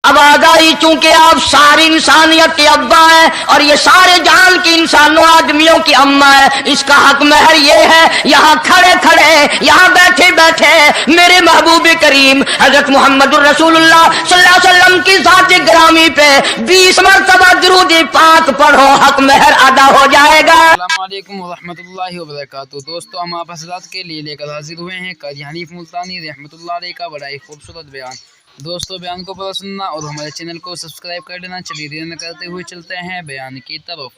आवाज आई, चूंकि आप सारी इंसानियत के अब्बा हैं और ये सारे जहान के इंसानों आदमियों की अम्मा है, इसका हक महर ये है। यहाँ खड़े खड़े, यहाँ बैठे बैठे मेरे महबूब करीम हजरत मोहम्मद रसूलुल्लाह सल्लल्लाहु अलैहि वसल्लम की ज़ात ग्रामी पे 20 मरतबा दुरूद पाक पढ़ो, हक महर अदा हो जाएगा। अस्सलामु अलैकुम वरहमतुल्लाहि वबरकातुहू। दोस्तों, हम आप हज़रात के लिए लेकर हाजिर हुए हैं कारी हनीफ मुल्तानी रहमतुल्लाह अलैह का बड़ा ही खूबसूरत बयान। दोस्तों, बयान को पूरा सुनना और हमारे चैनल को सब्सक्राइब कर देना। चलिए देर न करते हुए चलते हैं बयान की तरफ।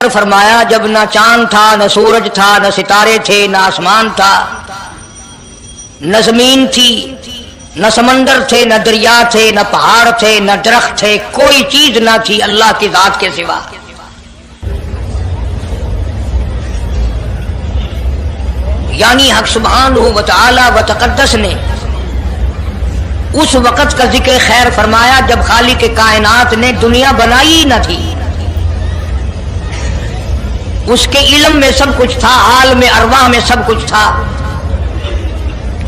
फरमाया, जब ना चांद था, न सूरज था, न सितारे थे, न आसमान था, न जमीन थी, न समंदर थे, न दरिया थे, न पहाड़ थे, न दरख्त थे, कोई चीज ना थी अल्लाह की जात के सिवा। यानी हक सुब्हानहू व तआला व तक़द्दस ने उस वक़्त का जिक्र खैर फरमाया जब खालिक कायनात ने दुनिया बनाई ही न थी। उसके इल्म में सब कुछ था, हाल में अरवाह में सब कुछ था।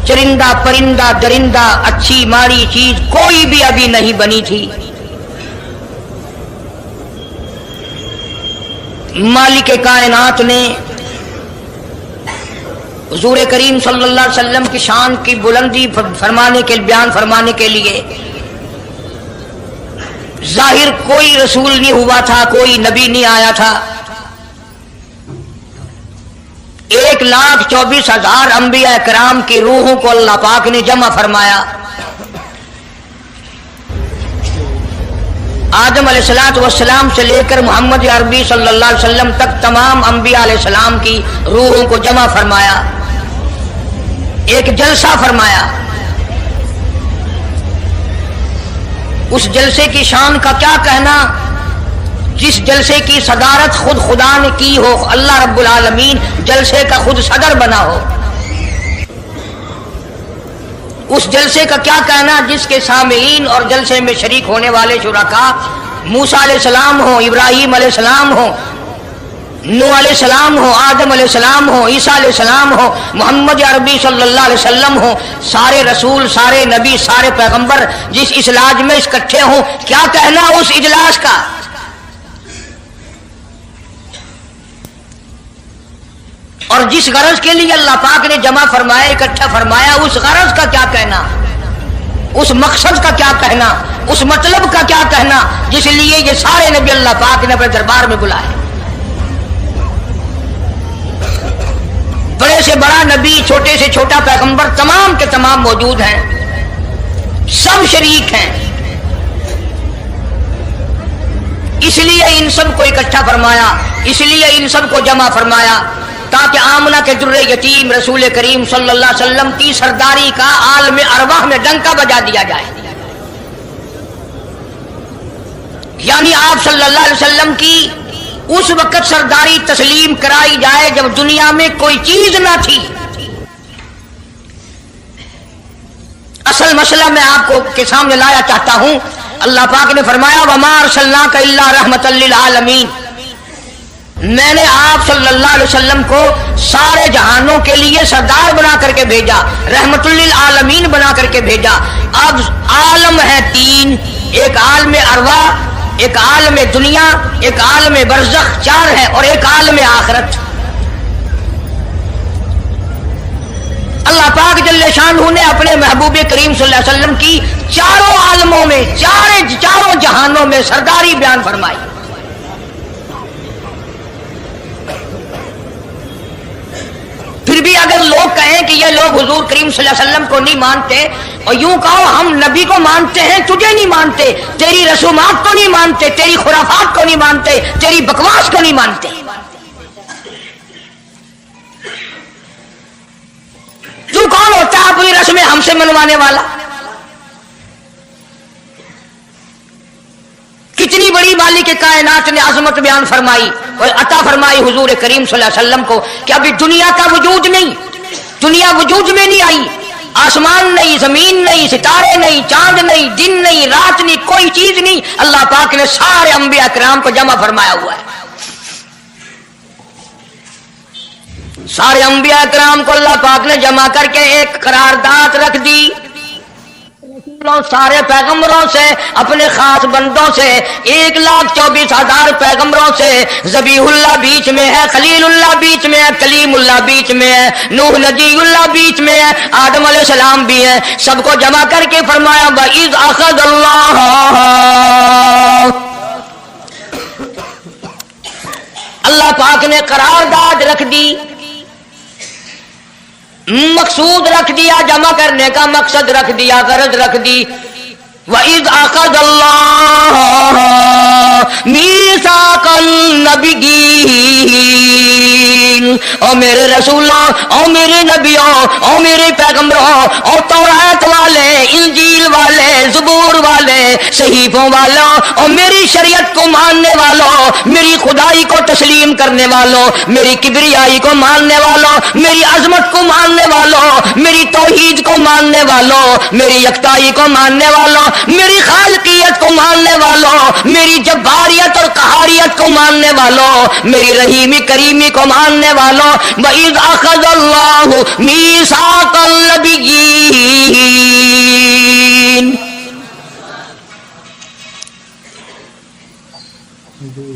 चरिंदा परिंदा दरिंदा, अच्छी माड़ी चीज कोई भी अभी नहीं बनी थी। मालिक कायनात ने हुजूर करीम सल्लल्लाहु अलैहि वसल्लम की शान की बुलंदी फरमाने के बयान फरमाने के लिए जाहिर कोई रसूल नहीं हुआ था, कोई नबी नहीं आया था। 1,24,000 अंबिया कराम की रूहों को अल्लाह पाक ने जमा फरमाया। आदम अलैहिस्सलाम से लेकर मोहम्मद अरबी सल्लल्लाहु अलैहि वसल्लम तक तमाम अंबिया अलैहिस्सलाम की रूहों को जमा फरमाया, एक जलसा फरमाया। उस जलसे की शान का क्या कहना, जिस जलसे की सदारत खुद खुदा ने की हो, अल्लाह रब्बुल आलमीन जलसे का खुद सदर बना हो। उस जलसे का क्या कहना जिसके सामीईन और जलसे में शरीक होने वाले शुरका मूसा अलैहिस्सलाम हो, इब्राहीम अलैहिस्सलाम हो, नूह अलैहिस्सलाम हो, आदम अलैहिस्सलाम हो, ईसा अलैहिस्सलाम हो, मोहम्मद अरबी सल्लल्लाहु अलैहि वसल्लम हो, सारे रसूल, सारे नबी, सारे पैगंबर जिस इजलास में इकट्ठे हों, क्या कहना उस इजलास का। और जिस गरज के लिए अल्लाह पाक ने जमा फरमाया, इकट्ठा फरमाया, उस गरज का क्या कहना, उस मकसद का क्या कहना, उस मतलब का क्या कहना जिस लिए ये सारे नबी अल्लाह पाक ने अपने दरबार में बुलाए। बड़े से बड़ा नबी, छोटे से छोटा पैगंबर, तमाम के तमाम मौजूद हैं, सब शरीक हैं। इसलिए इन सब को इकट्ठा फरमाया, इसलिए इन सब को जमा फरमाया ताकि आमना के दुर्रे यतीम रसूल करीम सल्लल्लाहु अलैहि वसल्लम की सरदारी का आलम अरवाह में डंका बजा दिया जाए। यानी आप सल्लल्लाहु अलैहि वसल्लम की उस वक्त सरदारी तस्लीम कराई जाए जब दुनिया में कोई चीज ना थी। असल मसला मैं आपको के सामने लाया चाहता हूं। अल्लाह पाक ने फरमाया, वमा अरसलनाका इल्ला रहमतल लिल आलमीन, मैंने आप सल्लल्लाहु अलैहि वसल्लम को सारे जहानों के लिए सरदार बना करके भेजा, रहमतुल लिल आलमीन बना करके भेजा। अब आलम है तीन, एक आलम अरवा, एक आलम दुनिया, एक आलम बरज़ख, चार है, और एक आलम आखिरत। अल्लाह पाक जल्ले शानहू ने अपने महबूब करीम सल्लल्लाहु अलैहि वसल्लम की चारों आलमों में, चारों जहानों में सरदारी बयान फरमाई। फिर भी अगर लोग कहें कि ये लोग हुजूर करीम सल्लल्लाहु अलैहि वसल्लम को नहीं मानते, और यूं कहो हम नबी को मानते हैं, तुझे नहीं मानते, तेरी रसूमात को नहीं मानते, तेरी खुराफात को नहीं मानते, तेरी बकवास को नहीं मानते। तू कौन होता है अपनी रस्में हमसे मनवाने वाला? कितनी बड़ी मालिक के कायनात ने आजमत बयान फरमाई और अता फरमाई हुजूर करीम सल्लल्लाहु अलैहि वसल्लम को कि अभी दुनिया का वजूद नहीं, दुनिया वजूद में नहीं आई, आसमान नहीं, जमीन नहीं, सितारे नहीं, चांद नहीं, दिन नहीं, रात नहीं, कोई चीज नहीं। अल्लाह पाक ने सारे अंबिया किराम को जमा फरमाया हुआ है। सारे अंबिया किराम को अल्लाह पाक ने जमा करके एक करारदाद रख दी सारे पैगंबरों से, अपने खास बंदों से, 1,24,000 पैगंबरों से। ज़बीहुल्लाह बीच में है, खलीलुल्लाह बीच में है, कलीमुल्लाह बीच में है, नूह नजीउल्लाह बीच में है, आदम अलैहिस्सलाम भी है। सबको जमा करके फरमाया वइज़ अख़ज़ल्लाह, अल्लाह पाक ने करारदाद रख दी, मकसूद रख दिया, जमा करने का मकसद रख दिया, गरज रख दी। वइज़ अख़ज़ल्लाह मीसाक़न नबिय्यीन, ओ मेरे रसूलों, ओ मेरे नबियों, ओ मेरे पैगंबरों, ओ तौरात वाले, इंजील वाले, ज़बूर वाले, सहीफों वालों, और मेरी शरीयत को मानने वालों, मेरी खुदाई को तस्लीम करने वालों, मेरी किबरियाई को मानने वालों, मेरी अजमत को मानने वालों, मेरी तौहीद को मानने वालों, मेरी यकताई को मानने वालों, मेरी खालिकियत को मानने वालों, मेरी जब्बारियत और कहारियत को मानने वालों, मेरी रहीमी करीमी को मानने वालों। वइज़ अख़ज़ल्लाहु मीसाक़ल नबिय्यीन,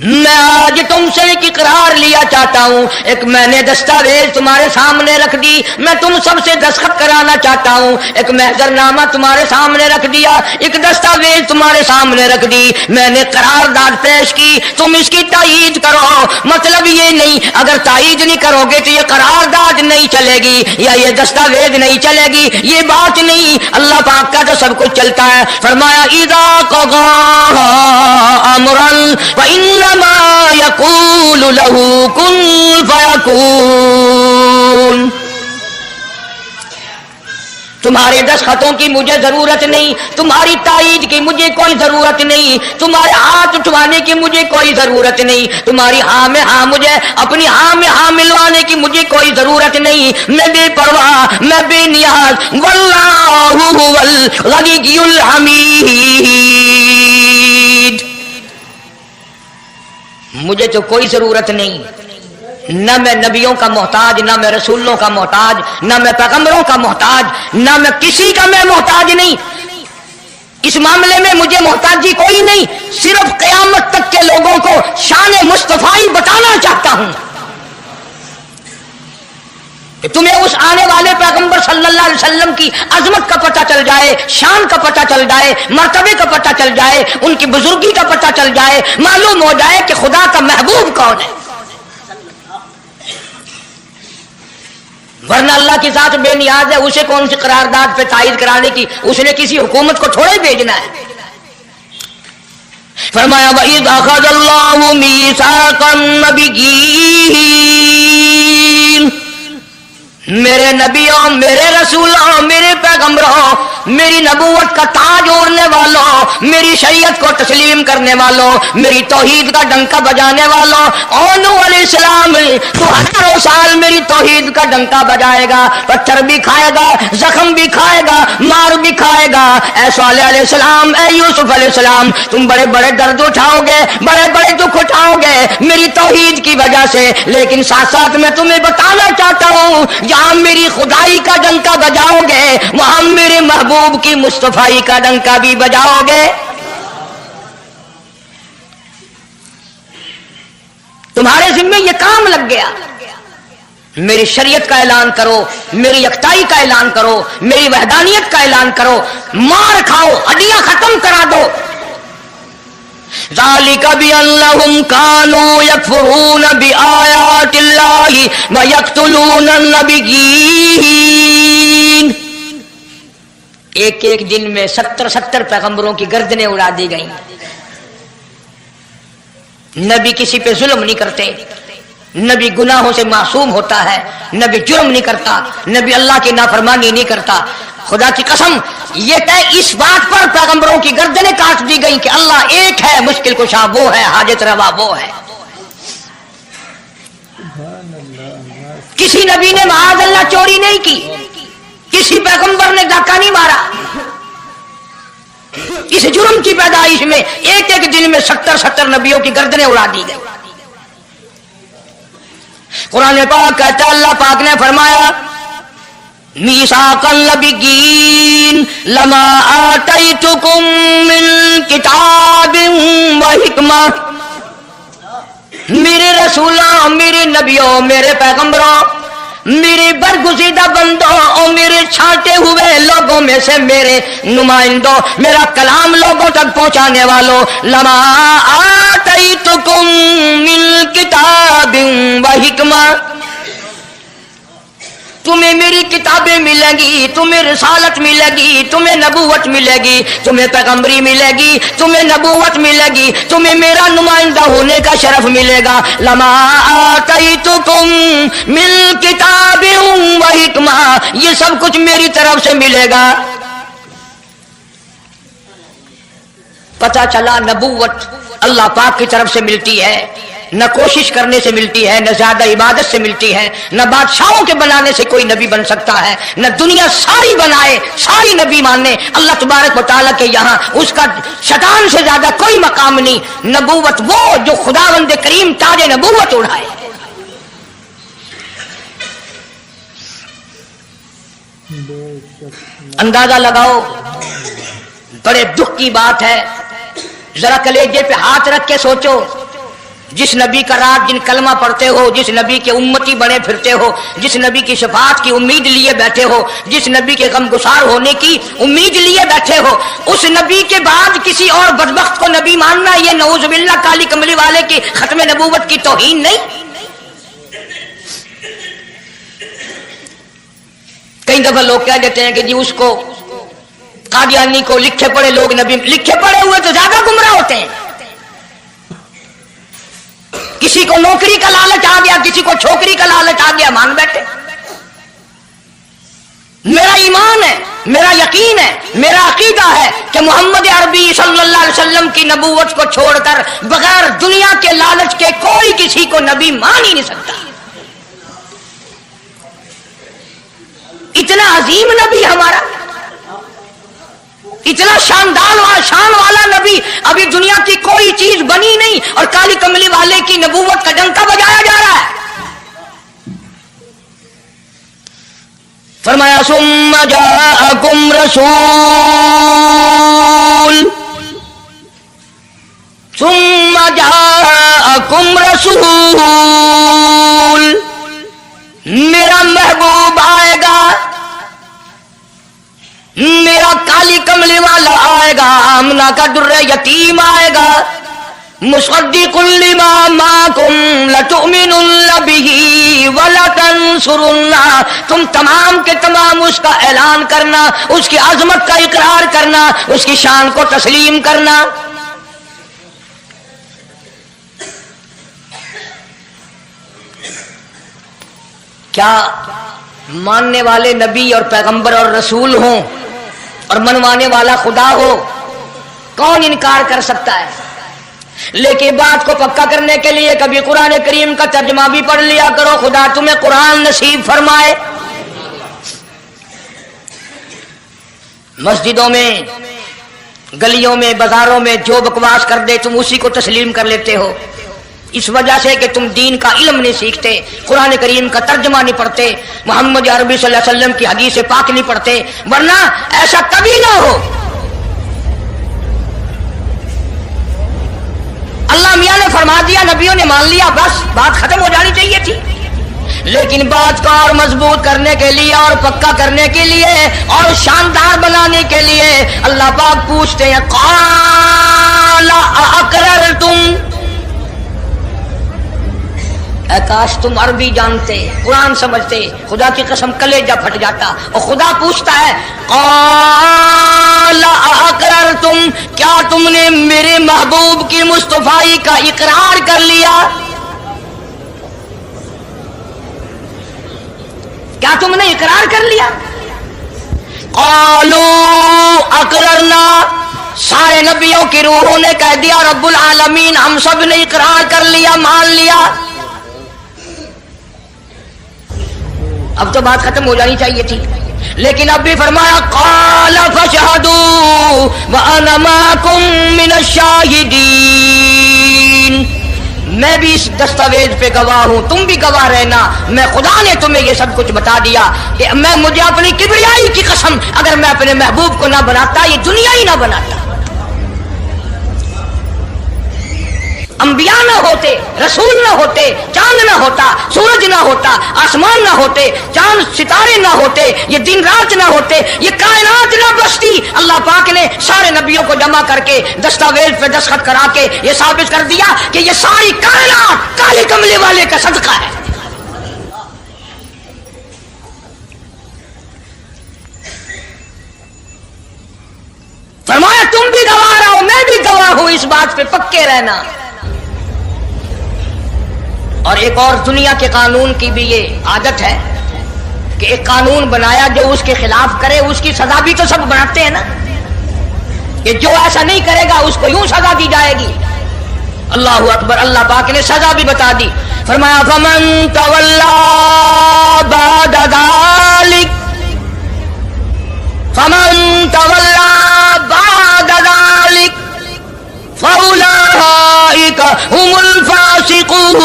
मैं आज तुमसे एक इकरार लिया चाहता हूँ, एक मैंने दस्तावेज तुम्हारे सामने रख दी, मैं तुम सबसे दस्तखत कराना चाहता हूँ, एक महजरनामा तुम्हारे सामने रख दिया, एक दस्तावेज तुम्हारे सामने रख दी, मैंने करारदाद पेश की, तुम इसकी तायीद करो। मतलब ये नहीं, अगर तायीद नहीं करोगे तो ये करारदाद नहीं चलेगी या ये दस्तावेज नहीं चलेगी, ये बात नहीं। अल्लाह पाक का तो सब कुछ चलता है। फरमाया इज़ा क़ज़ा अमरन फ़इन्नमा यक़ूलु लहू कुन फ़यकून। तुम्हारे दस्तखतों की मुझे जरूरत नहीं, तुम्हारी तायीद की मुझे कोई जरूरत नहीं, तुम्हारे हाथ उठवाने की मुझे कोई जरूरत नहीं, तुम्हारी हाँ में हाँ, मुझे अपनी हाँ में हाँ मिलवाने की मुझे कोई जरूरत नहीं। मैं बेपरवाह, मैं बेनियाज, वल्लाहु हुवल गनियुल हमीद, मुझे तो कोई जरूरत नहीं, न मैं नबियों का मोहताज, न मैं रसूलों का मोहताज, न मैं पैगंबरों का मोहताज, न मैं किसी का मैं मोहताज नहीं। इस मामले में मुझे मोहताजी कोई नहीं, सिर्फ क़यामत तक के लोगों को शान मुस्तफाई बताना चाहता हूं कि तुम्हें उस आने वाले पैगंबर सल्लल्लाहु अलैहि वसल्लम की अजमत का पता चल जाए, शान का पता चल जाए, मर्तबे का पता चल जाए, उनकी बुजुर्गी का पता चल जाए, मालूम हो जाए कि खुदा का महबूब कौन है। वरना अल्लाह की जात बेनियाज है, उसे कौन सी करारदाद पे तायीद कराने की, उसने किसी हुकूमत को थोड़े भेजना है। फरमाया वइज़ अख़ज़ल्लाहु मीसाक़न नबिय्यीन, मेरे नबियों, मेरे रसूलों, मेरे पैगंबरों, मेरी नबूवत का ताज ओढ़ने वालों, मेरी शरीयत को तस्लीम करने वालों, मेरी तौहीद का डंका बजाने वालों, और नूह अलैहिस्सलाम तो हजारों साल मेरी तौहीद का डंका बजाएगा, पत्थर भी खाएगा, जख्म भी खाएगा, मार भी खाएगा। ऐ सालेह अलैहिस्सलाम, ऐ यूसुफ अलैहिस्सलाम, तुम बड़े बड़े दर्द उठाओगे, बड़े बड़े दुख उठाओगे मेरी तौहीद की वजह से, लेकिन साथ साथ मैं तुम्हें बताना चाहता हूँ, जहां मेरी खुदाई का डंका बजाओगे वहां मेरे महबूब की मुस्तफाई का डंका भी बजाओगे। तुम्हारे जिम्मे ये काम लग गया, मेरी शरीयत का ऐलान करो, मेरी यकताई का ऐलान करो, मेरी वहदानियत का ऐलान करो, मार खाओ, हड्डियां खत्म करा दो। ज़ालिका बिअन्नहुम कानू यकफुरून बिआयातिल्लाहि व यक़्तुलून अन्नबिय्यीन। एक एक दिन में 70 पैगंबरों की गर्दनें उड़ा दी गई। नबी किसी पे जुल्म नहीं करते, नबी गुनाहों से मासूम होता है, नबी जुर्म नहीं करता, नबी अल्लाह की नाफरमानी नहीं करता। खुदा की कसम, ये तय इस बात पर पैगंबरों की गर्दनें काट दी गई कि अल्लाह एक है, मुश्किल कुशा वो है, हाजत रवा वो है। किसी नबी ने माअज़ल्लाह चोरी नहीं की, किसी पैगंबर ने डाका नहीं मारा। इस जुर्म की पैदाइश में एक एक दिन में 70 नबियों की गर्दनें उड़ा दी गई। कुरान पाक कहता है, अल्लाह पाक ने फरमाया मीसाकल नबिय्यीन लमा आतैतुकुम मिन किताबिन व हिकमा, मेरे रसूलों, मेरे नबियों, मेरे पैगंबरों, मेरे बरगुज़ीदा बंदों और मेरे छांटे हुए लोगों में से मेरे नुमाइंदों, मेरा कलाम लोगों तक पहुंचाने वालों, लमा आतैतुकुम मिन किताबिन व हिकमा, तुम्हें मेरी किताबें मिलेंगी, तुम्हें रिसालत मिलेगी, तुम्हें नबूवत मिलेगी, तुम्हें पैगंबरी मिलेगी, तुम्हें नबूवत मिलेगी, तुम्हें मेरा नुमाइंदा होने का शरफ मिलेगा। लमा आतैतुकुम मिन किताबिन व हिकमा, ये सब कुछ मेरी तरफ से मिलेगा। पता चला नबूवत अल्लाह पाक की तरफ से मिलती है, न कोशिश करने से मिलती है, न ज्यादा इबादत से मिलती है, न बादशाहों के बनाने से कोई नबी बन सकता है, न दुनिया सारी बनाए सारी नबी माने अल्लाह तबारक व तआला के यहाँ उसका शैतान से ज्यादा कोई मकाम नहीं। नबूवत वो जो खुदावंद करीम ताज नबूवत उड़ाए। अंदाजा लगाओ, बड़े दुख की बात है। जरा कलेजे पे हाथ रख के सोचो, जिस नबी का रात दिन कलमा पढ़ते हो, जिस नबी के उम्मती बने फिरते हो, जिस नबी की शफाअत की उम्मीद लिए बैठे हो, जिस नबी के गमगुसार होने की उम्मीद लिए बैठे हो, उस नबी के बाद किसी और बदबख्त को नबी मानना, ये नऊजुबिल्लाह काली कमली वाले की खत्म नबूवत की तौहीन नहीं? कई दफा लोग कह देते हैं कि जी उसको कादियानी को लिखे पढ़े लोग नबी, लिखे पढ़े हुए तो ज्यादा गुमराह होते हैं। किसी को नौकरी का लालच आ गया, किसी को छोकरी का लालच आ गया, मान बैठे। मेरा ईमान है, मेरा यकीन है, मेरा अकीदा है कि मोहम्मद अरबी सल्लल्लाहु अलैहि वसल्लम की नबूवत को छोड़कर बगैर दुनिया के लालच के कोई किसी को नबी मान ही नहीं सकता। इतना अजीम नबी हमारा, इतना शानदार शान वाला नबी, अभी दुनिया की कोई चीज बनी नहीं और काली कमली वाले की नबूवत का डंका बजाया जा रहा है। फरमाया सुम्मा जाअकुम रसूल, सुम्मा जाअकुम रसूल, मेरा महबूब आएगा, मेरा काली कमली वाला आएगा, आमना का दुर्रे यतीम आएगा, मुसद्दिकुल लिमा माकुम लतुमिनुन बिही व लतंसुरुन्ना, तुम तमाम के तमाम उसका ऐलान करना, उसकी अजमत का इकरार करना, उसकी शान को तस्लीम करना। क्या मानने वाले नबी और पैगंबर और रसूल हों और मनवाने वाला खुदा हो, कौन इनकार कर सकता है? लेकिन बात को पक्का करने के लिए कभी कुरान करीम का तर्जुमा भी पढ़ लिया करो। खुदा तुम्हें कुरान नसीब फरमाए। मस्जिदों में, गलियों में, बाजारों में जो बकवास कर दे तुम उसी को तस्लीम कर लेते हो, इस वजह से कि तुम दीन का इल्म नहीं सीखते, कुरान करीम का तर्जुमा नहीं पढ़ते, मोहम्मद अरबी सल्लल्लाहु अलैहि वसल्लम की हदीस पाक नहीं पढ़ते। वरना ऐसा कभी ना हो। अल्लाह मियां ने फरमा दिया, नबियों ने मान लिया, बस बात खत्म हो जानी चाहिए थी। लेकिन बात को और मजबूत करने के लिए और पक्का करने के लिए और शानदार बनाने के लिए अल्लाह पाक पूछते हैं, क़ाला अअक़ररतुम, काश तुम अरबी जानते, कुरान समझते, खुदा की कसम कलेजा फट जाता। और खुदा पूछता है, क़ाला अअक़ररतुम, क्या तुमने मेरे महबूब की मुस्तफाई का इकरार कर लिया? क्या तुमने इकरार कर लिया? क़ालू अक़ररना, सारे नबियों की रूहों ने कह दिया रब्बुल आलमीन हम सब ने इकरार कर लिया, मान लिया। अब तो बात खत्म हो जानी चाहिए थी, लेकिन अब भी फरमाया, क़ाल फशहदू व अना माकुम मिनश शाहिदीन, मैं भी इस दस्तावेज पे गवाह हूं, तुम भी गवाह रहना। मैं खुदा ने तुम्हें ये सब कुछ बता दिया कि मैं मुझे अपनी किबरियाई की कसम, अगर मैं अपने महबूब को ना बनाता ये दुनिया ही ना बनाता। अंबिया ना होते, रसूल ना होते, चांद ना होता, सूरज ना होता, आसमान ना होते, चांद सितारे ना होते, ये दिन रात ना होते, ये कायनात ना बसती। अल्लाह पाक ने सारे नबियों को जमा करके दस्तावेज पे दस्तखत करा के ये साबित कर दिया कि ये सारी कायनात काले कमले वाले का सदका है। फरमाया तुम भी गवाह रहो, मैं भी गवाह हूं, इस बात पे पक्के रहना। और एक और दुनिया के कानून की भी ये आदत है कि एक कानून बनाया, जो उसके खिलाफ करे उसकी सजा भी तो सब बनाते हैं ना, कि जो ऐसा नहीं करेगा उसको यूं सजा दी जाएगी। अल्लाह अकबर, अल्लाह पाक ने सजा भी बता दी। फरमाया फमन तवल्ला बाद ज़ालिक, फमन तवल्ला बाद ज़ालिक फउलाइका हुमुल फासिकून।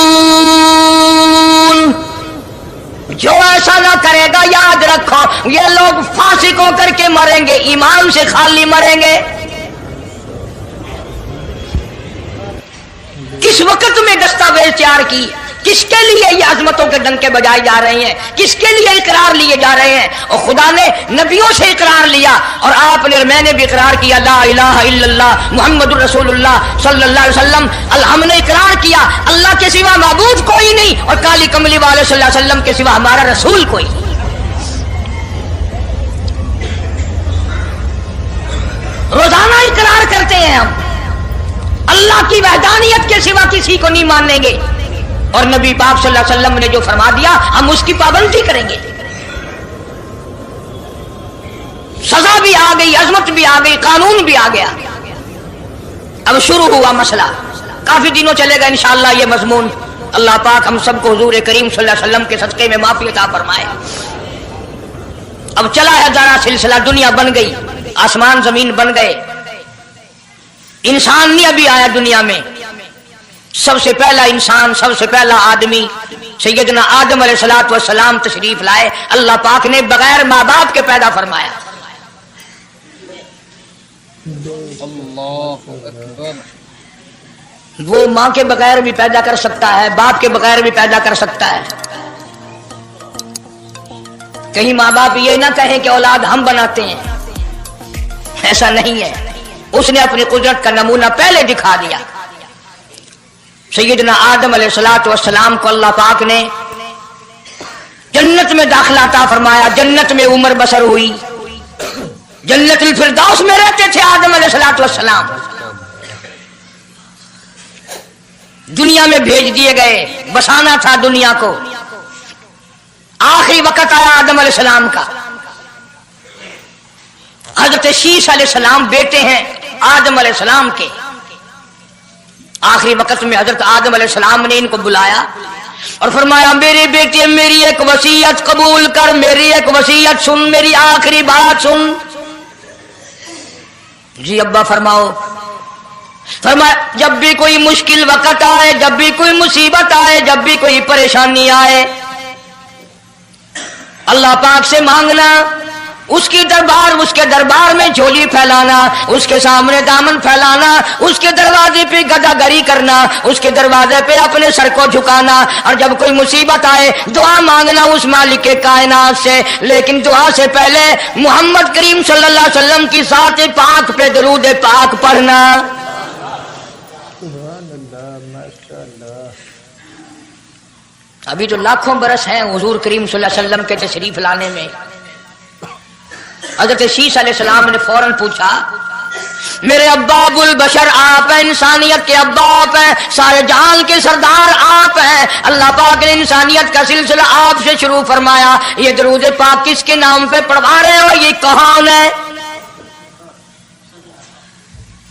जो ऐसा ना करेगा, याद रखो ये लोग फासिक होकर के मरेंगे, ईमान से खाली मरेंगे। किस वक्त में दस्तावेज तैयार की, किसके लिए ये अजमतों के डंके बजाए जा रहे हैं, किसके लिए इकरार लिए जा रहे हैं। और खुदा ने नबियों से इकरार लिया और आपने, मैंने भी इकरार किया, ला इलाहा इल्लल्लाह मुहम्मदुर रसूलुल्लाह सल्लल्लाहु अलैहि वसल्लम। हमने इकरार किया अल्लाह के सिवा माबूद कोई नहीं और काली कमली वाले सल्लल्लाहु अलैहि वसल्लम के सिवा हमारा रसूल कोई। रोजाना इकरार करते हैं हम, अल्लाह की वहदानियत के सिवा किसी को नहीं मानेंगे और नबी पाक सल्लल्लाहु अलैहि वसल्लम ने जो फरमा दिया हम उसकी पाबंदी करेंगे। सजा भी आ गई, अजमत भी आ गई, कानून भी आ गया। अब शुरू हुआ मसला, काफी दिनों चलेगा इंशाअल्लाह ये मजमून। अल्लाह पाक हम सबको हुजूर करीम सल्लल्लाहु अलैहि वसल्लम के सदके में माफी अता फरमाए। अब चला है जाना सिलसिला, दुनिया बन गई, आसमान जमीन बन गए, इंसान नहीं अभी आया दुनिया में। सबसे पहला इंसान, सबसे पहला आदमी सैयदना आदम अलैहिस्सलातु वस्सलाम तशरीफ लाए। अल्लाह पाक ने बगैर माँ बाप के पैदा फरमाया। अल्लाहु अकबर। वो माँ के बगैर भी पैदा कर सकता है, बाप के बगैर भी पैदा कर सकता है। कहीं माँ बाप ये ना कहे कि औलाद हम बनाते हैं, ऐसा नहीं है। उसने अपनी कुदरत का नमूना पहले दिखा दिया। सैयदना आदम अलैहिस्सलातु वस्सलाम को अल्लाह पाक ने जन्नत में दाखिला अता फरमाया, जन्नत में उम्र बसर हुई, जन्नतुल फिरदौस में रहते थे आदम अलैहिस्सलातु वस्सलाम। दुनिया में भेज दिए गए, बसाना था दुनिया को। आखिरी वक्त आया आदम अलैहिस्सलाम का। हजरत शीश अलैहिस्सलाम बेटे हैं आदम अलैहिस्सलाम के। आखिरी वक्त में हजरत आदम अलैहिस्सलाम ने इनको बुलाया और फरमाया, मेरे बेटे मेरी एक वसीयत कबूल कर, मेरी एक वसीयत सुन, मेरी आखिरी बात सुन। जी अब्बा फरमाओ। फरमाया, जब भी कोई मुश्किल वक्त आए, जब भी कोई मुसीबत आए, जब भी कोई परेशानी आए, अल्लाह पाक से मांगना, उसके दरबार में झोली फैलाना, उसके सामने दामन फैलाना, उसके दरवाजे पे गदागरी करना, उसके दरवाजे पे अपने सर को झुकाना। और जब कोई मुसीबत आए दुआ मांगना उस मालिक के कायनात से। लेकिन दुआ से पहले मोहम्मद करीम सल्लल्लाहु अलैहि वसल्लम की साथ पाक पे दरूद पाक पढ़ना। अभी तो लाखों बरस हैं हुजूर करीम सल्लल्लाहु अलैहि वसल्लम के तशरीफ लाने में। हज़रत शीश अलैहिस्सलाम ने फौरन पूछा, मेरे अब्बा अबुल बशर आप हैं, इंसानियत के अब्बा आप हैं, सारे जहान के सरदार आप हैं। अल्लाह पाक ने इंसानियत का सिलसिला आपसे शुरू फरमाया। ये दरूद पाक किसके नाम पे पढ़वा रहे हो, ये कौन है?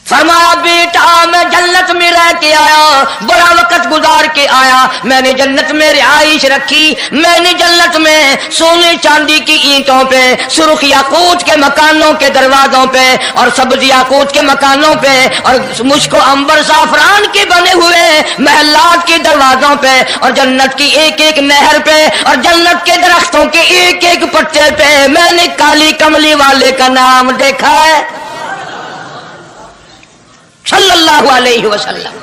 फरमाया, बेटा मैं जन्नत में रह के आया बड़ा वक्त गुजार के आया, मैंने जन्नत में रिहाइश रखी, मैंने जन्नत में सोने चांदी की ईंटों पे, सुर्ख याकूत के मकानों के दरवाजों पे और सब्ज याकूत के मकानों पे और मुश्को अंबर साफरान के बने हुए महलात के दरवाजों पे और जन्नत की एक एक नहर पे और जन्नत के दरख्तों के एक एक पत्ते पे मैंने काली कमली वाले का नाम देखा है सल्लल्लाहु अलैहि वसल्लम।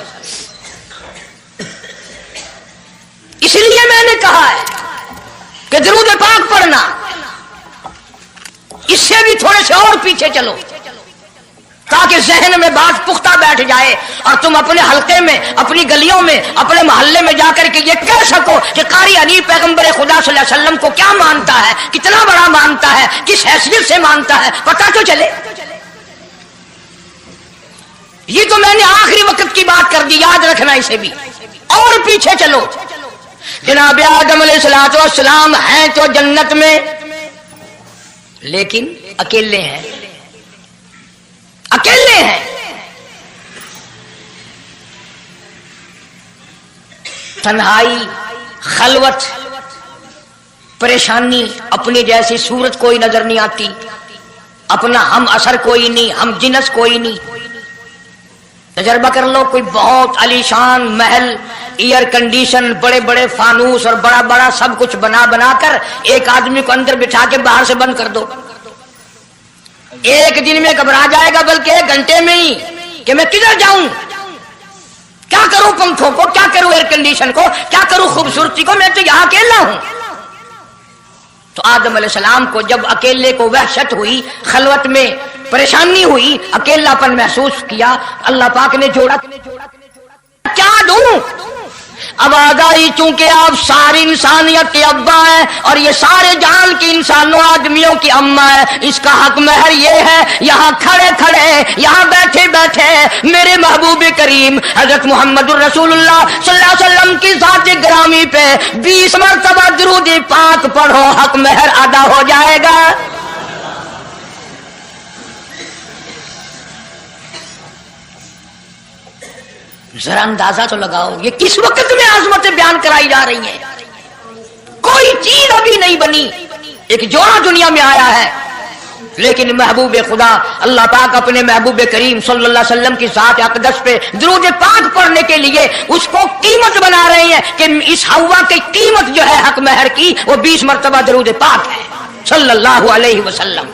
इसलिए मैंने कहा है कि दरूद पाक पढ़ना, इससे भी थोड़े से और पीछे चलो ताकि जहन में बात पुख्ता बैठ जाए और तुम अपने हल्के में, अपनी गलियों में, अपने मोहल्ले में जाकर के ये कह सको कि कारी अली पैगंबर खुदा सल्लल्लाहु अलैहि वसल्लम को क्या मानता है, कितना बड़ा मानता है, किस हैसियत से मानता है, पता तो चले। ये तो मैंने आखिरी वक्त की बात कर दी, याद रखना इसे भी। और पीछे चलो, जनाब आदम अलैहिस्सलाम हैं तो जन्नत में, लेकिन अकेले हैं, अकेले हैं। तन्हाई, खलवत, परेशानी, अपनी जैसी सूरत कोई नजर नहीं आती, अपना हम असर कोई नहीं, हम जिनस कोई नहीं। तजर्बा कर लो, कोई बहुत आलीशान महल, एयर कंडीशन, बड़े बड़े फानूस और बड़ा बड़ा सब कुछ बना बना कर एक आदमी को अंदर बिठा के बाहर से बंद कर दो, एक दिन में घबरा जाएगा, बल्कि एक घंटे में ही कि मैं किधर जाऊं, क्या करूं पंखों को, क्या करूं एयर कंडीशन को, क्या करूं खूबसूरती को, मैं तो यहां अकेला हूं। तो आदम अलैहिस्सलाम को जब अकेले को वहशत हुई, खलवत में परेशानी हुई, अकेलापन महसूस किया, अल्लाह पाक ने जोड़ा, क्या दूं? आवाज आई, चूंकि आप सारी इंसानियत के अब्बा हैं और ये सारे जान की इंसानों आदमियों की अम्मा है, इसका हक महर ये है, यहाँ खड़े खड़े, यहाँ बैठे बैठे मेरे महबूब करीम हजरत मोहम्मद रसूलुल्लाह सल्लल्लाहु अलैहि वसल्लम की ज़ात ग्रामी पे 20 मरतबा दुरूद पाक पढ़ो, हक महर अदा हो जाएगा। जरा अंदाजा तो लगाओ, ये किस वक्त में आजमतें बयान कराई जा रही हैं। कोई चीज अभी नहीं बनी, एक जोड़ा दुनिया में आया है, लेकिन महबूब खुदा अल्लाह पाक अपने महबूब करीम सल्लल्लाहु अलैहि वसल्लम की ज़ात अक़दस पे दुरूद पाक पढ़ने के लिए उसको कीमत बना रहे हैं कि इस हवा की कीमत जो है हक महर की, वो 20 मरतबा दुरूद पाक है सल्लल्लाहु अलैहि वसल्लम।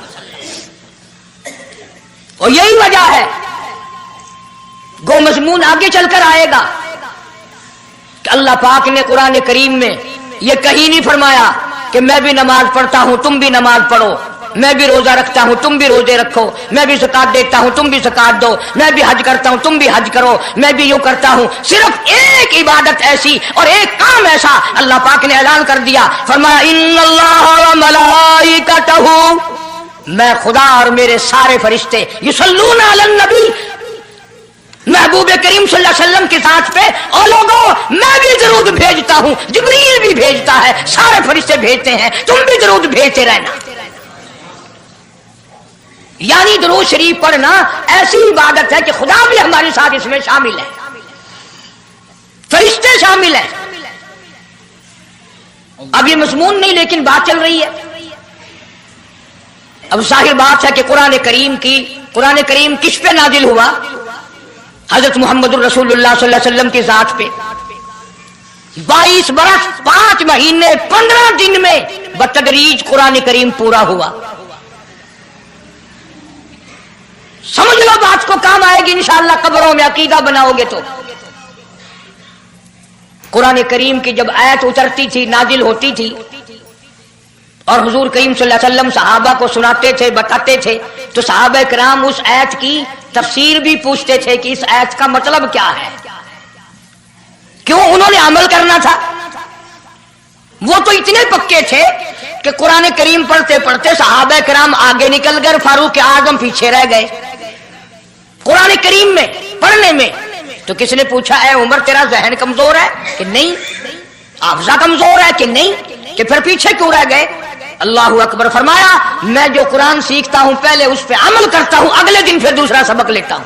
और यही वजह है, गो मजमून आगे चलकर आएगा कि अल्लाह पाक ने कुरान करीम में यह कहीं नहीं फरमाया कि मैं भी नमाज पढ़ता हूं तुम भी नमाज पढ़ो, मैं भी रोजा रखता हूं तुम भी रोजे रखो, मैं भी ज़कात देता हूं तुम भी ज़कात दो, मैं भी हज करता हूं तुम भी हज करो, मैं भी यूं करता हूं। सिर्फ एक इबादत ऐसी और एक काम ऐसा अल्लाह पाक ने ऐलान कर दिया, फरमाया इन्नल्लाह व मलाइकतहू, मैं खुदा और मेरे सारे फरिश्ते युसल्लूना अलन नबी, महबूब करीम सल्लल्लाहु अलैहि वसल्लम के साथ पे, और लोगों मैं भी दरूद भेजता हूं, जिब्रील भी भेजता है, सारे फरिश्ते भेजते हैं, तुम भी दरूद भेजते रहना। यानी दरूद शरीफ पढ़ना ऐसी इबादत है कि खुदा भी हमारे साथ इसमें शामिल है, फरिश्ते शामिल है। अब ये मजमून नहीं, लेकिन बात चल रही है। अब जाहिर बात है कि कुरान करीम किस पे नाजिल हुआ? हजरत मोहम्मद रसूलुल्लाह सल्लल्लाहु अलैहि वसल्लम की जात पे 22 बरस 5 महीने 15 दिन में बतदरीज कुरान करीम पूरा हुआ। समझ लो बात को, काम आएगी इंशाअल्लाह, कब्रों में अकीदा बनाओगे तो। कुरान करीम की जब आयत उतरती थी, नाजिल होती थी, और हुजूर करीम सल्लल्लाहु अलैहि वसल्लम सहाबा को सुनाते थे, बताते थे, तो सहाबा किराम उस आयत की तफसीर भी पूछते थे कि इस आयत का मतलब क्या है, क्यों उन्होंने अमल करना था। वो तो इतने पक्के थे कि कुरान करीम पढ़ते पढ़ते सहाबा किराम आगे निकल गए, फारूक आजम पीछे रह गए कुरान करीम में पढ़ने में। तो किसने पूछा, ऐ उमर तेरा जहन कमजोर है कि नहीं, हाफजा कमजोर है कि नहीं, कि फिर पीछे क्यों रह गए? अल्लाहु अकबर फरमाया, मैं जो कुरान सीखता हूं पहले उस पर अमल करता हूं, अगले दिन फिर दूसरा सबक लेता हूं।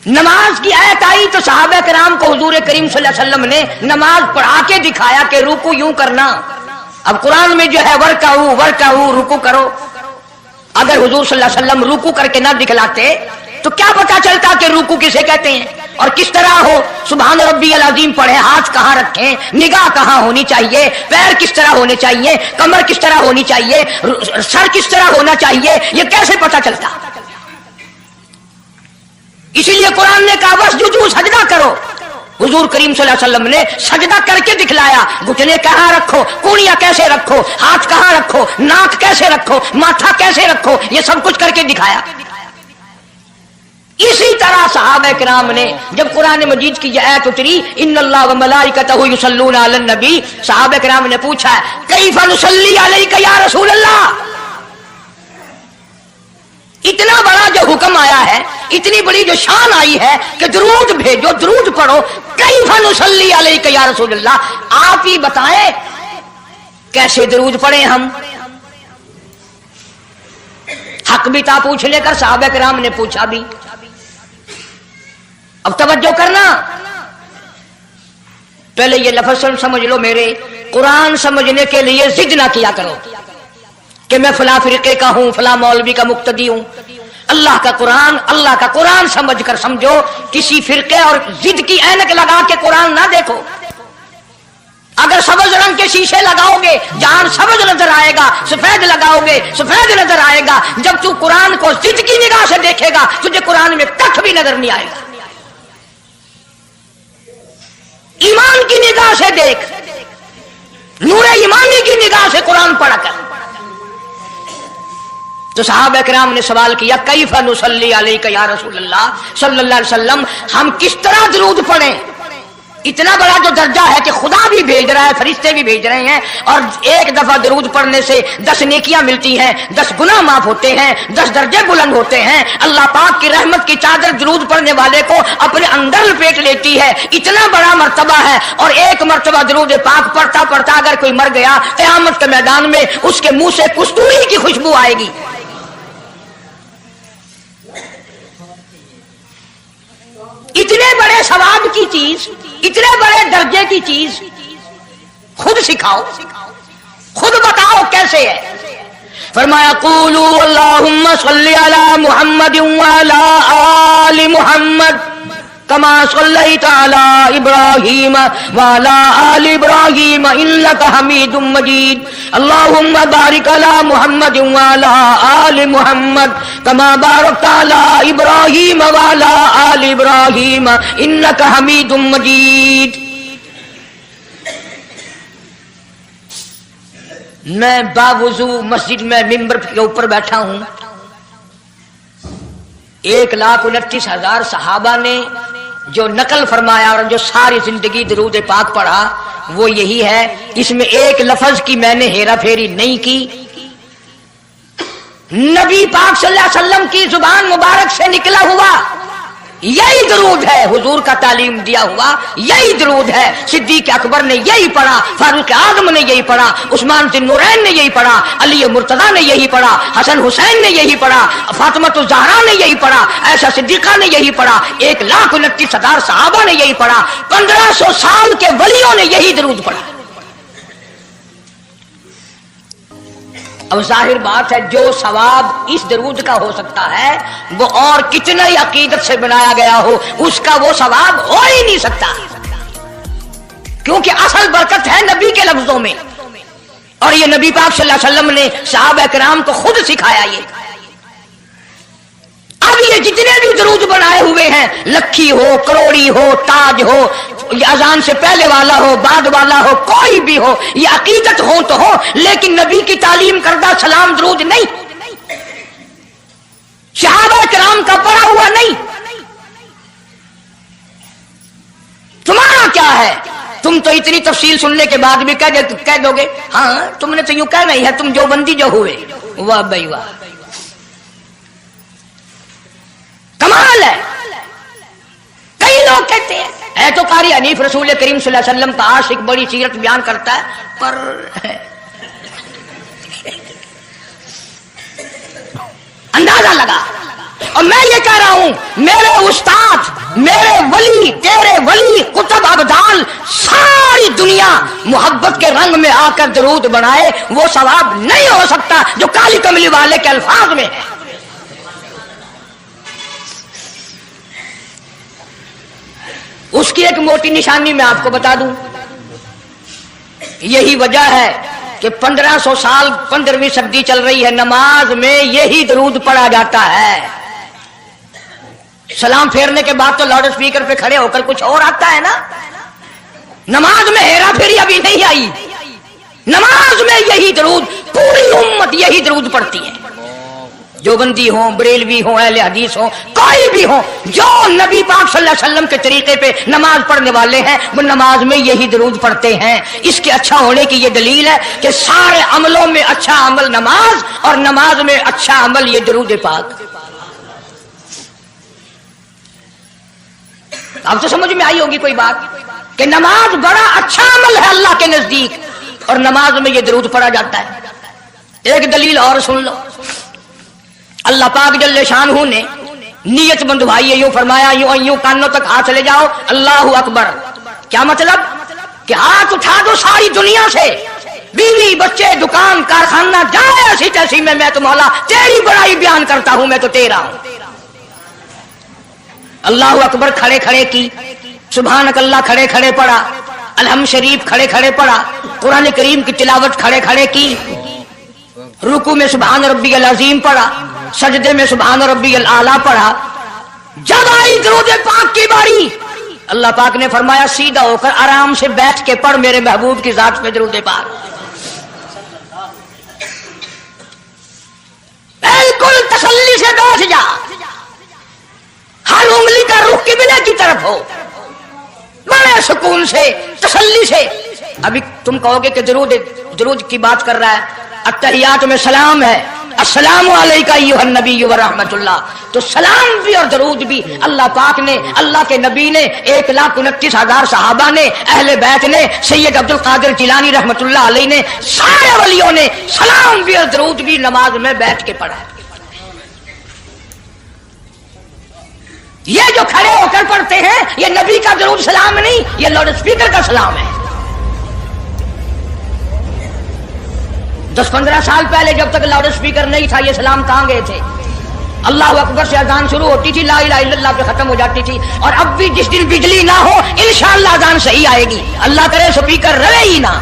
नमाज की आयत आई तो सहाबा किराम को हुजूर करीम सल्लल्लाहु अलैहि वसल्लम ने नमाज पढ़ा के दिखाया कि रुकू यूं करना। अब कुरान में जो है वर्काऊ रुकू करो, अगर हुजूर सल्लल्लाहु अलैहि वसल्लम रुकू करके ना दिखलाते तो क्या पता चलता कि रुकू किसे कहते हैं और किस तरह हो। सुभान रब्बियल अज़ीम पढ़े, हाथ कहाँ रखें, निगाह कहाँ होनी चाहिए, पैर किस तरह होने चाहिए, कमर किस तरह होनी चाहिए, सर किस तरह होना चाहिए, ये कैसे पता चलता। इसीलिए कुरान ने कहा वस्जुदू, सजदा करो। हुजूर करीम सल्लल्लाहु अलैहि वसल्लम ने सजदा करके दिखलाया। घुटने कहाँ रखो, कूड़ियां कैसे रखो, हाथ कहाँ रखो, नाक कैसे रखो, माथा कैसे रखो, ये सब कुछ करके दिखाया। इसी तरह सहाबा किराम ने जब कुरान मजीद की आयत उतरी इन्नल्लाह व मलाइकतहु युसल्लूना अलन नबी, सहाबा किराम ने पूछा कैफ़ा नुसल्ली अलैका या रसूल अल्लाह। इतना बड़ा जो हुक्म आया है, इतनी बड़ी जो शान आई है कि दरूद भेजो, दरूद पढ़ो, कैफ़ा नुसल्ली अलैका या रसूल अल्लाह, आप ही बताएं कैसे दरूद पढ़े हम। हक भी था पूछने का, सहाबा किराम ने पूछा भी। अब तवज्जो करना, पहले ये लफ्ज़ समझ लो मेरे, कुरान समझने के लिए जिद ना किया करो कि मैं फला फिरके का हूं, फला मौलवी का मुक्तदी हूं। अल्लाह का कुरान समझ कर समझो, किसी फिरके और जिद की ऐनक लगा के कुरान ना देखो। अगर सब्ज रंग के शीशे लगाओगे जान सब्ज नजर आएगा, सफेद लगाओगे सफेद नजर आएगा। जब तू कुरान को जिद की निगाह से देखेगा तुझे कुरान में कख भी नजर नहीं आएगा। ईमान की निगाह से देख, नूरे ईमानी की निगाह से कुरान पढ़ा कर। तो सहाबा किराम ने सवाल किया कैफ़ा नुसल्ली अलैका या रसूल अल्लाह सल्लल्लाहु अलैहि वसल्लम, हम किस तरह दरूद पढ़ें। इतना बड़ा जो दर्जा है कि खुदा भी भेज रहा है, फरिश्ते भी भेज रहे हैं, और एक दफा दरूद पढ़ने से 10 नेकियां मिलती हैं, 10 गुनाह माफ होते हैं, 10 दर्जे बुलंद होते हैं। अल्लाह पाक की रहमत की चादर दरूद पढ़ने वाले को अपने अंदर लपेट लेती है। इतना बड़ा मर्तबा है। और एक मर्तबा दरूद पाक पढ़ता पढ़ता अगर कोई मर गया क़यामत के मैदान में उसके मुंह से कस्तूरी की खुशबू आएगी। इतने बड़े सवाब की चीज, इतने बड़े दर्जे की चीज खुद सिखाओ, खुद बताओ कैसे है। फरमाया क़ूलू अल्लाहुम्मा सल्ली अला मुहम्मद व अला आलि मुहम्मद कमा सल्लैता अला इब्राहीम व अला आलि इब्राहीम इन्नका हमीदुम मजीद। अल्लाहुम्मा बारिक अला मुहम्मद व अला आलि मुहम्मद कमा बारकता अला इब्राहीम व अला आलि इब्राहीम इन्नका हमीदुम मजीद। मैं बावुजू मस्जिद में मिंबर के ऊपर बैठा हूं। 1,29,000 सहाबा ने जो नकल फरमाया और जो सारी जिंदगी दरूद पाक पढ़ा वो यही है। इसमें एक लफ्ज की मैंने हेरा फेरी नहीं की। नबी पाक सल्लल्लाहु अलैहि वसल्लम की जुबान मुबारक से निकला हुआ यही दरूद है, हुजूर का तालीम दिया हुआ यही दरूद है। सिद्दीक अकबर ने यही पढ़ा, फारूक आजम ने यही पढ़ा, उस्मान ज़ुन्नुरैन ने यही पढ़ा, अली मुर्तज़ा ने यही पढ़ा, हसन हुसैन ने यही पढ़ा, फातिमा ज़हरा ने यही पढ़ा, ऐसा सिद्दीक़ा ने यही पढ़ा, 1,29,000 सहाबा ने यही पढ़ा, 1500 साल के वलियों ने यही दरूद पढ़ा। अब जाहिर बात है जो सवाब इस दरूद का हो सकता है वो और कितने ही अकीदत से बनाया गया हो उसका वो सवाब हो ही नहीं सकता, क्योंकि असल बरकत है नबी के लफ्जों में। और ये नबी पाक सल्लल्लाहु अलैहि वसल्लम ने सहाबा किराम को खुद सिखाया ये। अब ये जितने भी दरूद बनाए हुए हैं, लखी हो, करोड़ी हो, ताज हो, अजान से पहले वाला हो, बाद वाला हो, कोई भी हो, ये अकीदत हो तो हो, लेकिन नबी की तालीम करदा सलाम दरूद नहीं, सहाबा किराम का पढ़ा हुआ नहीं। तुम्हारा क्या है? तुम तो इतनी तफसील सुनने के बाद भी कह दोगे हाँ तुमने तो यूं कह नहीं है, तुम जो बंदी जो हुए। वाह भाई वाह, कमाल है। कई लोग कहते हैं है तो कारी हनीफ रसूल करीम सल्लल्लाहु अलैहि वसल्लम का आशिक, बड़ी सीरत बयान करता है, पर अंदाजा लगा और मैं ये कह रहा हूं, मेरे उस्ताद, मेरे वली, तेरे वली, कुतुब अब्दाल, सारी दुनिया मोहब्बत के रंग में आकर दरूद बनाए, वो सवाब नहीं हो सकता जो काली कमली वाले के अल्फाज में है। उसकी एक मोटी निशानी मैं आपको बता दूं, यही वजह है कि 1500 साल 15वीं सदी चल रही है, नमाज में यही दरूद पढ़ा जाता है। सलाम फेरने के बाद तो लाउड स्पीकर पे खड़े होकर कुछ और आता है ना। नमाज में हेरा फेरी अभी नहीं आई, नमाज में यही दरूद, पूरी उम्मत यही दरूद पढ़ती है। जो बंदी हो, बरेलवी हो, अहले हदीस हो, कोई भी हो, जो नबी पाक सल्लल्लाहु अलैहि वसल्लम के तरीके पे नमाज पढ़ने वाले हैं, वो नमाज में यही दरूद पढ़ते हैं। इसके अच्छा होने की ये दलील है कि सारे अमलों में अच्छा अमल नमाज, और नमाज में अच्छा अमल ये दरूद पाक। अब तो समझ में आई होगी कोई बात कि नमाज बड़ा अच्छा अमल है अल्लाह के नजदीक, और नमाज में ये दरूद पढ़ा जाता है। एक दलील और सुन लो, अल्लाह पाक जल्ले शानहू ने नियत बंधवाई है, यूं फरमाया, यूं कानों तक हाथ चले जाओ, अल्लाहु अकबर। क्या मतलब कि हाथ उठा दो सारी दुनिया से, बीवी बच्चे दुकान कारखाना जाए ऐसी तैसी में, मैं तो मौला तेरी बड़ाई बयान करता हूं, मैं तो तेरा हूं। अल्लाहु अकबर खड़े खड़े की, सुभानक अल्लाह खड़े खड़े पढ़ा, अलहम शरीफ खड़े खड़े पढ़ा, कुरान करीम की तिलावत खड़े खड़े की, रुकू में सुभान रब्बियल अजीम पढ़ा, सजदे में सुभान रब्बियल आला पढ़ा। जब आई दरूद पाक की बारी, अल्लाह पाक ने फरमाया सीधा होकर आराम से बैठ के पढ़ मेरे महबूब की जात पे दरूद पाक। बिल्कुल तसल्ली से बैठ जा, हर उंगली का रुख किबले की तरफ हो, बड़े सुकून से तसल्ली से। अभी तुम कहोगे कि दरूद की बात कर रहा है, अत्तहियात में सलाम है, अस्सलामु अलैका अय्युहन नबी व रहमतुल्लाह, तो सलाम भी और दरूद भी अल्लाह पाक ने, अल्लाह के नबी ने, 1,29,000 सहाबा ने, अहले बैत ने, सैयद अब्दुल कादिर जिलानी रहमतुल्लाह अलैह ने, सारे वलियों ने सलाम भी और दरूद भी नमाज में बैठ के पढ़ा। ये जो खड़े होकर पढ़ते हैं, ये नबी का दरूद सलाम नहीं, ये लाउड स्पीकर का सलाम है। 10-15 साल पहले जब तक लाउड स्पीकर नहीं था, ये सलाम कहां गए थे? अल्लाह अकबर से अजान शुरू होती थी, ला इलाहा इल्लल्लाह पे खत्म हो जाती थी। और अब भी जिस दिन बिजली ना हो, इंशाअल्लाह अजान सही आएगी, अल्लाह करे स्पीकर रहे ही ना,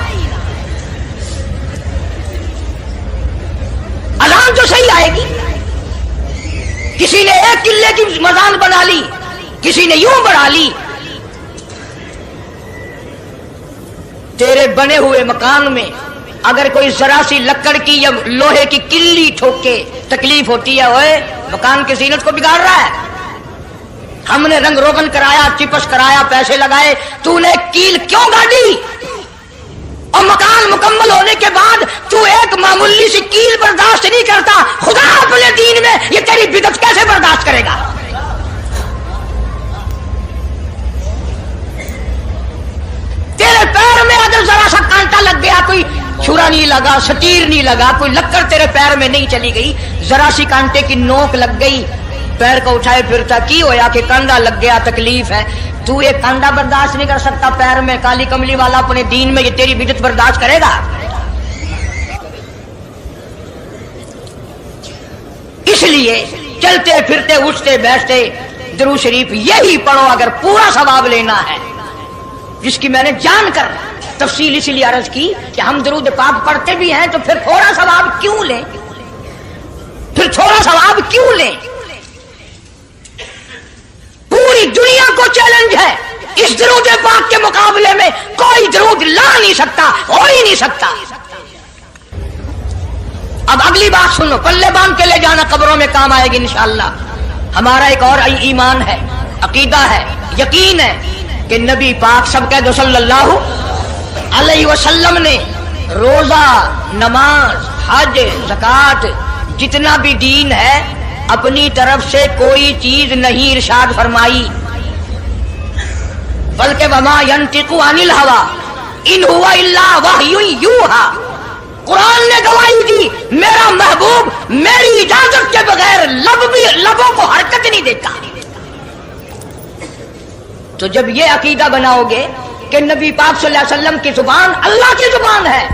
अजान तो सही आएगी। किसी ने एक किले की मजान बना ली, किसी ने यूं बढ़ा ली। तेरे बने हुए मकान में अगर कोई जरा सी लकड़ की या लोहे की किल्ली ठोके तकलीफ होती है, ओए मकान की जीनत को बिगाड़ रहा है। हमने रंग रोगन कराया, चिपस कराया, पैसे लगाए, तूने कील क्यों गाड़ी? और मकान मुकम्मल होने के बाद तू एक मामूली सी कील बर्दाश्त नहीं करता, खुदा अपने दीन में ये तेरी बिदअत कैसे बर्दाश्त करेगा? तेरे पैर में अगर जरा सा कांटा लग गया, कोई छुरा नहीं लगा, सटीर नहीं लगा, कोई लक्कड़ तेरे पैर में नहीं चली गई, जरा सी कांटे की नोक लग गई, पैर को उठाए फिरता की होया कि कांडा लग गया, तकलीफ है। तू ये कांडा बर्दाश्त नहीं कर सकता पैर में, काली कमली वाला अपने दीन में ये तेरी बिदअत बर्दाश्त करेगा? इसलिए चलते फिरते उठते बैठते दरूद शरीफ यही पढ़ो अगर पूरा सवाब लेना है, जिसकी मैंने जानकर तफसील इसलिए अर्ज की कि हम दरूद पाक पढ़ते भी हैं, तो फिर थोड़ा सवाब क्यों लें? फिर थोड़ा सवाब क्यों लें? पूरी दुनिया को चैलेंज है, इस दरूद पाक के मुकाबले में कोई दरूद ला नहीं सकता, हो ही नहीं सकता। अब अगली बात सुनो, पल्ले बांध के ले जाना, कब्रों में काम आएगी इंशाअल्लाह। हमारा एक और ईमान है, अकीदा है, यकीन है कि नबी पाक सब कह दो सल्लल्लाहु अलैहि वसल्लम ने रोजा, नमाज, हज, ज़कात, जितना भी दीन है अपनी तरफ से कोई चीज नहीं इरशाद फरमाई, बल्कि वमा यंतिकु अनिल हवा इन हुवा इल्ला वह्युन यूहा। कुरान ने गवाही दी, मेरा महबूब मेरी इजाजत के बगैर लबों को हरकत नहीं देता। तो जब ये अकीदा बनाओगे कि नबी पाक सल्लल्लाहु अलैहि वसल्लम की जुबान अल्लाह की जुबान है,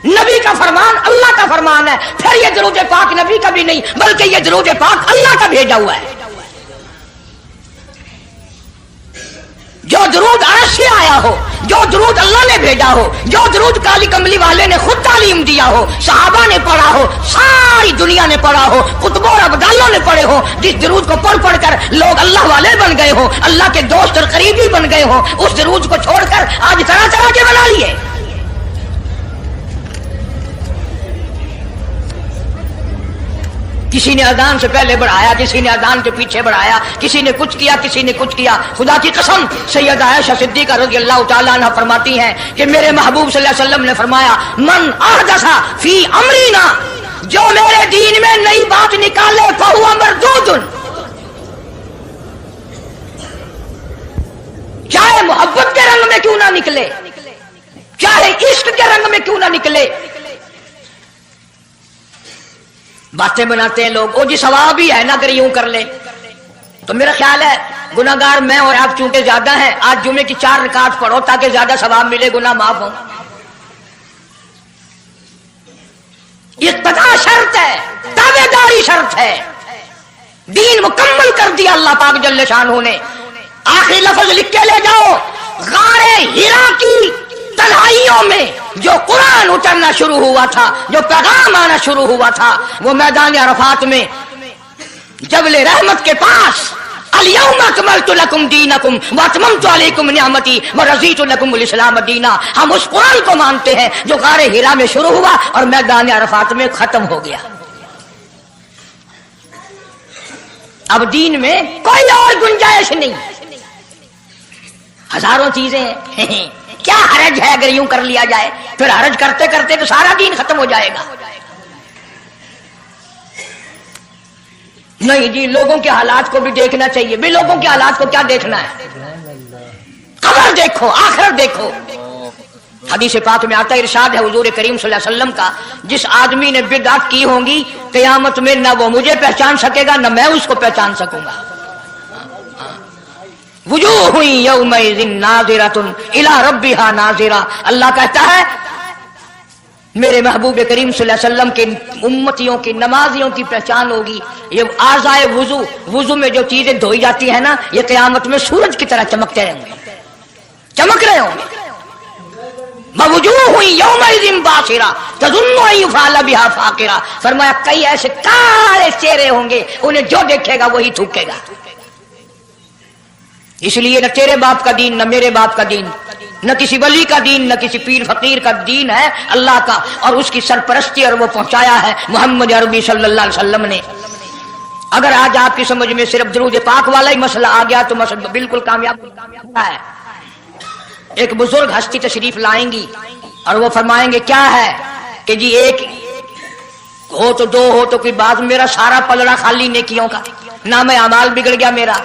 नबी का फरमान अल्लाह का फरमान है, फिर ये दरूद पाक नबी का भी नहीं बल्कि ये दरूद पाक अल्लाह का भेजा हुआ है। जो दरूद अर्श से आया हो, जो दरूद अल्लाह ने भेजा हो, जो दरूद काली कमली वाले ने खुद तालीम दिया हो, सहाबा ने पढ़ा हो, सारी दुनिया ने पढ़ा हो, कुतुब और अब्दालों ने पढ़े हो, जिस दरूद को पढ़ पढ़ कर लोग अल्लाह वाले बन गए हो, अल्लाह के दोस्त और करीबी बन गए हो, उस दरूद को छोड़कर आज तरह तरह के बना लिए। किसी ने अजान से पहले बढ़ाया, किसी ने अजान के पीछे बढ़ाया, किसी ने कुछ किया, किसी ने कुछ किया। खुदा की कसम सैयदा आयशा सिद्दीका रज़ियल्लाहु ताला अन्हा फरमाती हैं कि मेरे महबूब सल्लल्लाहु अलैहि वसल्लम ने फरमाया, मन अहदसा फी अमरीना, जो मेरे दीन में नई बात निकाले फहुवा मरदूदुन, चाहे मोहब्बत के रंग में क्यों ना निकले, चाहे इश्क के रंग में क्यों ना निकले। बातें बनाते हैं लोग, ओ जी सवाब ही है ना, अगर यूं कर ले। तो मेरा ख्याल है गुनाहगार मैं और आप चूंकि ज्यादा हैं, आज जुमे की 4 रकात पढ़ो ताकि ज्यादा सवाब मिले, गुनाह माफ हो। इक्तदा शर्त है, ताबेदारी शर्त है। दीन मुकम्मल कर दिया अल्लाह पाक जल्ले शानहू ने। आखिरी लफ्ज लिख के ले जाओ, गारे हिरा की तन्हाइयों में जो कुरान उतरना शुरू हुआ था, जो पैगाम आना शुरू हुआ था, वो मैदान अरफात में जबले रहमत के पास अल-यौमा अकमलतु लकुम दीनकुम व अतममतु अलैकुम निअमती व रज़ीतु लकुमुल इस्लाम दीना। हम उस कुरान को मानते हैं जो गारे हिरा में शुरू हुआ और मैदान अरफात में खत्म हो गया। अब दीन में कोई और गुंजाइश नहीं, हजारों चीजें हैं। क्या हरज है अगर यूं कर लिया जाए, फिर हरज करते करते तो सारा दीन खत्म हो जाएगा। नहीं जी, लोगों के हालात को भी देखना चाहिए। भी लोगों के हालात को क्या देखना है, कब्र देखो, आखिरत देखो। हदीस पाक में आता है, इरशाद है हुजूर करीम सल्लल्लाहु अलैहि वसल्लम का, जिस आदमी ने बिदअत की होंगी क़यामत में न वो मुझे पहचान सकेगा न मैं उसको पहचान सकूंगा। वुजूह यौमइज़िन नाज़िरतुन इला रब्बिहा नाज़िरा। अल्लाह कहता है मेरे महबूब करीम सल्लल्लाहु अलैहि वसल्लम के उम्मतियों की नमाजियों की पहचान होगी। ये आज़ाए वुजू, वुजू में जो चीजें धोई जाती है ना, ये क़यामत में सूरज की तरह चमकते रहेंगे, चमक रहे होंगे। मवजूह यौमइज़िन बासिरा तज़ुन्नु अन युफ़अल बिहा फ़ाक़िरा। फरमाया कई ऐसे काले चेहरे होंगे, उन्हें जो देखेगा वही थूकेगा। इसलिए न तेरे बाप का दीन, न मेरे बाप का दीन, न किसी वली का दीन, न किसी पीर फकीर का दीन है, अल्लाह का, और उसकी सरपरस्ती और वो पहुंचाया है मोहम्मद अरबी सल्लल्लाहु अलैहि वसल्लम ने। अगर आज आपकी समझ में सिर्फ दरूद पाक वाला ही मसला आ गया तो मसला बिल्कुल कामयाब है। एक बुजुर्ग हस्ती तशरीफ लाएंगी और वो फरमाएंगे क्या है कि जी एक हो तो दो हो तो कोई बात, मेरा सारा पलड़ा खाली नेकियों का, ना मैं अमाल बिगड़ गया मेरा।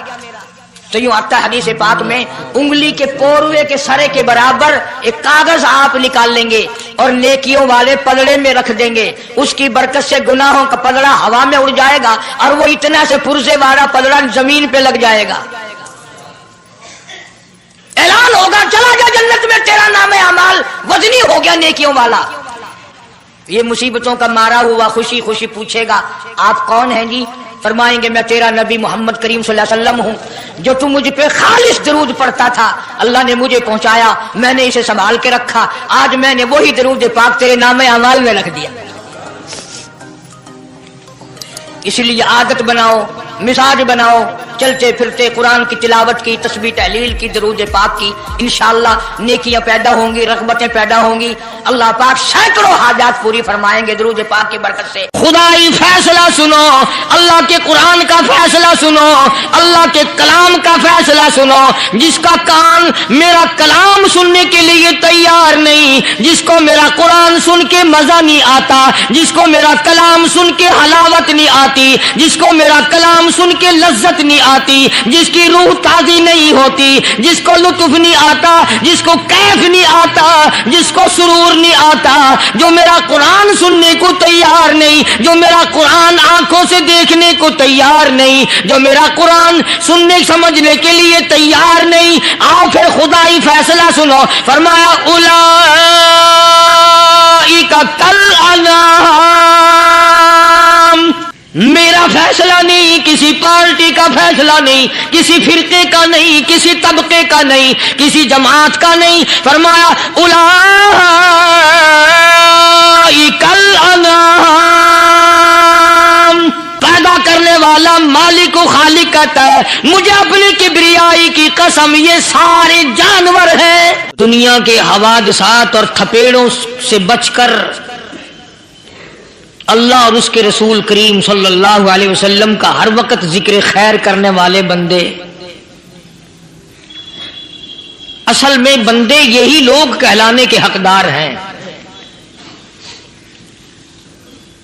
तो यूं आता है हदीस पाक में, उंगली के पोरुए के सरे के बराबर एक कागज आप निकाल लेंगे और नेकियों वाले पलड़े में रख देंगे, उसकी बरकत से गुनाहों का पलड़ा हवा में उड़ जाएगा और वो इतना से पुर्जे वाला पलड़ा जमीन पे लग जाएगा। ऐलान होगा चला जा जन्नत में, तेरा नाम है अमाल वजनी हो गया नेकियों वाला। ये मुसीबतों का मारा हुआ खुशी खुशी पूछेगा आप कौन हैं जी? फरमाएंगे मैं तेरा नबी मोहम्मद करीम सल्लल्लाहु अलैहि वसल्लम हूं, जो तू मुझ पे खालिस दरूद पढ़ता था, अल्लाह ने मुझे पहुंचाया, मैंने इसे संभाल के रखा, आज मैंने वही दरूद पाक तेरे नामे अमाल में रख दिया। इसलिए आदत बनाओ, मिजाज बनाओ, चलते फिरते कुरान की तिलावत की, तस्बीह तहलील की, दरूद पाक की, इंशाअल्लाह नेकियां पैदा होंगी, रग़बतें पैदा होंगी। अल्लाह पाक सैकड़ों हाजात पूरी फरमाएंगे दरूद पाक की बरकत से। खुदाई फैसला सुनो, अल्लाह के कुरान का फैसला सुनो, अल्लाह के कलाम का फैसला सुनो। जिसका कान मेरा कलाम सुनने के लिए तैयार नहीं, जिसको मेरा कुरान सुन के मजा नहीं आता, जिसको मेरा कलाम सुन के हलावत नहीं आती, जिसको मेरा कलाम सुन के लज्जत नहीं आती, जिसकी रूह ताजी नहीं होती, जिसको लुत्फ नहीं आता, जिसको कैफ नहीं आता, जिसको सुरूर نہیں آتا, جو میرا قرآن سننے کو تیار نہیں, جو میرا قرآن آنکھوں سے دیکھنے کو تیار نہیں, جو میرا قرآن سننے سمجھنے کے لیے تیار نہیں, آؤ پھر خدائی فیصلہ سنو. فرمایا اولئک کالانعام. میرا فیصلہ نہیں, کسی پارٹی کا فیصلہ نہیں, کسی فرقے کا نہیں, کسی طبقے کا نہیں, کسی جماعت کا نہیں. فرمایا اولئک الانعام. پیدا کرنے والا مالک و خالق کہتا ہے مجھے اپنی کبریائی کی قسم یہ سارے جانور ہیں. دنیا کے حوادثات اور تھپیڑوں سے بچ کر اللہ اور اس کے رسول کریم صلی اللہ علیہ وسلم کا ہر وقت ذکر خیر کرنے والے بندے. اصل میں بندے یہی لوگ کہلانے کے حقدار ہیں.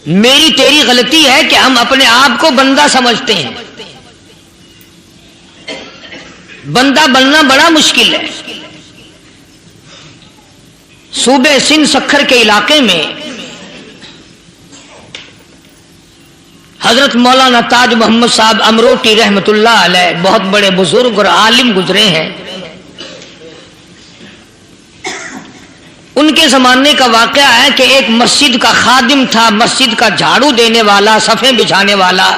میری تیری غلطی ہے کہ ہم اپنے آپ کو بندہ سمجھتے ہیں. بندہ بننا بڑا مشکل ہے. صوبے سندھ سکھر کے علاقے میں حضرت مولانا تاج محمد صاحب امروٹی رحمت اللہ علیہ بہت بڑے بزرگ اور عالم گزرے ہیں. ان کے زمانے کا واقعہ ہے کہ ایک مسجد کا خادم تھا, مسجد کا جھاڑو دینے والا, صفیں بچھانے والا.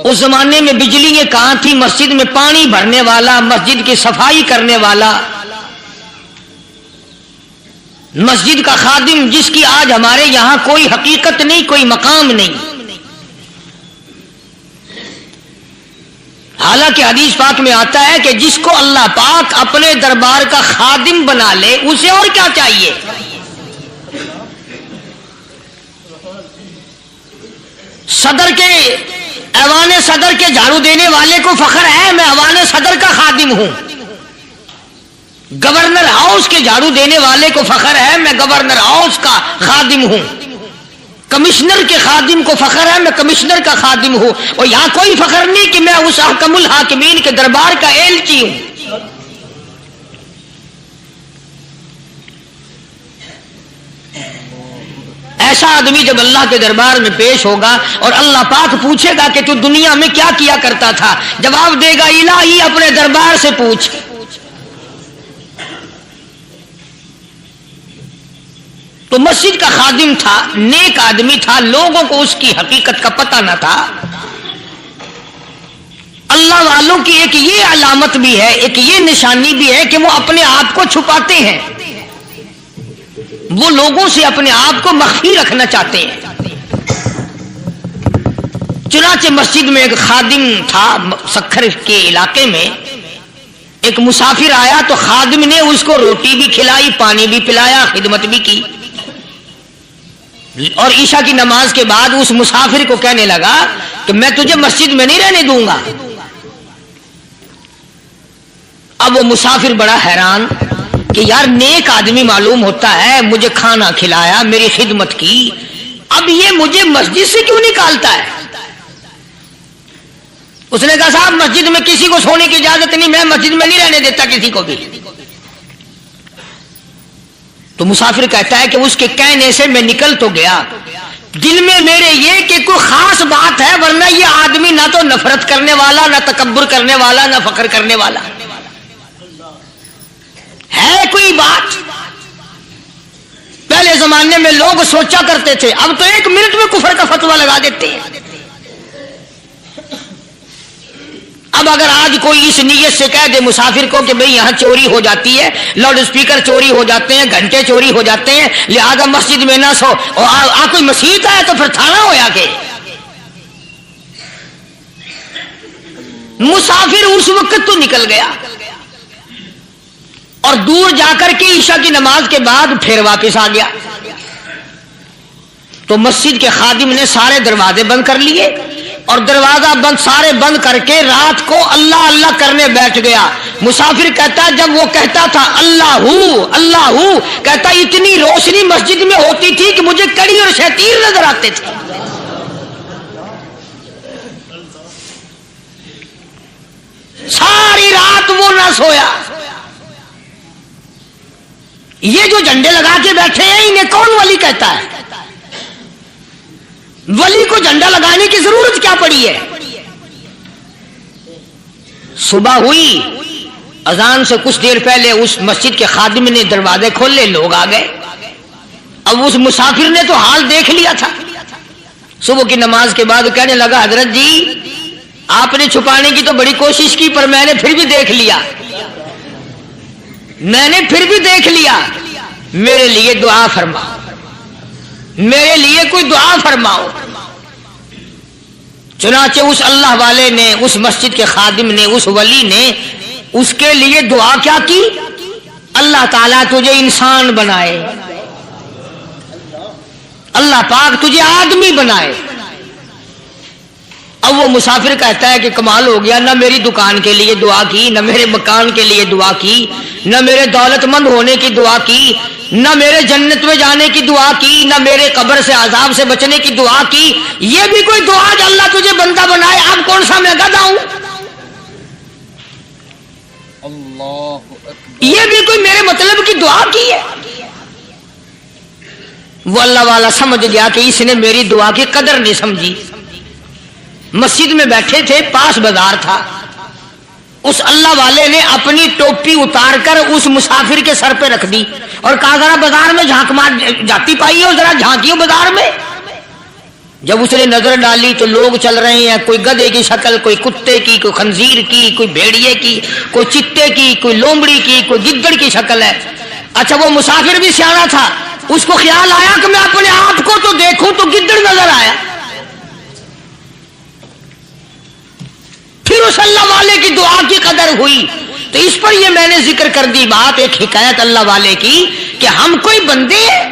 اس زمانے میں بجلی کہاں تھی, مسجد میں پانی بھرنے والا, مسجد کی صفائی کرنے والا, مسجد کا خادم جس کی آج ہمارے یہاں کوئی حقیقت نہیں, کوئی مقام نہیں. حالانکہ حدیث پاک میں آتا ہے کہ جس کو اللہ پاک اپنے دربار کا خادم بنا لے اسے اور کیا چاہیے. صدر کے ایوان صدر کے جھاڑو دینے والے کو فخر ہے میں ایوان صدر کا خادم ہوں. گورنر ہاؤس کے جھاڑو دینے والے کو فخر ہے میں گورنر ہاؤس کا خادم ہوں. کمشنر کے خادم کو فخر ہے میں کمشنر کا خادم ہوں. اور یہاں کوئی فخر نہیں کہ میں اس حکم الحاکمین کے دربار کا ایلچی ہوں. ایسا آدمی جب اللہ کے دربار میں پیش ہوگا اور اللہ پاک پوچھے گا کہ تو دنیا میں کیا کیا کرتا تھا, جواب دے گا الہی اپنے دربار سے پوچھ. تو مسجد کا خادم تھا, نیک آدمی تھا, لوگوں کو اس کی حقیقت کا پتہ نہ تھا. اللہ والوں کی ایک یہ علامت بھی ہے, ایک یہ نشانی بھی ہے کہ وہ اپنے آپ کو چھپاتے ہیں, وہ لوگوں سے اپنے آپ کو مخفی رکھنا چاہتے ہیں. چنانچہ مسجد میں ایک خادم تھا, سکھر کے علاقے میں ایک مسافر آیا تو خادم نے اس کو روٹی بھی کھلائی, پانی بھی پلایا, خدمت بھی کی. اور عشاء کی نماز کے بعد اس مسافر کو کہنے لگا کہ میں تجھے مسجد میں نہیں رہنے دوں گا. اب وہ مسافر بڑا حیران کہ یار نیک آدمی معلوم ہوتا ہے, مجھے کھانا کھلایا, میری خدمت کی, اب یہ مجھے مسجد سے کیوں نکالتا ہے. اس نے کہا صاحب مسجد میں کسی کو سونے کی اجازت نہیں, میں مسجد میں نہیں رہنے دیتا کسی کو بھی. تو مسافر کہتا ہے کہ اس کے کہنے سے میں نکل تو گیا, دل میں میرے یہ کہ کوئی خاص بات ہے, ورنہ یہ آدمی نہ تو نفرت کرنے والا, نہ تکبر کرنے والا, نہ فخر کرنے والا ہے. کوئی بات پہلے زمانے میں لوگ سوچا کرتے تھے, اب تو ایک منٹ میں کفر کا فتویٰ لگا دیتے ہیں. اب اگر آج کوئی اس نیت سے کہہ دے مسافر کو کہ بھئی یہاں چوری ہو جاتی ہے, لاؤڈ اسپیکر چوری ہو جاتے ہیں, گھنٹے چوری ہو جاتے ہیں, لہذا مسجد میں نہ سو, اور کوئی مسجد ہے تو پھر تھانہ ہویا کہ مسافر اس وقت تو نکل گیا اور دور جا کر کے عشاء کی نماز کے بعد پھر واپس آ گیا. تو مسجد کے خادم نے سارے دروازے بند کر لیے اور دروازہ بند سارے بند کر کے رات کو اللہ اللہ کرنے بیٹھ گیا. مسافر کہتا جب وہ کہتا تھا اللہ ہوں, کہتا اتنی روشنی مسجد میں ہوتی تھی کہ مجھے کڑی اور شیطیر نظر آتے تھے. ساری رات وہ نہ سویا. یہ جو جھنڈے لگا کے بیٹھے ہیں انہیں کون ولی کہتا ہے؟ ولی کو جھنڈا لگانے کی ضرورت کیا پڑی ہے؟ صبح ہوئی، اذان سے کچھ دیر پہلے اس مسجد کے خادم نے دروازے کھولے، لوگ آ گئے۔ اب اس مسافر نے تو حال دیکھ لیا تھا۔ صبح کی نماز کے بعد کہنے لگا حضرت جی آپ نے چھپانے کی تو بڑی کوشش کی پر میں نے پھر بھی دیکھ لیا، میرے لیے دعا فرماؤ، میرے لیے کوئی دعا فرماؤ۔ چنانچہ اس اللہ والے نے، اس مسجد کے خادم نے، اس ولی نے اس کے لیے دعا کیا کی؟ اللہ تعالیٰ تجھے انسان بنائے، اللہ پاک تجھے آدمی بنائے۔ اب وہ مسافر کہتا ہے کہ کمال ہو گیا، نہ میری دکان کے لیے دعا کی، نہ میرے مکان کے لیے دعا کی، نہ میرے دولت مند ہونے کی دعا کی، نہ میرے جنت میں جانے کی دعا کی، نہ میرے قبر سے عذاب سے بچنے کی دعا کی۔ یہ بھی کوئی دعا جو اللہ تجھے بندہ بنائے؟ اب کون سا میں گدھا ہوں؟ یہ بھی کوئی میرے مطلب کی دعا کی ہے؟ وہ اللہ والا سمجھ گیا کہ اس نے میری دعا کی قدر نہیں سمجھی۔ مسجد میں بیٹھے تھے، پاس بازار تھا، اس اللہ والے نے اپنی ٹوپی اتار کر اس مسافر کے سر پہ رکھ دی اور کہا ذرا بازار میں جھانک مار جاتی پائی ہو، ذرا جھانکیوں بازار میں۔ جب اس نے نظر ڈالی تو لوگ چل رہے ہیں، کوئی گدھے کی شکل، کوئی کتے کی، کوئی خنزیر کی، کوئی بھیڑیے کی، کوئی چتے کی، کوئی لومڑی کی، کوئی گدڑ کی شکل ہے۔ اچھا وہ مسافر بھی سیانا تھا، اس کو خیال آیا کہ میں اپنے آپ کو تو دیکھوں تو گدڑ نظر آیا۔ پھر اس اللہ والے کی دعا کی قدر ہوئی۔ تو اس پر یہ میں نے ذکر کر دی بات، ایک حکایت اللہ والے کی کہ ہم کوئی بندے ہیں۔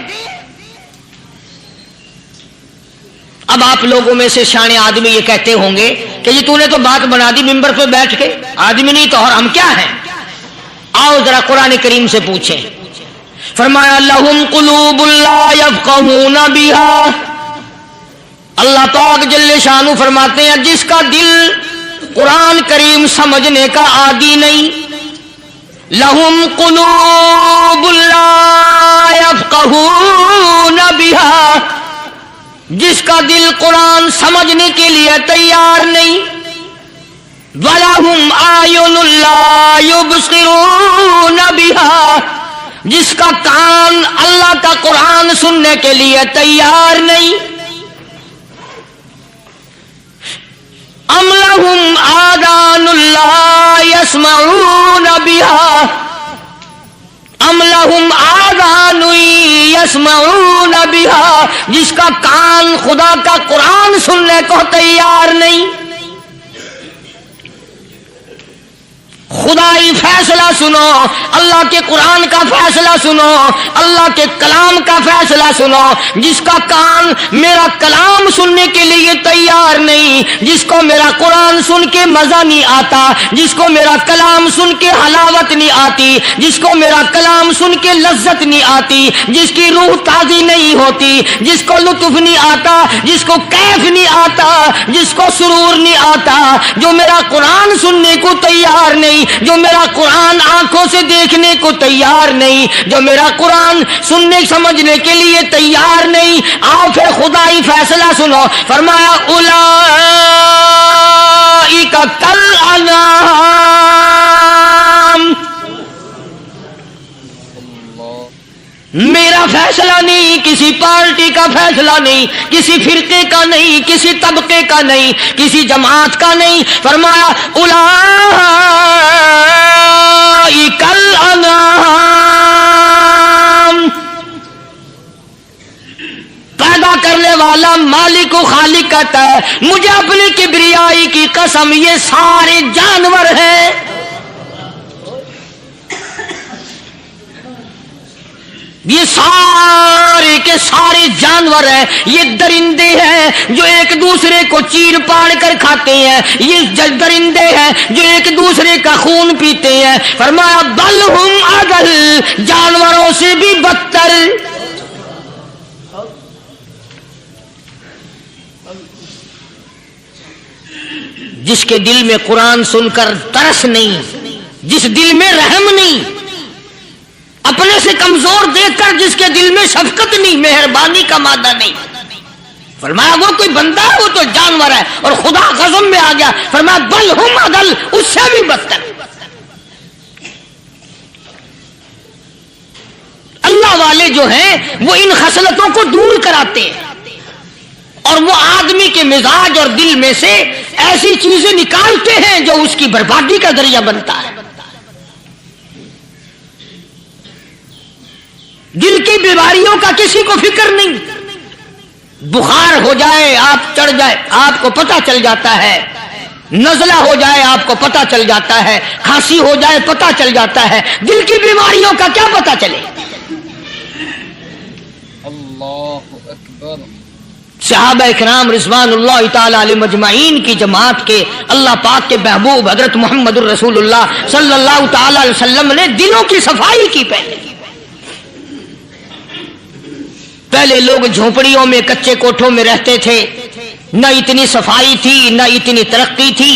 اب آپ لوگوں میں سے شانے آدمی یہ کہتے ہوں گے کہ جی تو نے تو بات بنا دی ممبر پہ بیٹھ کے، آدمی نہیں تو اور ہم کیا ہیں؟ آؤ ذرا قرآن کریم سے پوچھیں۔ فرمایا لہم قلوب لا یفقہون بہا، اللہ پاک جل شانہ فرماتے ہیں جس کا دل قرآن کریم سمجھنے کا عادی نہیں، لہم قلوب لا یفقہون بہا، جس کا دل قرآن سمجھنے کے لیے تیار نہیں، وَلَهُمْ أَعْيُنٌ لَا يُبْصِرُونَ بِهَا، جس کا کان اللہ کا قرآن سننے کے لیے تیار نہیں، أَمْ لَهُمْ آذَانٌ لَا يَسْمَعُونَ بِهَا، ام لہم آذان یسمعون بها، جس کا کان خدا کا قرآن سننے کو تیار نہیں۔ خدائی فیصلہ سنو، اللہ کے قرآن کا فیصلہ سنو، اللہ کے کلام کا فیصلہ سنو۔ جس کا کان میرا کلام سننے کے لیے تیار نہیں، جس کو میرا قرآن سن کے مزہ نہیں آتا، جس کو میرا کلام سن کے حلاوت نہیں آتی، جس کو میرا کلام سن کے لذت نہیں آتی، جس کی روح تازی نہیں ہوتی، جس کو لطف نہیں آتا، جس کو کیف نہیں آتا، جس کو سرور نہیں آتا، جو میرا قرآن سننے کو تیار نہیں، جو میرا قرآن آنکھوں سے دیکھنے کو تیار نہیں، جو میرا قرآن سننے سمجھنے کے لیے تیار نہیں، آؤ پھر خدائی فیصلہ سنو۔ فرمایا اولئک کالانعام، میرا فیصلہ نہیں، کسی پارٹی کا فیصلہ نہیں، کسی فرقے کا نہیں، کسی طبقے کا نہیں، کسی جماعت کا نہیں۔ فرمایا اولئک الانعام، پیدا کرنے والا مالک و خالق کہتا ہے مجھے اپنی کبریائی کی قسم یہ سارے جانور ہیں۔ یہ سارے کے سارے جانور ہیں، یہ درندے ہیں جو ایک دوسرے کو چیر پاڑ کر کھاتے ہیں، یہ درندے ہیں جو ایک دوسرے کا خون پیتے ہیں۔ فرمایا بل ہم اضل، جانوروں سے بھی بدتر۔ جس کے دل میں قرآن سن کر ترس نہیں، جس دل میں رحم نہیں، اپنے سے کمزور دیکھ کر جس کے دل میں شفقت نہیں، مہربانی کا مادہ نہیں، فرمایا وہ کوئی بندہ ہے، وہ تو جانور ہے. اور خدا غضب میں آ گیا، فرمایا بل ہم اضل، اس سے بھی بدتر. اللہ والے جو ہیں وہ ان خصلتوں کو دور کراتے ہیں، اور وہ آدمی کے مزاج اور دل میں سے ایسی چیزیں نکالتے ہیں جو اس کی بربادی کا ذریعہ بنتا ہے. دل کی بیماریوں کا کسی کو فکر نہیں. بخار ہو جائے، آپ چڑھ جائے، آپ کو پتہ چل جاتا ہے. نزلہ ہو جائے، آپ کو پتہ چل جاتا ہے. کھانسی ہو جائے، پتہ چل جاتا ہے. دل کی بیماریوں کا کیا پتہ چلے؟ اللہ اکبر. صحابہ اکرام رضوان اللہ تعالی علیہم اجمعین کی جماعت کے اللہ پاک کے محبوب حضرت محمد الرسول اللہ صلی اللہ تعالی علیہ وسلم نے دلوں کی صفائی کی. پہلے لوگ جھونپڑیوں میں، کچے کوٹھوں میں رہتے تھے، نہ اتنی صفائی تھی، نہ اتنی ترقی تھی.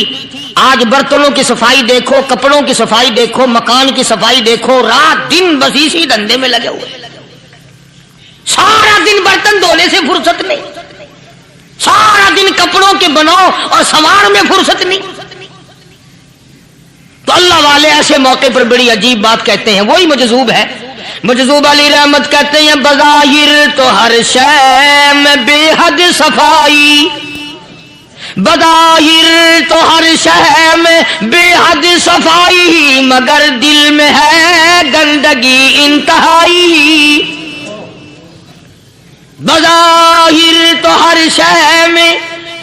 آج برتنوں کی صفائی دیکھو، کپڑوں کی صفائی دیکھو، مکان کی صفائی دیکھو، رات دن بس اسی دھندے میں لگے ہوئے. سارا دن برتن دھونے سے فرصت نہیں، سارا دن کپڑوں کے بناؤ اور سنوار میں فرصت نہیں. تو اللہ والے ایسے موقع پر بڑی عجیب بات کہتے ہیں. وہی مجذوب ہے، مجذوب علی رحمت کہتے ہیں بظاہر تو ہر شے میں بے حد صفائی، بظاہر تو ہر شے میں بے حد صفائی، مگر دل میں ہے گندگی انتہائی. بظاہر تو ہر شے میں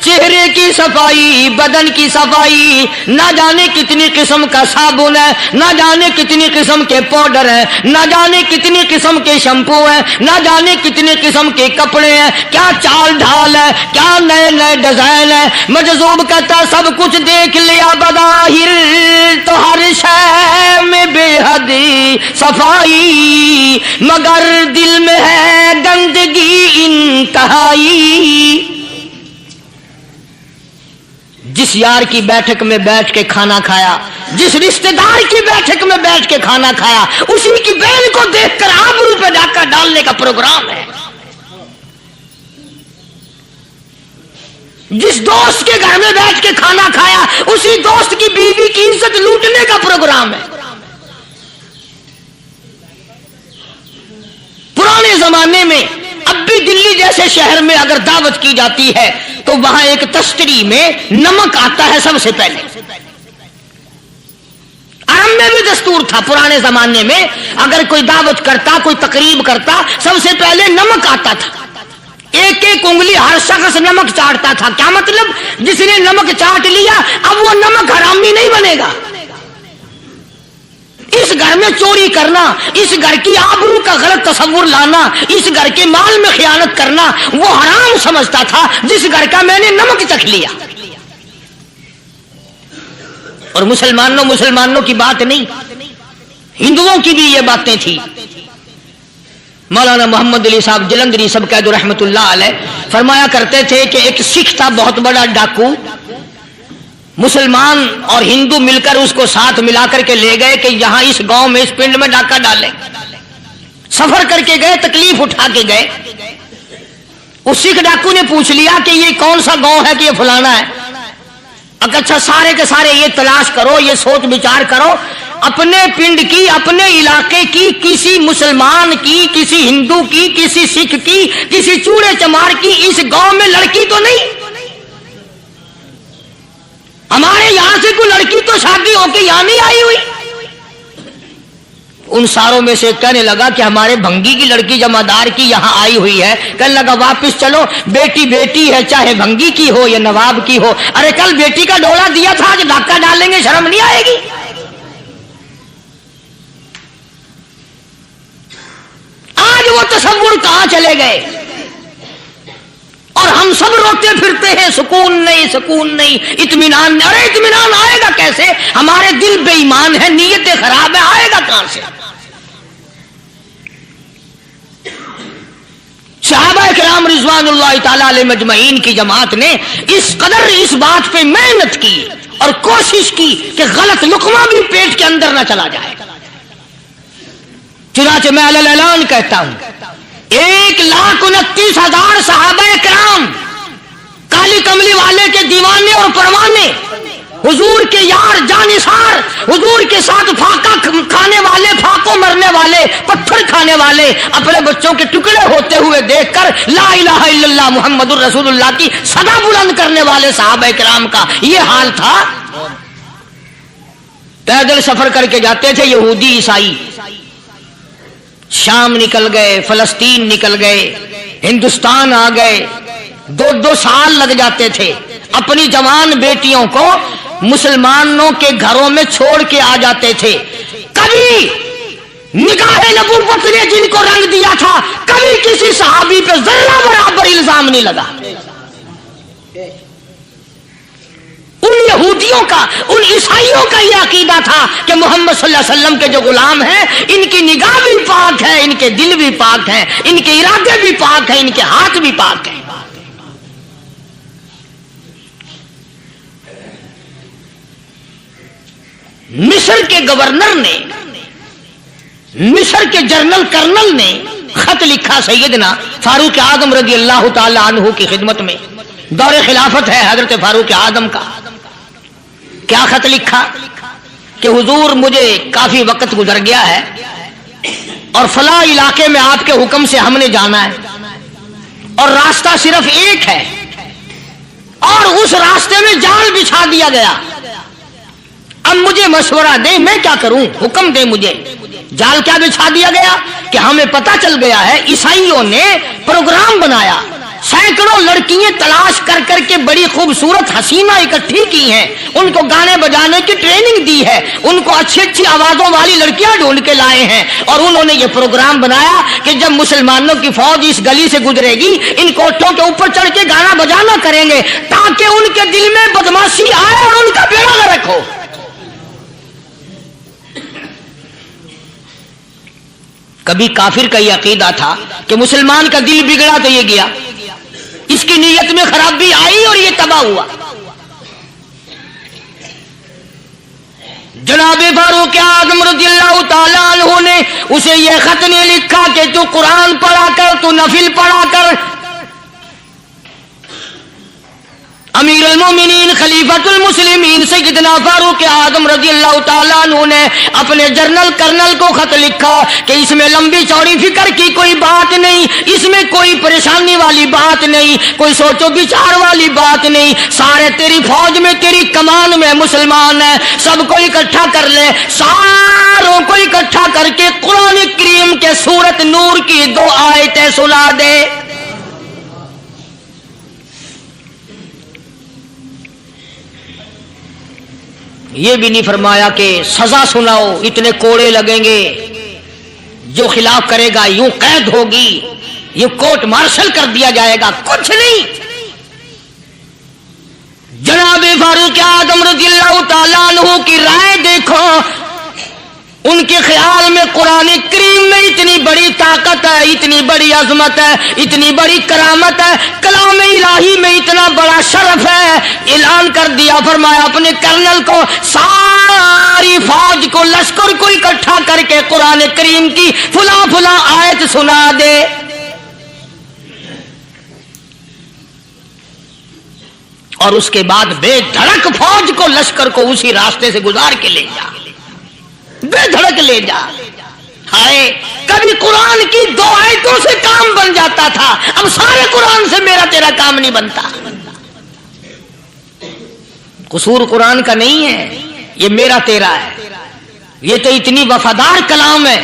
چہرے کی صفائی، بدن کی صفائی، نہ جانے کتنی قسم کا صابن ہے، نہ جانے کتنی قسم کے پاؤڈر ہیں، نہ جانے کتنی قسم کے شیمپو ہیں، نہ جانے کتنی قسم کے کپڑے ہیں، کیا چال ڈھال ہے، کیا نئے نئے ڈیزائن ہے. مجذوب کہتا سب کچھ دیکھ لیا، بظاہر تو ہر شے میں بے حد صفائی، مگر دل میں ہے گندگی انتہائی. جس یار کی بیٹھک میں بیٹھ کے کھانا کھایا، جس رشتہ دار کی بیٹھک میں بیٹھ کے کھانا کھایا، اسی کی بہن کو دیکھ کر آبرو پہ ڈاکہ ڈالنے کا پروگرام ہے. جس دوست کے گھر میں بیٹھ کے کھانا کھایا، اسی دوست کی بیوی کی عزت لوٹنے کا پروگرام ہے. پرانے زمانے میں اب بھی دلی جیسے شہر میں اگر دعوت کی جاتی ہے تو وہاں ایک تشتری میں نمک آتا ہے سب سے پہلے. عرب میں بھی دستور تھا پرانے زمانے میں، اگر کوئی دعوت کرتا، کوئی تقریب کرتا، سب سے پہلے نمک آتا تھا. ایک ایک انگلی ہر شخص نمک چاٹتا تھا. کیا مطلب؟ جس نے نمک چاٹ لیا اب وہ نمک حرامی نہیں بنے گا. اس گھر میں چوری کرنا، اس گھر کی آبرو کا غلط تصور لانا، اس گھر کے مال میں خیانت کرنا وہ حرام سمجھتا تھا جس گھر کا میں نے نمک چکھ لیا. اور مسلمانوں کی بات نہیں، ہندوؤں کی بھی یہ باتیں تھی. مولانا محمد علی صاحب جلندری سب قید رحمت اللہ علیہ فرمایا کرتے تھے کہ ایک سکھ تھا بہت بڑا ڈاکو، مسلمان اور ہندو مل کر اس کو ساتھ ملا کر کے لے گئے کہ یہاں اس گاؤں میں اس پنڈ میں ڈاکہ ڈالیں. سفر کر کے گئے، تکلیف اٹھا کے گئے. اس سکھ ڈاکو نے پوچھ لیا کہ یہ کون سا گاؤں ہے کہ یہ فلانا ہے. اچھا سارے کے سارے یہ تلاش کرو، یہ سوچ بچار کرو، اپنے پنڈ کی، اپنے علاقے کی، کسی مسلمان کی، کسی ہندو کی، کسی سکھ کی، کسی چوڑے چمار کی اس گاؤں میں لڑکی تو نہیں؟ ہمارے یہاں سے کوئی لڑکی تو شادی ہو کے یہاں نہیں آئی ہوئی. ان ساروں میں سے کہنے لگا کہ ہمارے بھنگی کی لڑکی جمادار کی یہاں آئی ہوئی ہے. کہنے لگا واپس چلو، بیٹی بیٹی ہے چاہے بھنگی کی ہو یا نواب کی ہو. ارے کل بیٹی کا ڈولا دیا تھا، آج ڈاکہ ڈالیں گے، شرم نہیں آئے گی؟ آج وہ تصور کہاں چلے گئے؟ اور ہم سب روتے پھرتے ہیں سکون نہیں، سکون نہیں، اطمینان نہیں. ارے اطمینان آئے گا کیسے؟ ہمارے دل بے ایمان ہے، نیتیں خراب ہے، آئے گا کہاں سے؟ صحابہ کرام رضوان اللہ تعالی علیہم اجمعین کی جماعت نے اس قدر اس بات پہ محنت کی اور کوشش کی کہ غلط لقمہ بھی پیٹ کے اندر نہ چلا جائے. चुनाचे मैं ऐलान कहता हूं 1,29,000 सहाबा किराम काली कमली वाले के दीवाने और परवाने, हुजूर के यार जानिसार, हुजूर के साथ फाका खाने वाले, फाको मरने वाले, पत्थर खाने वाले, अपने बच्चों के टुकड़े होते हुए देखकर ला इलाहा इल्लल्लाह मुहम्मदुर रसूलुल्लाह की सदा बुलंद करने वाले सहाबा किराम का ये हाल था। पैदल सफर करके जाते थे यहूदी ईसाई, शाम निकल गए, फलस्तीन निकल गए, हिंदुस्तान आ गए, 2-2 साल लग जाते थे। अपनी जवान बेटियों को मुसलमानों के घरों में छोड़ के आ जाते थे। कभी निगाहे नबूवत ने जिनको रंग दिया था, कभी किसी सहाबी पे जर्रा बराबर इल्जाम नहीं लगा। उन यहूदियों का, उन ईसाइयों का यह अकीदा था कि मोहम्मद सल्लल्लाहु अलैहि वसल्लम के जो गुलाम हैं, इनकी निगाह भी पाक है, इनके दिल भी पाक हैं, इनके इरादे भी पाक हैं, इनके हाथ भी पाक हैं। मिस्र के गवर्नर ने, मिस्र के जनरल कर्नल ने खत लिखा सैयदना फारूक आजम रजी अल्लाह ताला अन्हु की खिदमत में। दौरे खिलाफत है हजरत फारूक आजम का। क्या खत लिखा कि हुजूर मुझे काफी वक्त गुजर गया है और फला इलाके में आपके हुक्म से हमने जाना है और रास्ता सिर्फ एक है और उस रास्ते में जाल बिछा दिया गया। अब मुझे मशवरा दे, मैं क्या करूं, हुक्म दे मुझे। जाल क्या बिछा दिया गया कि हमें पता चल गया है ईसाइयों ने प्रोग्राम बनाया, सैकड़ों लड़कियां तलाश कर करके बड़ी खूबसूरत हसीना इकट्ठी की हैं, उनको गाने बजाने की ट्रेनिंग दी है, उनको अच्छी अच्छी आवाजों वाली लड़कियां ढूंढ के लाए हैं और उन्होंने ये प्रोग्राम बनाया कि जब मुसलमानों की फौज इस गली से गुजरेगी, इन कोठों के ऊपर चढ़ के गाना बजाना करेंगे ताकि उनके दिल में बदमाशी आए और उनका बेड़ा गर्क हो। कभी काफिर का यह अकीदा था कि मुसलमान का दिल बिगड़ा तो ये गया, इसकी नीयत में खराबी आई और ये तबाह हुआ। जनाबे फारूक आजम रज़ियल्लाहु ताला अन्हु ने उसे यह खत ने लिखा कि तू कुरान पढ़ा कर, तू नफिल पढ़ा कर। अमीर अल-मोमिनीन खलीफतुल मुस्लिमीन सैयदना फारूक आजम रज़ियल्लाहु ताला अन्हु ने अपने जनरल कर्नल को खत लिखा कि इसमें लंबी चौड़ी फिक्र की कोई बात नहीं, इसमें कोई परेशानी वाली बात नहीं, कोई सोचो विचार वाली बात नहीं। सारे तेरी फौज में, तेरी कमान में मुसलमान है, सबको इकट्ठा कर ले, सारों को इकट्ठा करके कुरान करीम के सूरत नूर की 2 आयतें सुना दे। ये भी नहीं फरमाया कि सजा सुनाओ, इतने कोड़े लगेंगे, जो खिलाफ करेगा यूं कैद होगी, यूं कोर्ट मार्शल कर दिया जाएगा, कुछ नहीं। जनाबे फारूक आजम रज़ियल्लाहु ताला अन्हु की राय देखो, उनके ख्याल में कुरान करीम में इतनी बड़ी ताकत है, इतनी बड़ी अजमत है, इतनी बड़ी करामत है, कलाम इलाही में इतना बड़ा शरफ है। ऐलान कर दिया, फरमाया अपने कर्नल को सारी फौज को, लश्कर को इकट्ठा करके कुरान करीम की फुला फुला आयत सुना दे। और उसके बाद बेधड़क फौज को, लश्कर को उसी रास्ते से गुजार के ले जा, बेधड़क ले जा। हाय, कभी कुरान की 2 आयतों से काम बन जाता था, अब सारे कुरान से मेरा तेरा काम नहीं बनता। कसूर कुरान का नहीं है, ये मेरा तेरा है। ये तो इतनी वफादार कलाम है,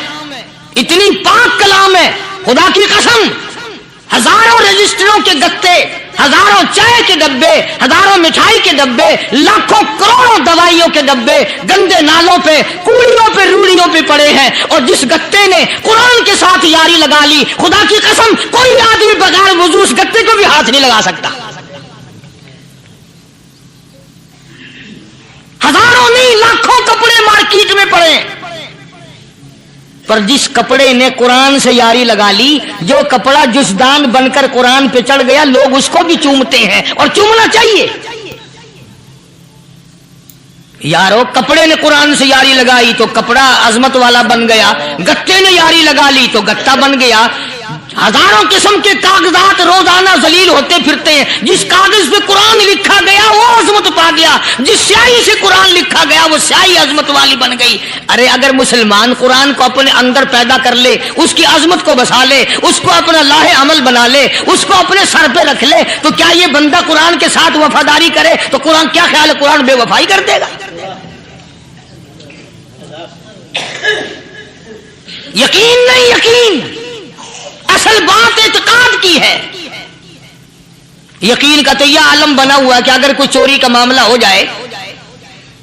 इतनी पाक कलाम है, खुदा की कसम। हजारों रजिस्टरों के गत्ते, हजारों चाय के डब्बे, हजारों मिठाई के डब्बे, लाखों करोड़ों दवाइयों के डब्बे गंदे नालों पे, कूड़ियों पे, रूड़ियों पे पड़े हैं। और जिस गत्ते ने कुरान के साथ यारी लगा ली, खुदा की कसम कोई आदमी बगैर वुजू उस गत्ते को भी हाथ नहीं लगा सकता। हजारों नहीं, लाखों कपड़े मार्केट में पड़े, पर जिस कपड़े ने कुरान से यारी लगा ली, जो कपड़ा जुस्दान बनकर कुरान पे चढ़ गया, लोग उसको भी चूमते हैं और चूमना चाहिए। यारो कपड़े ने कुरान से यारी लगाई तो कपड़ा अजमत वाला बन गया, गत्ते ने यारी लगा ली तो गत्ता बन गया। हजारों किस्म के कागजात रोजाना जलील होते फिरते हैं। जिस कागज पे कुरान लिखा गया वो अजमत पा गया, जिस स्याही से कुरान लिखा गया वो स्याही अजमत वाली बन गई। अरे अगर मुसलमान कुरान को अपने अंदर पैदा कर ले, उसकी अजमत को बसा ले, उसको अपना लाहे अमल बना ले, उसको अपने सर पे रख ले, तो क्या ये बंदा कुरान के साथ वफादारी करे तो कुरान क्या ख्याल है, कुरान बेवफाई कर देगा? यकीन नहीं, यकीन असल बात इत्काद की है। यकीन का तो यह आलम बना हुआ है कि अगर कोई चोरी का मामला हो जाए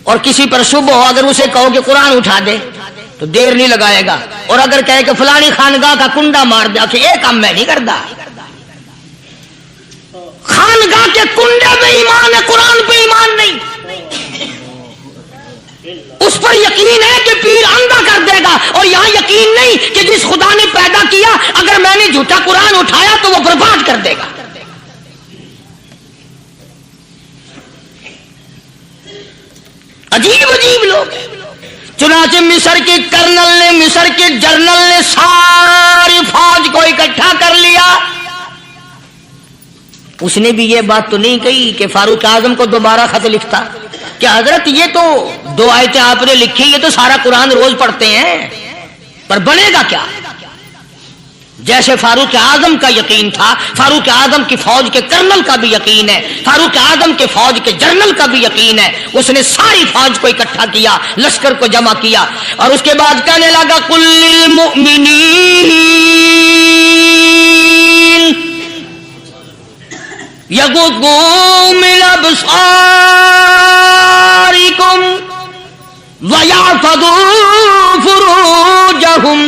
और किसी पर शुभ हो, अगर उसे कहो कि कुरान उठा दे तो देर नहीं लगाएगा, और अगर कहे कि फलानी खानगाह का कुंडा मार दे कि ये काम मैं नहीं करता। खानगाह के कुंडे पे ईमान है, कुरान पे ईमान नहीं। उस पर यकीन है कि पीर अंधा कर देगा, और यहां यकीन नहीं कि जिस खुदा ने पैदा किया अगर मैंने झूठा कुरान उठाया तो वो बर्बाद कर देगा। अजीब अजीब लोग। चुनाचे मिस्र के कर्नल ने, मिस्र के जर्नल ने सारी फौज को इकट्ठा कर लिया। उसने भी ये बात तो नहीं कही कि फारूक आजम को दोबारा खत लिखता कि हजरत ये तो 2 आयतें आपने लिखी, ये तो सारा कुरान रोज पढ़ते हैं, पर बनेगा क्या? जैसे फारूक आजम का यकीन था, फारूक आजम की फौज के कर्नल का भी यकीन है, फारूक आजम के फौज के जनरल का भी यकीन है। उसने सारी फौज को इकट्ठा किया, लश्कर को जमा किया, और उसके बाद कहने लगा कुल्लिल मुमिनीन यगुद्दू मिन अबसारिकुम व यहफज़ू फुरूजहुम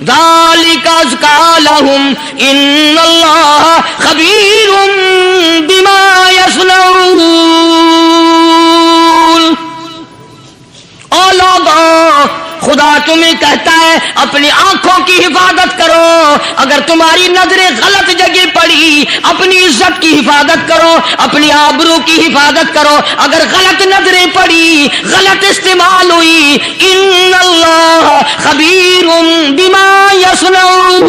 ज़ालिका अज़का लहुम इन्नल्लाह खबीरुम बिमा यसनऊन। ओ लोगों, खुदा तुम्हें कहता है अपनी आंखों की हिफाजत करो। अगर तुम्हारी नजरें गलत जगह पड़ी, अपनी इज्जत की हिफाजत करो, अपनी आबरू की हिफाजत करो। अगर गलत नजरें पड़ी, गलत इस्तेमाल हुई, इन्नल्लाह खबीरुम बिमा यसनऊन।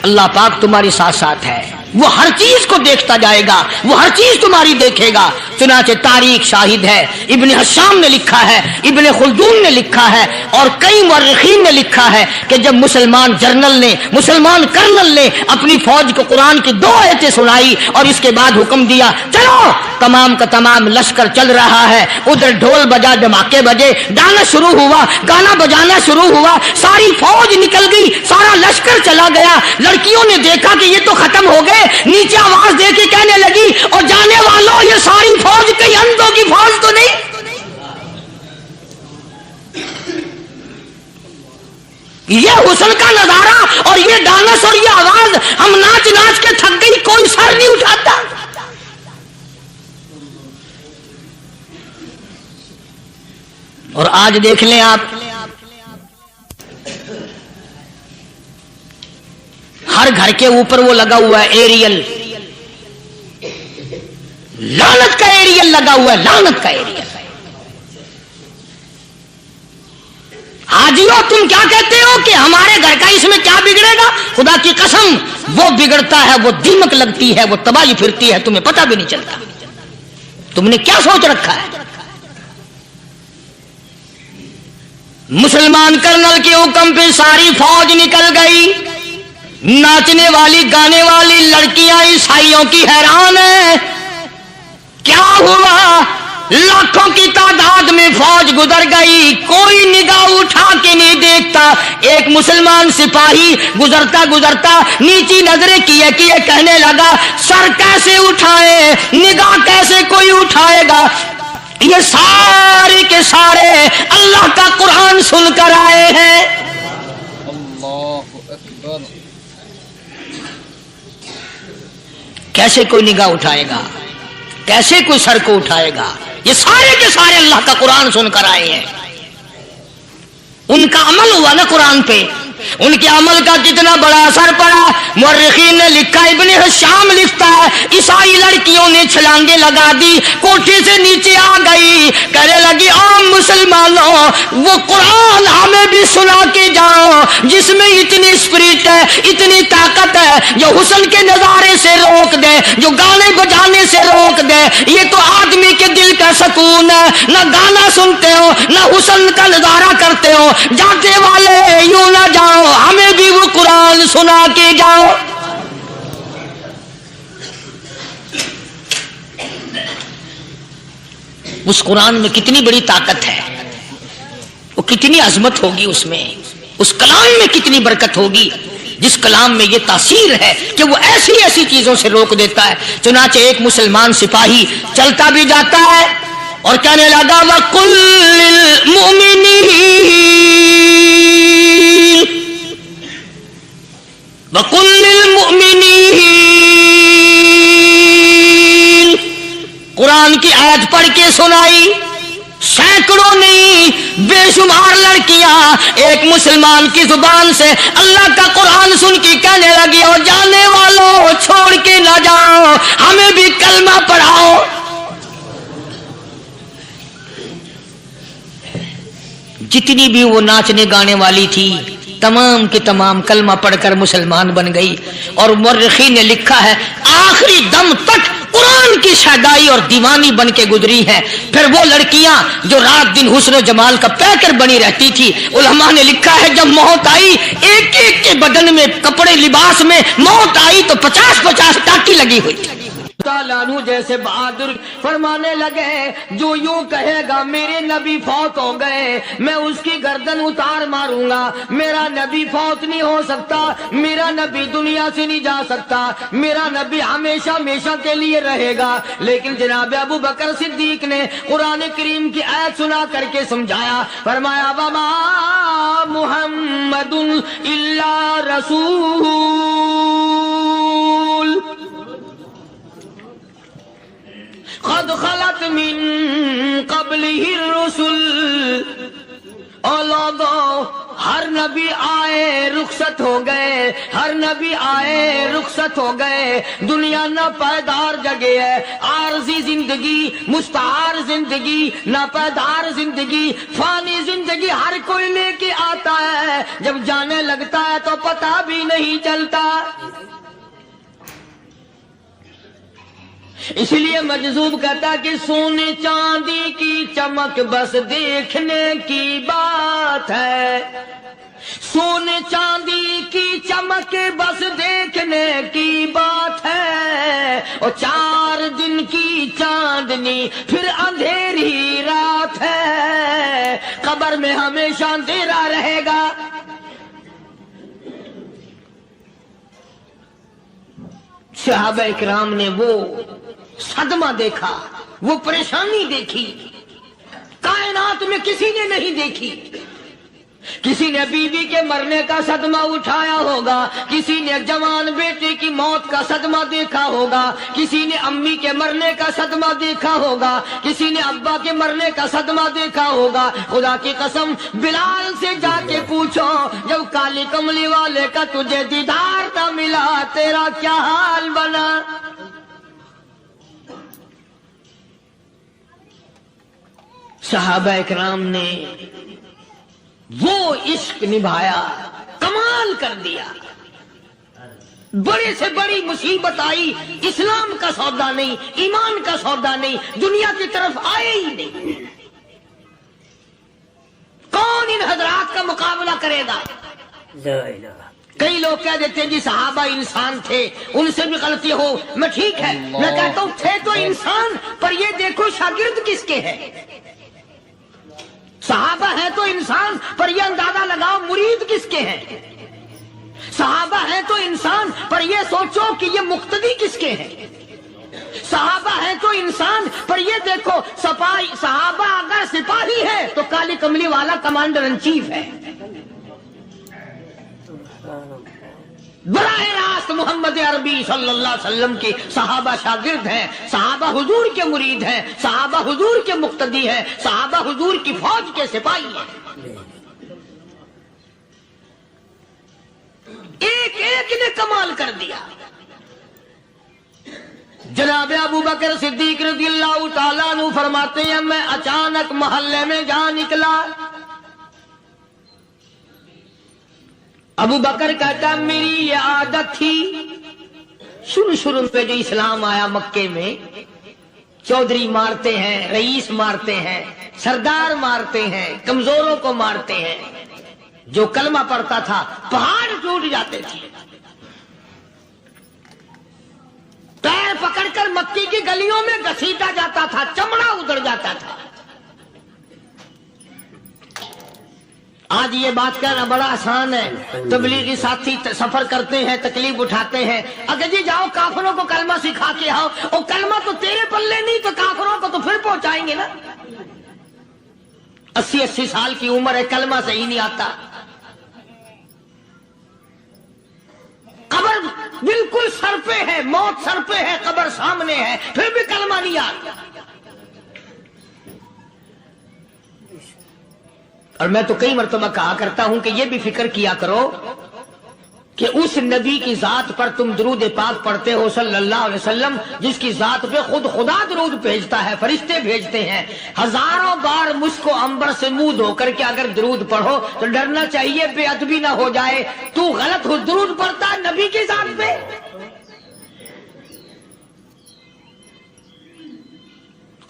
अल्लाह पाक तुम्हारी साथ साथ है, वो हर चीज को देखता जाएगा, वो हर चीज तुम्हारी देखेगा। चुनाचे तारीख शाहिद है, इब्ने हशाम ने लिखा है, इब्ने खुल्दून ने लिखा है, और कई मुअर्रिखीन ने लिखा है कि जब मुसलमान जर्नल ने, मुसलमान कर्नल ने अपनी फौज को कुरान की 2 आयतें सुनाई और इसके बाद हुक्म दिया चलो, तमाम का तमाम लश्कर चल रहा है। उधर ढोल बजा, धमाके बजे, गाना शुरू हुआ, गाना बजाना शुरू हुआ, सारी फौज निकल गई, सारा लश्कर चला गया। लड़कियों ने देखा कि ये तो खत्म हो गए, नीचे आवाज दे के कहने लगी और जाने वालों ये सारी फौज कई अंधों की फौज तो नहीं। ये हुस्न का नजारा और ये डांस और ये आवाज, हम नाच नाच के थक गई, कोई सर नहीं उठाता। और आज देख लें आप, हर घर के ऊपर वो लगा हुआ है एरियल, लानत का एरियल लगा हुआ है, लानत का एरियल। हाजियो तुम क्या कहते हो कि हमारे घर का इसमें क्या बिगड़ेगा? खुदा की कसम वो बिगड़ता है, वो दीमक लगती है, वो तबाही फिरती है, तुम्हें पता भी नहीं चलता। तुमने क्या सोच रखा है? मुसलमान कर्नल के हुक्म पे सारी फौज निकल गई। नाचने वाली गाने वाली लड़कियां ईसाइयों की हैरान है, क्या हुआ? लाखों की तादाद में फौज गुजर गई, कोई निगाह उठा के नहीं देखता। एक मुसलमान सिपाही गुजरता गुजरता नीची नजरें किए किए कहने लगा सर कैसे उठाए, निगाह कैसे कोई उठाएगा? ये सारे के सारे अल्लाह का कुरान सुनकर आए हैं। अल्लाहु अकबर। कैसे कोई निगाह उठाएगा, कैसे कोई सर को उठाएगा? ये सारे के सारे अल्लाह का कुरान सुनकर आए हैं। उनका अमल हुआ ना कुरान पे, उनके अमल का कितना बड़ा असर पड़ा। मुर्रिखीन ने लिखा, इब्ने हिशाम लिखता है, ईसाई लड़कियों ने छलांगे लगा दी, कोठे से नीचे आ गई, कहने लगी ओ मुसलमानों, वो कुरान हमें भी सुना के जाओ जिसमें इतनी स्पिरिट है, इतनी ताकत है, जो हुस्न के नजारे से रोक दे, जो गाने बजाने से रोक दे। ये तो आदमी के दिल का सुकून है, ना गाना सुनते हो ना हुस्न का नजारा करते हो। जाते वाले यूं ना जाओ, हमें भी वो कुरान सुना के जाओ। उस कुरान में कितनी बड़ी ताकत है, वो कितनी अजमत होगी, उसमें उस कलाम में कितनी बरकत होगी, जिस कलाम में ये तासीर है कि वो ऐसी ऐसी चीजों से रोक देता है। चुनाचे एक मुसलमान सिपाही चलता भी जाता है और कहने लगा वकुल्लिल मुमिनीन कुरान की आयत पढ़ के सुनाई। सैकड़ों नहीं बेशुमार लड़कियां एक मुसलमान की जुबान से अल्लाह का कुरान सुन के कहने लगी, और जाने वालों छोड़ के ना जाओ, हमें भी कलमा पढ़ाओ। जितनी भी वो नाचने गाने वाली थी तमाम की तमाम कलमा पढ़कर मुसलमान बन गई। और मुर्रिखीन ने लिखा है आखिरी दम तक कुरान की शादाई और दीवानी बन के गुजरी है। फिर वो लड़कियां जो रात दिन हुस्न जमाल का पैकर बनी रहती थी, उलमा ने लिखा है जब मौत आई, एक एक के बदन में कपड़े लिबास में मौत आई तो 50-50 टाटी लगी हुई थी। लानू जैसे बहादुर फरमाने लगे, जो यूं कहेगा मेरे नबी फौत हो गए, मैं उसकी गर्दन उतार मारूंगा। मेरा नबी फौत नहीं हो सकता, मेरा नबी दुनिया से नहीं जा सकता, मेरा नबी हमेशा हमेशा के लिए रहेगा। लेकिन जनाब अबू बकर सिद्दीक ने कुरान करीम की आयत सुना करके समझाया, फरमाया वमा मुहम्मदुन इल्ला रसूल क़द ख़लत मिन क़ब्लिहि रुसूल। हर नबी आए रुखसत हो गए, हर नबी आए रुखसत हो गए। दुनिया ना पायदार जगह है, आरजी जिंदगी, मुस्तार जिंदगी, ना पायदार जिंदगी, फानी जिंदगी हर कोई लेके आता है। जब जाने लगता है तो पता भी नहीं चलता। इसलिए मजजूब कहता कि सोने चांदी की चमक बस देखने की बात है, सोने चांदी की चमक बस देखने की बात है। और 4 दिन की चांदनी फिर अंधेरी रात है, कब्र में हमेशा अंधेरा रहेगा। सहाबा इकराम ने वो सदमा देखा, वो परेशानी देखी, कायनात में किसी ने नहीं देखी। किसी ने बीवी के मरने का सदमा उठाया होगा, किसी ने जवान बेटे की मौत का सदमा देखा होगा, किसी ने अम्मी के मरने का सदमा देखा होगा, किसी ने अब्बा के मरने का सदमा देखा होगा। खुदा की कसम बिलाल से जाके पूछो, जब काली कमली वाले का तुझे दीदार न मिला तेरा क्या हाल बना। सहाबा इकराम ने वो इश्क निभाया, कमाल कर दिया। बड़े से बड़ी मुसीबत आई, इस्लाम का सौदा नहीं, ईमान का सौदा नहीं, दुनिया की तरफ आए ही नहीं। कौन इन हजरात का मुकाबला करेगा? कई लोग कह देते हैं जी सहाबा इंसान थे, उनसे भी गलती हो। मैं ठीक है, मैं कहता हूं थे तो इंसान, पर ये देखो शागिर्द किसके हैं। सहाबा है तो इंसान, पर यह अंदाजा लगाओ मुरीद किसके हैं। सहाबा है तो इंसान, पर यह सोचो कि ये मुक्तदी किसके हैं। सहाबा है तो इंसान, पर ये देखो सपाही, सहाबा अगर सिपाही है तो काली कमली वाला कमांडर इन चीफ है। बराह रास्त मोहम्मद अरबी सल्लल्लाहु अलैहि वसल्लम के सहाबा शागिर्द हैं, सहाबा हुजूर के मुरीद हैं, सहाबा हुजूर के मुक्तदी हैं, सहाबा हुजूर की फौज के सिपाही हैं। ایک ایک نے کمال کر دیا. جناب ابو بکر صدیق رضی اللہ تعالیٰ عنہ فرماتے ہیں میں اچانک محلے میں جا نکلا. ابو بکر کہتا ہے میری یہ عادت تھی شروع میں جو اسلام آیا مکے میں، چودھری مارتے ہیں، رئیس مارتے ہیں، سردار مارتے ہیں، کمزوروں کو مارتے ہیں. جو کلمہ پڑھتا تھا پہاڑ ٹوٹ جاتے تھے. پیر پکڑ کر مکی کی گلیوں میں گھسیٹا جاتا تھا، چمڑا ادھر جاتا تھا. آج یہ بات کہنا بڑا آسان ہے. تبلیغی ساتھی سفر کرتے ہیں، تکلیف اٹھاتے ہیں، اگر جی جاؤ کافروں کو کلمہ سکھا کے آؤ. اور کلمہ تو تیرے پلے نہیں تو کافروں کو تو پھر پہنچائیں گے نا. 80 سال کی عمر ہے، کلمہ صحیح نہیں آتا. قبر بالکل سر پہ ہے، موت سر پہ ہے، قبر سامنے ہے، پھر بھی کلمہ نہیں آتا. اور میں تو کئی مرتبہ کہا کرتا ہوں کہ یہ بھی فکر کیا کرو کہ اس نبی کی ذات پر تم درود پاک پڑھتے ہو صلی اللہ علیہ وسلم، جس کی ذات پہ خود خدا درود بھیجتا ہے، فرشتے بھیجتے ہیں. ہزاروں بار مجھ کو عنبر سے منہ دھو کر کے اگر درود پڑھو تو ڈرنا چاہیے بے ادبی نہ ہو جائے. تو غلط ہو درود پڑھتا ہے نبی کی ذات پہ.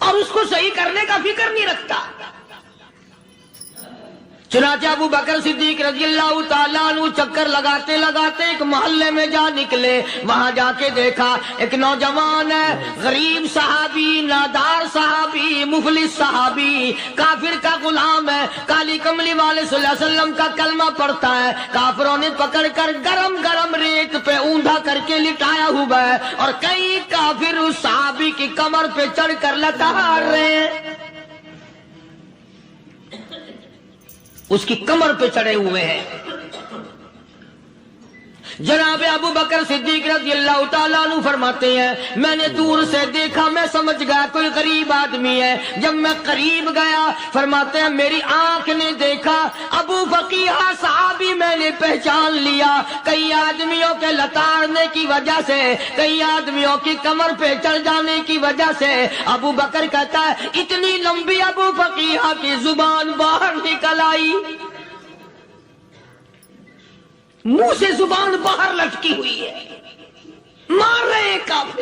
اور اس کو صحیح کرنے کا فکر نہیں رکھتا. چنانچہ ابو بکر صدیق رضی اللہ تعالیٰ عنہ چکر لگاتے لگاتے ایک محلے میں جا نکلے. وہاں جا کے دیکھا ایک نوجوان ہے، غریب صحابی، نادار صحابی، مفلس صحابی، کافر کا غلام ہے، کالی کملی والے صلی اللہ علیہ وسلم کا کلمہ پڑھتا ہے. کافروں نے پکڑ کر گرم گرم ریت پہ اونڈا کر کے لٹایا ہوا ہے، اور کئی کافر اس صحابی کی کمر پہ چڑھ کر لتاڑ رہے ہیں. اس کی کمر پہ چڑھے ہوئے ہیں. جناب ابو بکر صدیق رضی اللہ تعالیٰ عنہ فرماتے ہیں میں نے دور سے دیکھا، میں سمجھ گیا کوئی غریب آدمی ہے. جب میں قریب گیا فرماتے ہیں میری آنکھ نے دیکھا ابو فقیہ صحابی، میں نے پہچان لیا. کئی آدمیوں کے لتاڑنے کی وجہ سے، کئی آدمیوں کی کمر پہ چڑھ جانے کی وجہ سے ابو بکر کہتا ہے اتنی لمبی ابو فقیہ کی زبان باہر نکل آئی، منہ سے زبان باہر لٹکی ہوئی ہے، مار رہے ہیں کافر.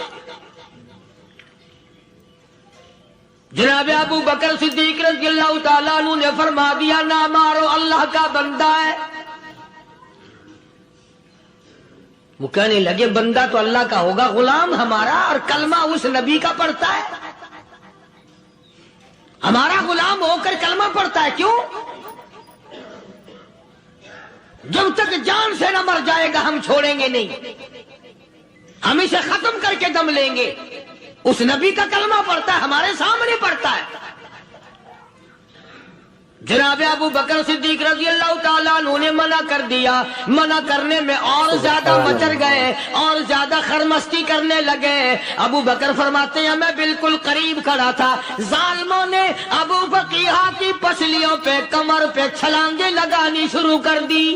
جناب ابو بکر صدیق رضی اللہ تعالیٰ عنہ نے فرما دیا نہ مارو، اللہ کا بندہ ہے. وہ کہنے لگے بندہ تو اللہ کا ہوگا، غلام ہمارا، اور کلمہ اس نبی کا پڑھتا ہے. ہمارا غلام ہو کر کلمہ پڑھتا ہے، کیوں؟ جب تک جان سے نہ مر جائے گا ہم چھوڑیں گے نہیں، ہم اسے ختم کر کے دم لیں گے. اس نبی کا کلمہ پڑھتا ہے، ہمارے سامنے پڑھتا ہے. جناب ابو بکر صدیق رضی اللہ تعالیٰ عنہ نے منع کر دیا. منع کرنے میں اور زیادہ مچر گئے، اور زیادہ خرمستی کرنے لگے. ابو بکر فرماتے ہیں میں بالکل قریب کھڑا تھا، ظالموں نے ابو فقیہ کی پسلیوں پہ، کمر پہ چھلانگیں لگانی شروع کر دی.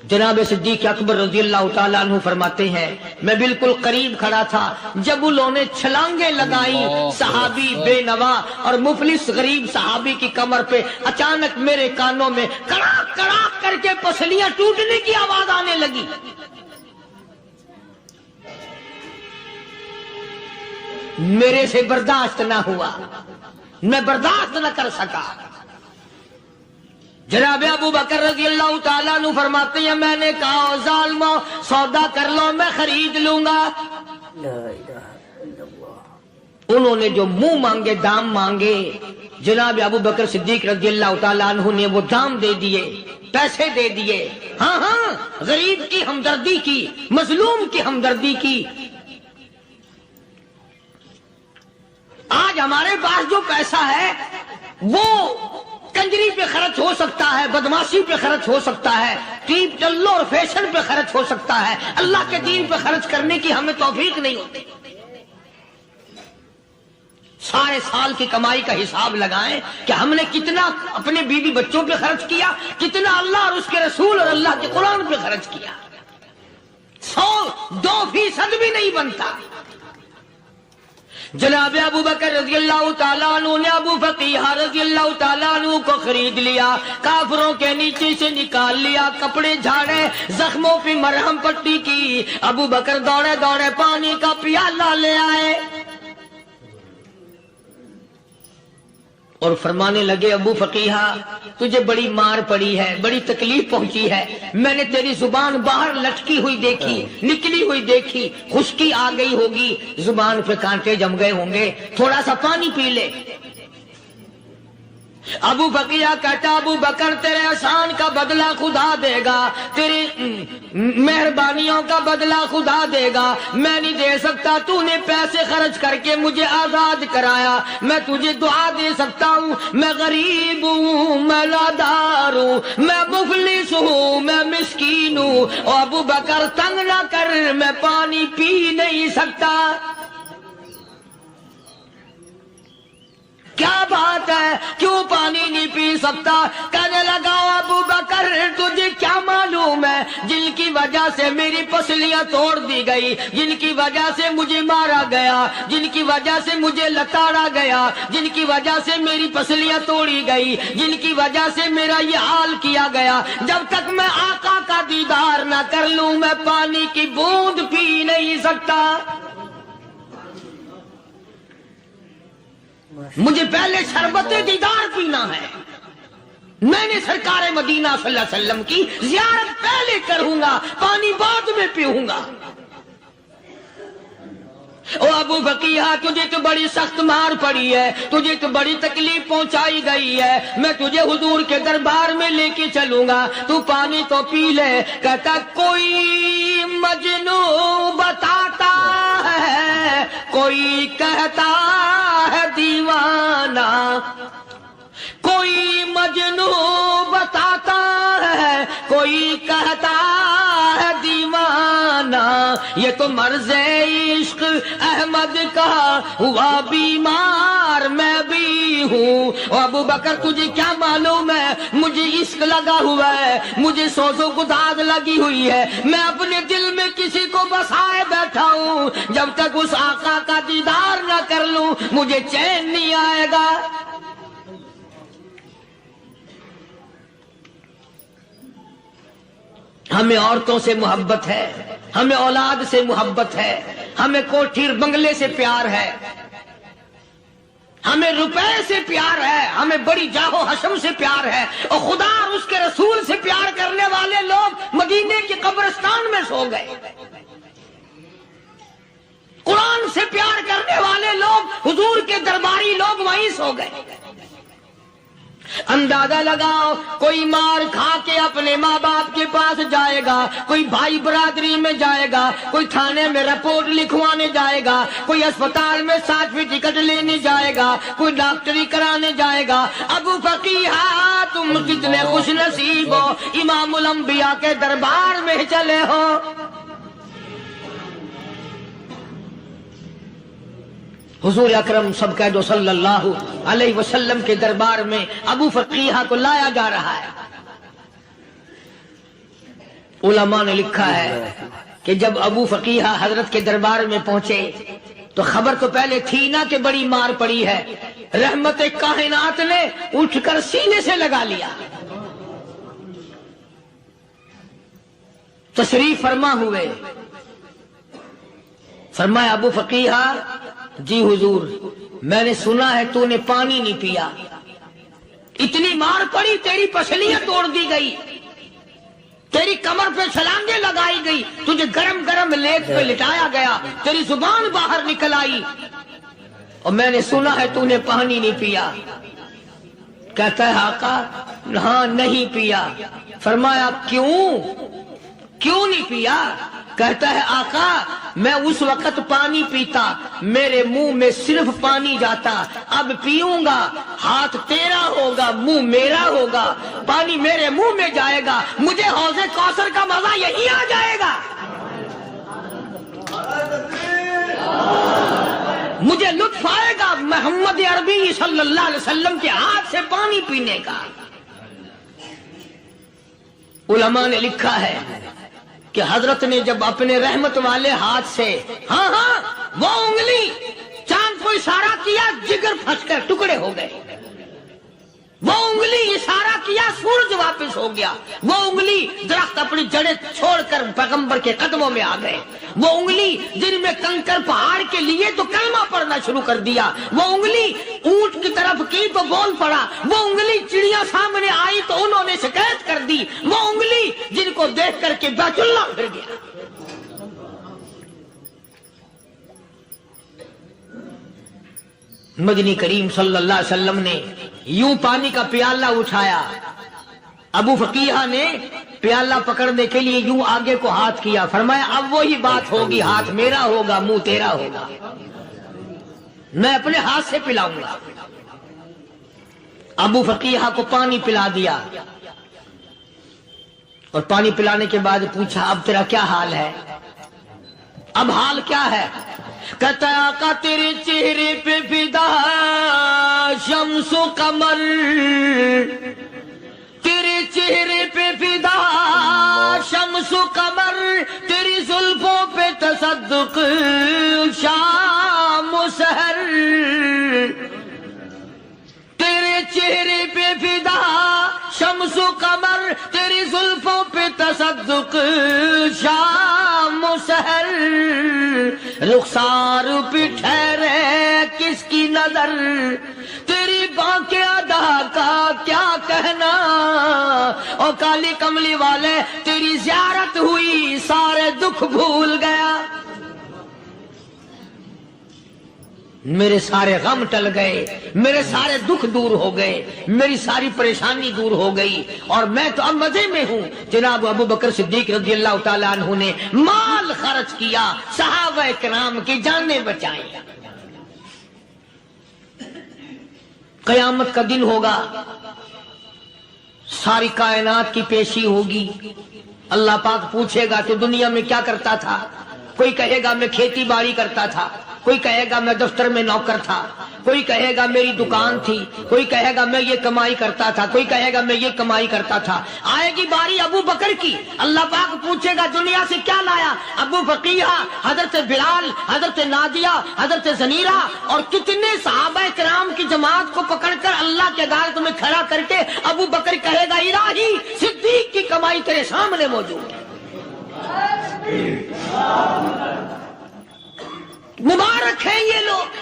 جناب صدیق اکبر رضی اللہ تعالیٰ عنہ فرماتے ہیں میں بالکل قریب کھڑا تھا جب انہوں نے چھلانگیں لگائیں صحابی بے نوا اور مفلس غریب صحابی کی کمر پہ. اچانک میرے کانوں میں کڑاک کڑاک کر کے پسلیاں ٹوٹنے کی آواز آنے لگی. میرے سے برداشت نہ ہوا، میں برداشت نہ کر سکا. جناب ابو بکر رضی اللہ تعالیٰ عنہ فرماتے ہیں میں نے کہا ظالموں سودا کر لو، میں خرید لوں گا. انہوں نے جو منہ مانگے، دام مانگے، جناب ابو بکر صدیق رضی اللہ تعالیٰ عنہ نے وہ دام دے دیے، پیسے دے دیے. ہاں ہاں، غریب کی ہمدردی کی، مظلوم کی ہمدردی کی. آج ہمارے پاس جو پیسہ ہے وہ کنجری پہ خرچ ہو سکتا ہے، بدماشی پہ خرچ ہو سکتا ہے، ٹیپ چلو اور فیشن پہ خرچ ہو سکتا ہے. اللہ کے دین پہ خرچ کرنے کی ہمیں توفیق نہیں ہوتی. سارے سال کی کمائی کا حساب لگائیں کہ ہم نے کتنا اپنے بیوی بچوں پہ خرچ کیا، کتنا اللہ اور اس کے رسول اور اللہ کے قرآن پہ خرچ کیا۔ 102% بھی نہیں بنتا۔ جناب ابو بکر رضی اللہ تعالیٰ عنہ نے ابو فقیہ رضی اللہ تعالیٰ عنہ کو خرید لیا، کافروں کے نیچے سے نکال لیا، کپڑے جھاڑے، زخموں پہ مرہم پٹی کی۔ ابو بکر دوڑے دوڑے پانی کا پیالہ لے آئے اور فرمانے لگے، ابو فقیہ تجھے بڑی مار پڑی ہے، بڑی تکلیف پہنچی ہے، میں نے تیری زبان باہر لٹکی ہوئی دیکھی، نکلی ہوئی دیکھی، خشکی آ گئی ہوگی، زبان پہ کانٹے جم گئے ہوں گے، تھوڑا سا پانی پی لے۔ ابو فقیہ کہتا، ابو بکر تیرے احسان کا بدلہ خدا دے گا، تیری مہربانیوں کا بدلہ خدا دے گا، میں نہیں دے سکتا، تو نے پیسے خرچ کر کے مجھے آزاد کرایا، میں تجھے دعا دے سکتا ہوں، میں غریب ہوں، میں نادار ہوں، میں مفلس ہوں، میں مسکین ہوں، اور ابو بکر تنگ نہ کر، میں پانی پی نہیں سکتا۔ کیا بات ہے، کیوں پانی نہیں پی سکتا؟ کہنے لگا، ابو بکر تجھے کیا معلوم ہے جن کی وجہ سے میری پسلیاں توڑ دی گئی، جن کی وجہ سے مجھے مارا گیا، جن کی وجہ سے مجھے لتاڑا گیا، جن کی وجہ سے میری پسلیاں توڑی گئی، جن کی وجہ سے میرا یہ حال کیا گیا، جب تک میں آقا کا دیدار نہ کر لوں میں پانی کی بوند پی نہیں سکتا۔ مجھے پہلے شربت دیدار پینا ہے، میں نے سرکار مدینہ صلی اللہ علیہ وسلم کی زیارت پہلے کروں گا، پانی بعد میں پیوں گا۔ او ابو فقیہ تجھے تو بڑی سخت مار پڑی ہے، تجھے تو بڑی تکلیف پہنچائی گئی ہے، میں تجھے حضور کے دربار میں لے کے چلوں گا، تو پانی تو پی لے۔ کہتا، کوئی مجنوں بتاتا ہے، کوئی کہتا ہے دیوانہ، کوئی مجنوں بتاتا ہے، کوئی کہتا ہے دیوانہ، یہ تو مرض عشق احمد کا ہوا بیمار میں بھی ہوں۔ اور ابو بکر تجھے کیا معلوم ہے، مجھے عشق لگا ہوا ہے، مجھے سوز و گداز لگی ہوئی ہے، میں اپنے دل میں کسی کو بسائے بیٹھا ہوں، جب تک اس آقا کا دیدار نہ کر لوں مجھے چین نہیں آئے گا۔ ہمیں عورتوں سے محبت ہے، ہمیں اولاد سے محبت ہے، ہمیں کوٹھی بنگلے سے پیار ہے، ہمیں روپے سے پیار ہے، ہمیں بڑی جاہ و حشم سے پیار ہے، اور خدا اور اس کے رسول سے پیار کرنے والے لوگ مدینے کے قبرستان میں سو گئے، قرآن سے پیار کرنے والے لوگ حضور کے درباری لوگ وہیں سو گئے۔ اندازہ لگاؤ، کوئی مار کھا کے اپنے ماں باپ کے پاس جائے گا، کوئی بھائی برادری میں جائے گا، کوئی تھانے میں رپورٹ لکھوانے جائے گا، کوئی اسپتال میں 60ویں ٹکٹ لینے جائے گا، کوئی ڈاکٹری کرانے جائے گا۔ ابو فقیہ تم کتنے خوش نصیب ہو، امام الانبیاء کے دربار میں چلے ہو۔ حضور اکرم سب کہہ دو صلی اللہ علیہ وسلم کے دربار میں ابو فقیہ کو لایا جا رہا ہے۔ علماء نے لکھا ہے کہ جب ابو فقیہ حضرت کے دربار میں پہنچے تو خبر تو پہلے تھی نہ کہ بڑی مار پڑی ہے، رحمت کائنات نے اٹھ کر سینے سے لگا لیا، تشریف فرما ہوئے، فرمایا ابو فقیہ جی حضور، میں نے سنا ہے تو نے پانی نہیں پیا، اتنی مار پڑی، تیری پسلیاں توڑ دی گئی، تیری کمر پہ چھلانگیں لگائی گئی، تجھے گرم گرم لیپ پہ لٹایا گیا، تیری زبان باہر نکل آئی، اور میں نے سنا ہے تو نے پانی نہیں پیا۔ کہتا ہے آقا ہاں نہیں پیا۔ فرمایا کیوں نہیں پیا؟ کہتا ہے آقا میں اس وقت پانی پیتا، میرے منہ میں صرف پانی جاتا، اب پیوں گا ہاتھ تیرا ہوگا، منہ میرا ہوگا، پانی میرے منہ میں جائے گا، مجھے حوض کوثر کا مزہ یہی آ جائے گا، مجھے مجھے لطف آئے گا محمد عربی صلی اللہ علیہ وسلم کے ہاتھ سے پانی پینے کا۔ علماء نے لکھا ہے کہ حضرت نے جب اپنے رحمت والے ہاتھ سے وہ انگلی چاند کو اشارہ کیا، جگر پھنس کر ٹکڑے ہو گئے۔ وہ انگلی اشارہ کیا، سورج واپس ہو گیا۔ وہ انگلی درخت اپنی جڑیں چھوڑ کر پیغمبر کے قدموں میں آ گئے۔ وہ انگلی جن میں کنکر پہاڑ کے لیے تو کلمہ پڑھنا شروع کر دیا۔ وہ انگلی اونٹ کی طرف کی تو بول پڑا۔ وہ انگلی چڑیا سامنے آئی تو انہوں نے شکایت کر دی۔ وہ انگلی جن کو دیکھ کر کے بیت اللہ پھر گیا۔ مدنی کریم صلی اللہ علیہ وسلم نے یوں پانی کا پیالہ اٹھایا، ابو فقیہ نے پیالہ پکڑنے کے لیے یوں آگے کو ہاتھ کیا، فرمایا اب وہی بات ہوگی، ہاتھ میرا ہوگا منہ تیرا ہوگا، میں اپنے ہاتھ سے پلاؤں گا۔ ابو فقیہ کو پانی پلا دیا اور پانی پلانے کے بعد پوچھا اب تیرا کیا حال ہے؟ اب حال کیا ہے؟ کہتا آقا تیرے چہرے پہ فدا شمس و قمر، تیرے چہرے پہ فدا شمس و قمر، تیری زلفوں پہ تصدق شام و سحر، تیرے چہرے پہ فدا شمس و قمر، تیری زلفوں پہ تصدق شام و سحر، رخسار پہ ٹھہرے کس کی نظر، تیری بانکے ادا کا کیا کہنا، اور کالی کملی والے تیری زیارت ہوئی سارے دکھ بھول گیا، میرے سارے غم ٹل گئے، میرے سارے دکھ دور ہو گئے، میری ساری پریشانی دور ہو گئی، اور میں تو اب مزے میں ہوں۔ جناب ابو بکر صدیق رضی اللہ تعالیٰ عنہ نے مال خرچ کیا، صحابہ کرام کی جانیں بچائیں۔ قیامت کا دن ہوگا، ساری کائنات کی پیشی ہوگی، اللہ پاک پوچھے گا کہ دنیا میں کیا کرتا تھا؟ کوئی کہے گا میں کھیتی باڑی کرتا تھا، کوئی کہے گا میں دفتر میں نوکر تھا، کوئی کہے گا میری دکان تھی، کوئی کہے گا میں یہ کمائی کرتا تھا، کوئی کہے گا میں یہ کمائی کرتا تھا۔ آئے گی باری ابو بکر کی، اللہ پاک پوچھے گا دنیا سے کیا لایا؟ ابو فقیہ، حضرت بلال، حضرت نادیہ، حضرت زنیرہ اور کتنے صحابہ کرام کی جماعت کو پکڑ کر اللہ کے عدالت میں کھڑا کر کے ابو بکر کہے گا الہی صدیق کی کمائی تیرے سامنے موجود ہے۔ مبارک ہیں یہ لوگ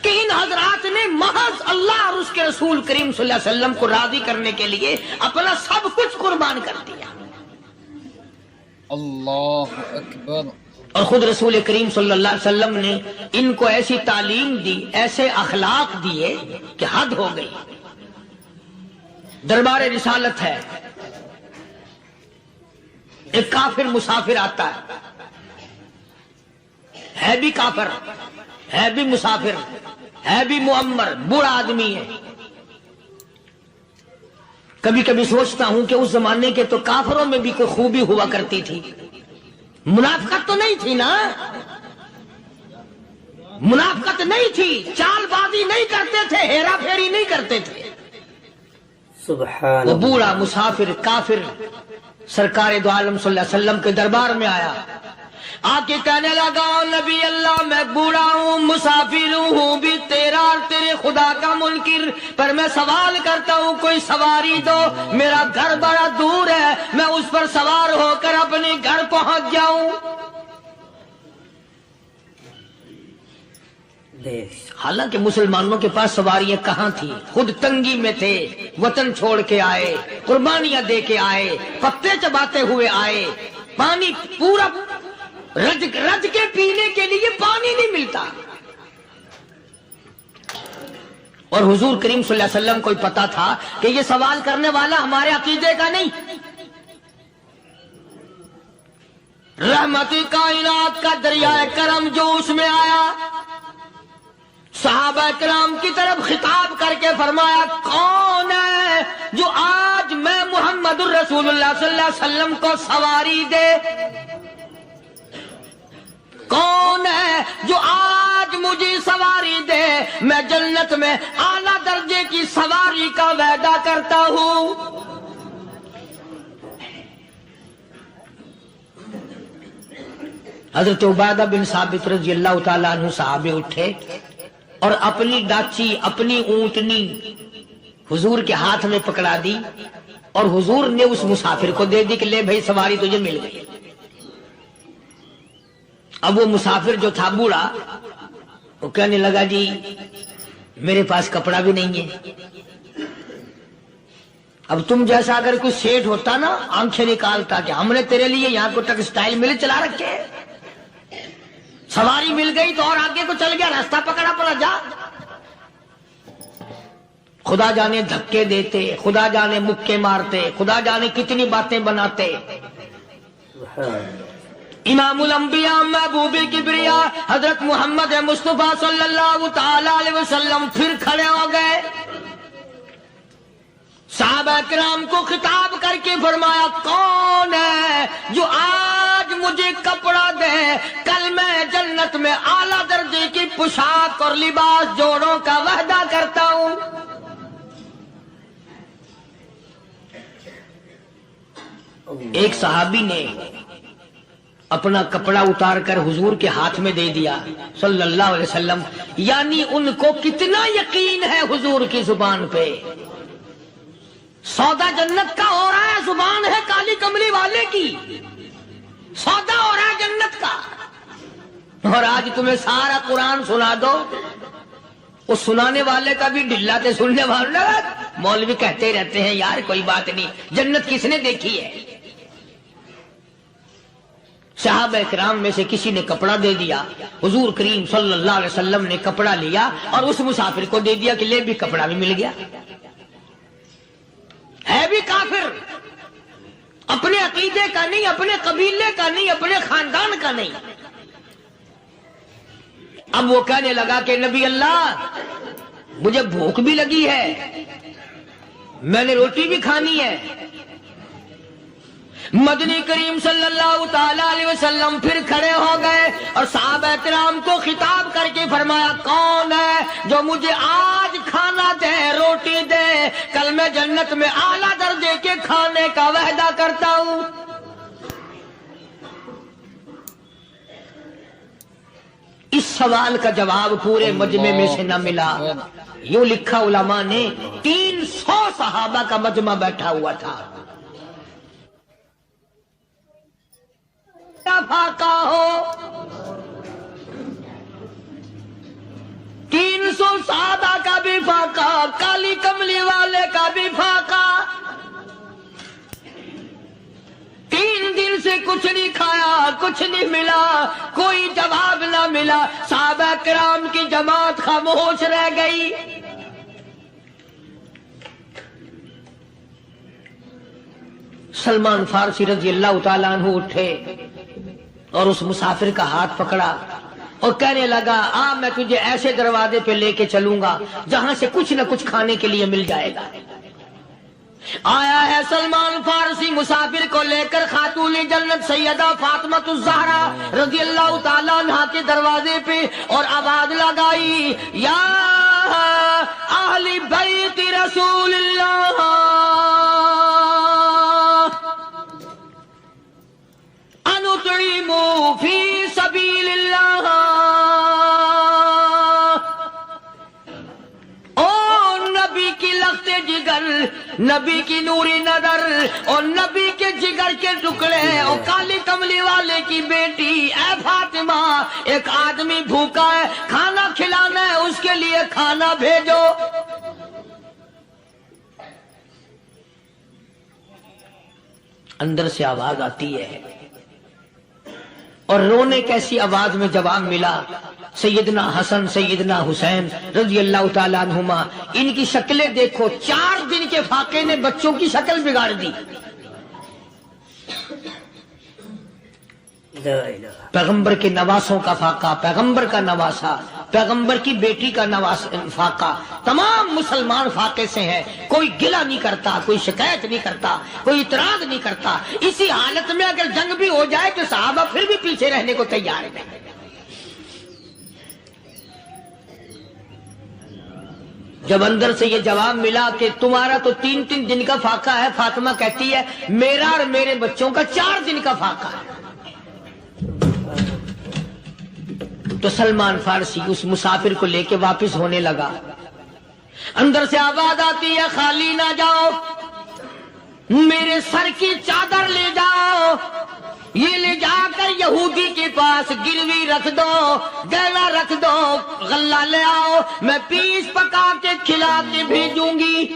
کہ ان حضرات نے محض اللہ اور اس کے رسول کریم صلی اللہ علیہ وسلم کو راضی کرنے کے لیے اپنا سب کچھ قربان کر دیا۔ اللہ اکبر۔ اور خود رسول کریم صلی اللہ علیہ وسلم نے ان کو ایسی تعلیم دی، ایسے اخلاق دیے کہ حد ہو گئی۔ دربار رسالت ہے، ایک کافر مسافر آتا ہے بھی کافر، ہے بھی مسافر، ہے بھی معمر، بوڑھا آدمی ہے۔ کبھی کبھی سوچتا ہوں کہ اس زمانے کے تو کافروں میں بھی کوئی خوبی ہوا کرتی تھی، منافقت تو نہیں تھی نا، منافقت نہیں تھی، چال بازی نہیں کرتے تھے، ہیرا پھیری نہیں کرتے تھے۔ سبحان وہ بوڑھا مسافر کافر سرکار دو عالم صلی اللہ علیہ وسلم کے دربار میں آیا، آ کے کہنے لگا نبی اللہ میں بوڑھا ہوں، مسافر ہوں بھی تیرا اور تیرے خدا کا منکر، پر میں سوال کرتا ہوں کوئی سواری دو، میرا گھر بڑا دور ہے، میں اس پر سوار ہو کر اپنے گھر پہنچ جاؤں۔ حالانکہ مسلمانوں کے پاس سواریاں کہاں تھی، خود تنگی میں تھے، وطن چھوڑ کے آئے، قربانیاں دے کے آئے، پتے چباتے ہوئے آئے، پانی پورا رج کے پینے کے لیے پانی نہیں ملتا۔ اور حضور کریم صلی اللہ علیہ وسلم کو پتا تھا کہ یہ سوال کرنے والا ہمارے عقیدے کا نہیں، رحمت کائنات کا دریائے کرم جو اس میں آیا، صحابہ کرام کی طرف خطاب کر کے فرمایا کون ہے جو آج میں محمد الرسول اللہ صلی اللہ علیہ وسلم کو سواری دے؟ کون ہے جو آج مجھے سواری دے، میں جنت میں اعلیٰ درجے کی سواری کا وعدہ کرتا ہوں۔ حضرت عبادہ بن ثابت رضی اللہ تعالیٰ عنہ صحابے اٹھے اور اپنی ڈاچی، اپنی اونٹنی حضور کے ہاتھ میں پکڑا دی، اور حضور نے اس مسافر کو دے دی کہ لے بھائی سواری تجھے مل گئی۔ اب وہ مسافر جو تھا بوڑھا، وہ کہنے لگا جی میرے پاس کپڑا بھی نہیں ہے۔ اب تم جیسا اگر کوئی سیٹ ہوتا نا، آنکھیں نکالتا کہ ہم نے تیرے لیے یہاں کو ٹیکسٹائل مل چلا رکھے، سواری مل گئی تو اور آگے کو چل گیا، راستہ پکڑا پڑا جا۔ خدا جانے دھکے دیتے، خدا جانے مکے مارتے، خدا جانے کتنی باتیں بناتے۔ امام الانبیاء محبوب کبریا حضرت محمد مصطفیٰ صلی اللہ تعالی علیہ وسلم پھر کھڑے ہو گئے، صحابہ کرام کو خطاب کر کے فرمایا کون ہے جو آج مجھے کپڑا دے، کل میں جنت میں اعلیٰ درجے کی پوشاک اور لباس جوڑوں کا وعدہ کرتا ہوں۔ ایک صحابی نے اپنا کپڑا اتار کر حضور کے ہاتھ میں دے دیا صلی اللہ علیہ وسلم، یعنی ان کو کتنا یقین ہے حضور کی زبان پہ۔ سودا جنت کا ہو رہا ہے، زبان ہے کالی کملی والے کی، سودا ہو رہا ہے جنت کا۔ اور آج تمہیں سارا قرآن سنا دو، اس سنانے والے کا بھی ڈھلا تے سننے والا، مولوی کہتے رہتے ہیں یار کوئی بات نہیں، جنت کس نے دیکھی ہے؟ صحابہ کرام میں سے کسی نے کپڑا دے دیا، حضور کریم صلی اللہ علیہ وسلم نے کپڑا لیا اور اس مسافر کو دے دیا کہ لے بھی کپڑا بھی مل گیا۔ ہے بھی کافر، اپنے عقیدے کا نہیں، اپنے قبیلے کا نہیں، اپنے خاندان کا نہیں۔ اب وہ کہنے لگا کہ نبی اللہ مجھے بھوک بھی لگی ہے، میں نے روٹی بھی کھانی ہے۔ مدنی کریم صلی اللہ تعالی علیہ وسلم پھر کھڑے ہو گئے اور صحابہ کرام کو خطاب کر کے فرمایا کون ہے جو مجھے آج کھانا دے، روٹی دے، کل میں جنت میں اعلیٰ درجے کے کھانے کا وعدہ کرتا ہوں۔ اس سوال کا جواب پورے مجمع میں سے نہ ملا۔ یوں لکھا علماء نے 300 صحابہ کا مجمع بیٹھا ہوا تھا۔ فاقہ ہو 300 صحابہ کا بھی فاقہ، کالی کملی والے کا بھی فاقہ۔ 3 دن سے کچھ نہیں کھایا، کچھ نہیں ملا، کوئی جواب نہ ملا، صحابہ کرام کی جماعت خاموش رہ گئی۔ سلمان فارسی رضی اللہ تعالیٰ عنہ اٹھے اور اس مسافر کا ہاتھ پکڑا اور کہنے لگا میں تجھے ایسے دروازے پہ لے کے چلوں گا جہاں سے کچھ نہ کچھ کھانے کے لیے مل جائے گا۔ آیا ہے سلمان فارسی مسافر کو لے کر خاتون جنت سیدہ فاطمہ الزہرا رضی اللہ تعالیٰ عنہا کے دروازے پہ اور آواز لگائی یا اہل بیت رسول اللہ انطعموا فی سبیل اللہ۔ نبی کی لخت جگر، نبی کی نوری نظر اور نبی کے جگر کے ٹکڑے اور کالی کملی والے کی بیٹی اے فاطمہ، ایک آدمی بھوکا ہے، کھانا کھلانا ہے، اس کے لیے کھانا بھیجو۔ اندر سے آواز آتی ہے اور رونے کیسی آواز میں جواب ملا۔ سیدنا حسن سیدنا حسین رضی اللہ تعالیٰ عنہما، ان کی شکلیں دیکھو، 4 دن کے فاقے نے بچوں کی شکل بگاڑ دی۔ پیغمبر کے نواسوں کا فاقہ، پیغمبر کا نواسا، پیغمبر کی بیٹی کا فاقہ، تمام مسلمان فاقے سے ہیں، کوئی گلہ نہیں کرتا، کوئی شکایت نہیں کرتا، کوئی اعتراض نہیں کرتا۔ اسی حالت میں اگر جنگ بھی ہو جائے تو صحابہ پھر بھی پیچھے رہنے کو تیار ہیں۔ جب اندر سے یہ جواب ملا کہ تمہارا تو 3 دن کا فاقہ ہے، فاطمہ کہتی ہے میرا اور میرے بچوں کا 4 دن کا فاقہ ہے، تو سلمان فارسی اس مسافر کو لے کے واپس ہونے لگا۔ اندر سے آواز آتی ہے خالی نہ جاؤ، میرے سر کی چادر لے جاؤ، یہ لے جا کر یہودی کے پاس گروی رکھ دو، گہنا رکھ دو، غلہ لے آؤ، میں پیس پکا کے کھلا کے بھیجوں گی۔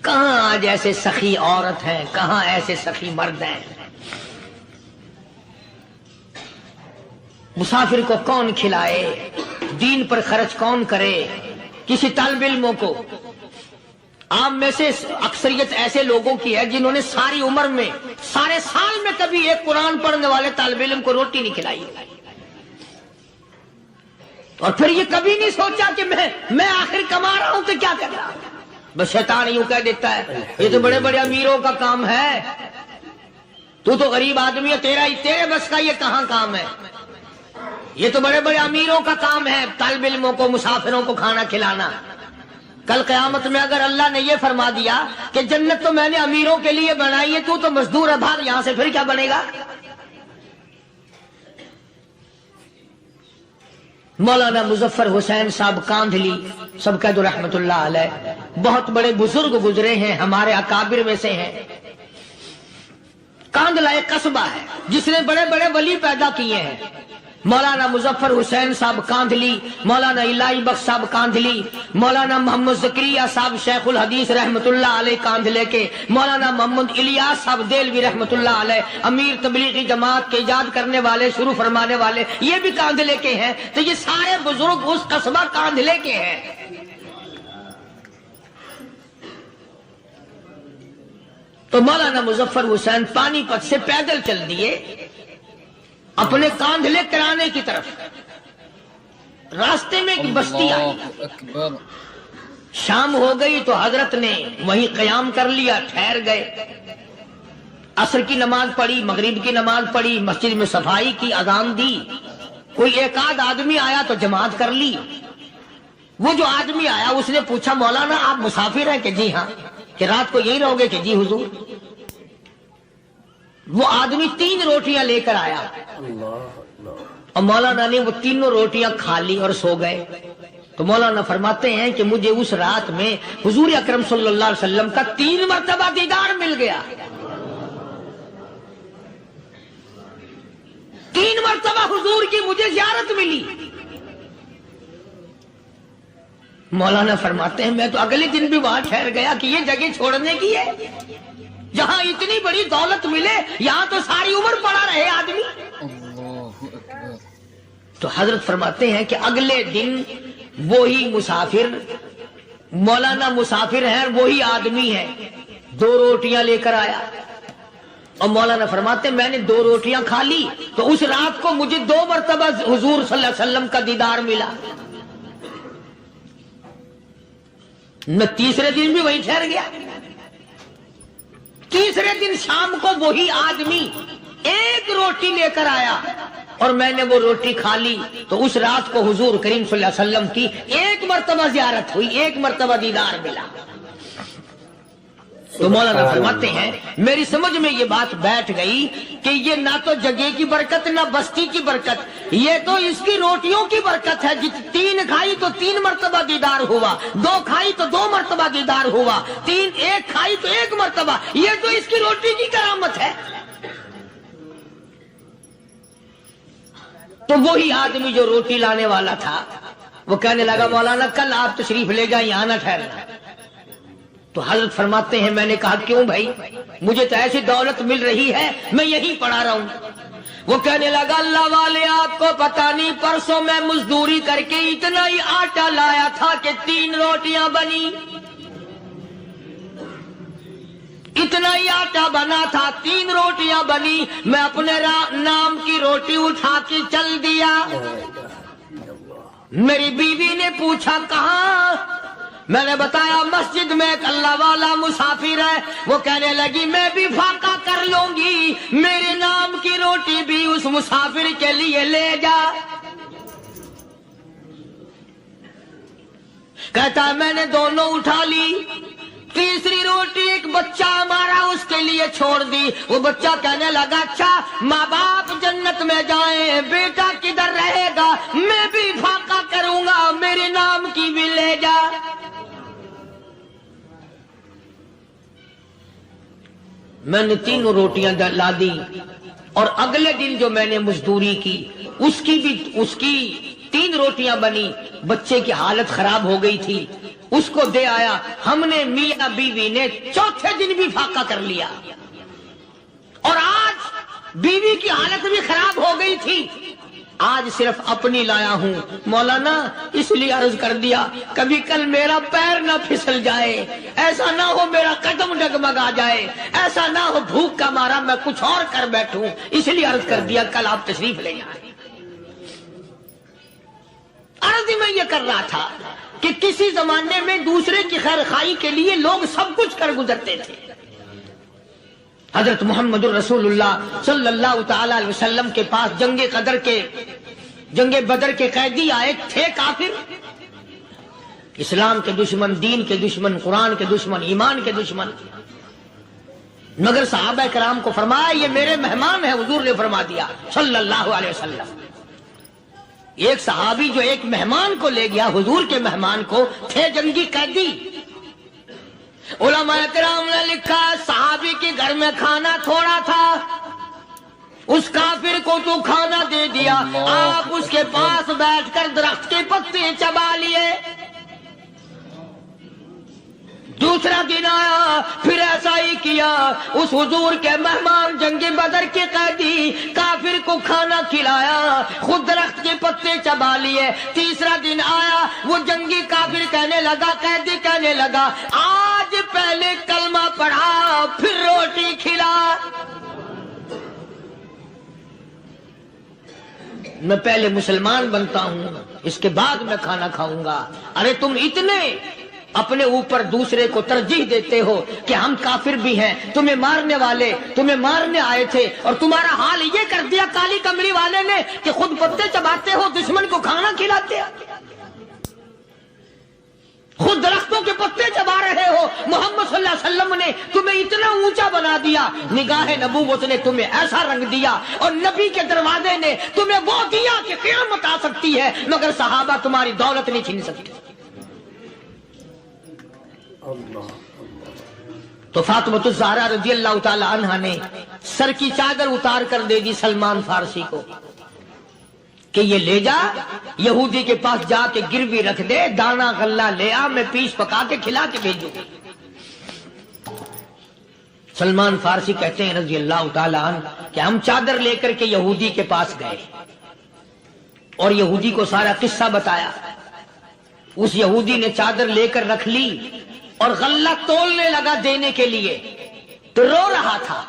کہاں آج ایسے سخی عورت ہیں، کہاں ایسے سخی مرد ہیں؟ مسافر کو کون کھلائے، دین پر خرچ کون کرے؟ کسی طالب علموں کو، عام میں سے اکثریت ایسے لوگوں کی ہے جنہوں نے ساری عمر میں، سارے سال میں کبھی ایک قرآن پڑھنے والے طالب علم کو روٹی نہیں کھلائی، اور پھر یہ کبھی نہیں سوچا کہ میں آخر کما رہا ہوں تو کیا کر رہا ہوں۔ بس شیطان یوں کہہ دیتا ہے یہ تو بڑے بڑے امیروں کا کام ہے، تو غریب آدمی ہے، تیرے بس کا یہ کہاں کام ہے؟ یہ تو بڑے بڑے امیروں کا کام ہے طالب علموں کو، مسافروں کو کھانا کھلانا۔ کل قیامت میں اگر اللہ نے یہ فرما دیا کہ جنت تو میں نے امیروں کے لیے بنائی ہے، تو مزدور ہے، بھاگ یہاں سے، پھر کیا بنے گا؟ مولانا مظفر حسین صاحب کاندھلی سب کہہ دو رحمت اللہ علیہ، بہت بڑے بزرگ گزرے ہیں، ہمارے اکابر میں سے ہیں۔ کاندھلا ایک قصبہ ہے جس نے بڑے بڑے ولی پیدا کیے ہیں۔ مولانا مظفر حسین صاحب کاندھلی، مولانا الہی بخش صاحب کاندھلی، مولانا محمد زکریا صاحب شیخ الحدیث رحمت اللہ علیہ کاندھلے کے، مولانا محمد الیاس صاحب دیلوی رحمت اللہ علیہ امیر تبلیغی جماعت کے ایجاد کرنے والے، شروع فرمانے والے، یہ بھی کاندھلے کے ہیں۔ تو یہ سارے بزرگ اس قصبہ کاندھلے کے ہیں۔ تو مولانا مظفر حسین پانی پت سے پیدل چل دیے اپنے کاندھلے کرانے کی طرف۔ راستے میں ایک بستی آئی، شام ہو گئی تو حضرت نے وہیں قیام کر لیا، ٹھہر گئے، عصر کی نماز پڑھی، مغرب کی نماز پڑھی، مسجد میں صفائی کی، اذان دی، کوئی ایک آدھ آدمی آیا تو جماعت کر لی۔ وہ جو آدمی آیا اس نے پوچھا مولانا آپ مسافر ہیں؟ کہ جی ہاں۔ کہ رات کو یہی رہو گے؟ کہ جی حضور۔ وہ آدمی 3 روٹیاں لے کر آیا اور مولانا نے وہ 3 روٹیاں کھا لی اور سو گئے۔ تو مولانا فرماتے ہیں کہ مجھے اس رات میں حضور اکرم صلی اللہ علیہ وسلم کا 3 مرتبہ دیدار مل گیا، 3 مرتبہ حضور کی مجھے زیارت ملی۔ مولانا فرماتے ہیں میں تو اگلے دن بھی وہاں ٹھہر گیا کہ یہ جگہ چھوڑنے کی ہے، جہاں اتنی بڑی دولت ملے یہاں تو ساری عمر پڑا رہے آدمی۔ تو حضرت فرماتے ہیں کہ اگلے دن وہی مسافر، مولانا مسافر ہیں، وہی آدمی ہے، 2 روٹیاں لے کر آیا اور مولانا فرماتے ہیں میں نے 2 روٹیاں کھا لی تو اس رات کو مجھے 2 مرتبہ حضور صلی اللہ علیہ وسلم کا دیدار ملا۔ میں تیسرے دن بھی وہی ٹھہر گیا، تیسرے دن شام کو وہی آدمی 1 روٹی لے کر آیا اور میں نے وہ روٹی کھا لی تو اس رات کو حضور کریم صلی اللہ علیہ وسلم کی 1 مرتبہ زیارت ہوئی، 1 مرتبہ دیدار ملا۔ تو مولانا فرماتے ہیں میری سمجھ میں یہ بات بیٹھ گئی کہ یہ نہ تو جگہ کی برکت نہ بستی کی برکت، یہ تو اس کی روٹیوں کی برکت ہے۔ 3 کھائی تو 3 مرتبہ دیدار ہوا، 2 کھائی تو 2 مرتبہ دیدار ہوا، 1 کھائی تو 1 مرتبہ، یہ تو اس کی روٹی کی کرامت ہے۔ تو وہی آدمی جو روٹی لانے والا تھا وہ کہنے لگا مولانا کل آپ تشریف لے جائیں، یہاں نہ ٹھہرنا۔ تو حضرت فرماتے ہیں میں نے کہا کیوں بھائی، مجھے تو ایسی دولت مل رہی ہے میں یہیں پڑا رہا ہوں۔ وہ کہنے لگا اللہ والے آپ کو پتہ نہیں، پرسوں میں مزدوری کر کے اتنا ہی آٹا لایا تھا کہ 3 روٹیاں بنی، اتنا ہی آٹا بنا تھا، 3 روٹیاں بنی، میں اپنے نام کی روٹی اٹھا کے چل دیا۔ میری بیوی نے پوچھا کہاں؟ میں نے بتایا مسجد میں ایک اللہ والا مسافر ہے، وہ کہنے لگی میں بھی فاقہ کر لوں گی، میرے نام کی روٹی بھی اس مسافر کے لیے لے جا۔ کہتا ہے میں نے دونوں اٹھا لی، تیسری روٹی ایک بچہ ہمارا اس کے لیے چھوڑ دی۔ وہ بچہ کہنے لگا اچھا ماں باپ جنت میں جائیں، بیٹا کدھر رہے گا، میں بھی فاقہ کروں گا، میرے نام کی بھی لے جا۔ میں نے تینوں روٹیاں لا دی، اور اگلے دن جو میں نے مزدوری کی اس کی 3 روٹیاں بنی، بچے کی حالت خراب ہو گئی تھی، اس کو دے آیا۔ ہم نے میاں بیوی نے چوتھے دن بھی فاقہ کر لیا، اور آج بیوی کی حالت بھی خراب ہو گئی تھی، آج صرف اپنی لایا ہوں۔ مولانا اس لیے عرض کر دیا کبھی کل میرا پیر نہ پھسل جائے، ایسا نہ ہو میرا قدم ڈگمگا جائے، ایسا نہ ہو بھوک کا مارا میں کچھ اور کر بیٹھوں، اس لیے عرض کر دیا کل آپ تشریف لے جائیں۔ عرض میں یہ کر رہا تھا کہ کسی زمانے میں دوسرے کی خیر خواہی کے لیے لوگ سب کچھ کر گزرتے تھے۔ حضرت محمد الرسول اللہ صلی اللہ تعالی علیہ وسلم کے پاس جنگ بدر کے قیدی آئے تھے، کافر، اسلام کے دشمن، دین کے دشمن، قرآن کے دشمن، ایمان کے دشمن، مگر صحابہ کرام کو فرمایا یہ میرے مہمان ہیں، حضور نے فرما دیا صلی اللہ علیہ وسلم۔ ایک صحابی جو ایک مہمان کو لے گیا، حضور کے مہمان کو، تھے جنگی قیدی۔ علماء کرام نے لکھا صحابی کے گھر میں کھانا تھوڑا تھا، اس کافر کو تو کھانا دے دیا، آپ اس کے پاس بیٹھ کر درخت کے پتے چبا لیے۔ دوسرا دن آیا، پھر ایسا ہی کیا، اس حضور کے مہمان جنگ بدر کے قیدی کافر کو کھانا کھلایا، خود درخت کے پتے چبا لیے۔ تیسرا دن آیا، وہ جنگی کافر کہنے لگا، قیدی کہنے لگا آج پہلے کلمہ پڑھا پھر روٹی کھلا، میں پہلے مسلمان بنتا ہوں اس کے بعد میں کھانا کھاؤں گا۔ ارے تم اتنے اپنے اوپر دوسرے کو ترجیح دیتے ہو کہ ہم کافر بھی ہیں، تمہیں مارنے والے تمہیں مارنے آئے تھے، اور تمہارا حال یہ کر دیا کالی کمری والے نے کہ خود پتے چباتے ہو، دشمن کو کھانا کھلاتے ہو، خود درختوں کے پتے چبا رہے ہو۔ محمد صلی اللہ علیہ وسلم نے تمہیں اتنا اونچا بنا دیا، نگاہ نبوت نے تمہیں ایسا رنگ دیا، اور نبی کے دروازے نے تمہیں وہ دیا کہ قیامت آ سکتی ہے، مگر صحابہ تمہاری دولت نہیں چھین سکتے۔ تو فاطمۃ الزہرا رضی اللہ تعالی عنہا نے سر کی چادر اتار کر دے دی سلمان فارسی کو کہ یہ لے جا، یہودی کے پاس جا کے گروی رکھ دے، دانا غلہ لے آ، میں پیس پکا کے کھلا کے بھیجوں۔ سلمان فارسی کہتے ہیں رضی اللہ تعالی عنہ کہ ہم چادر لے کر کے یہودی کے پاس گئے اور یہودی کو سارا قصہ بتایا۔ اس یہودی نے چادر لے کر رکھ لی اور غلہ تولنے لگا دینے کے لیے، تو رو رہا تھا۔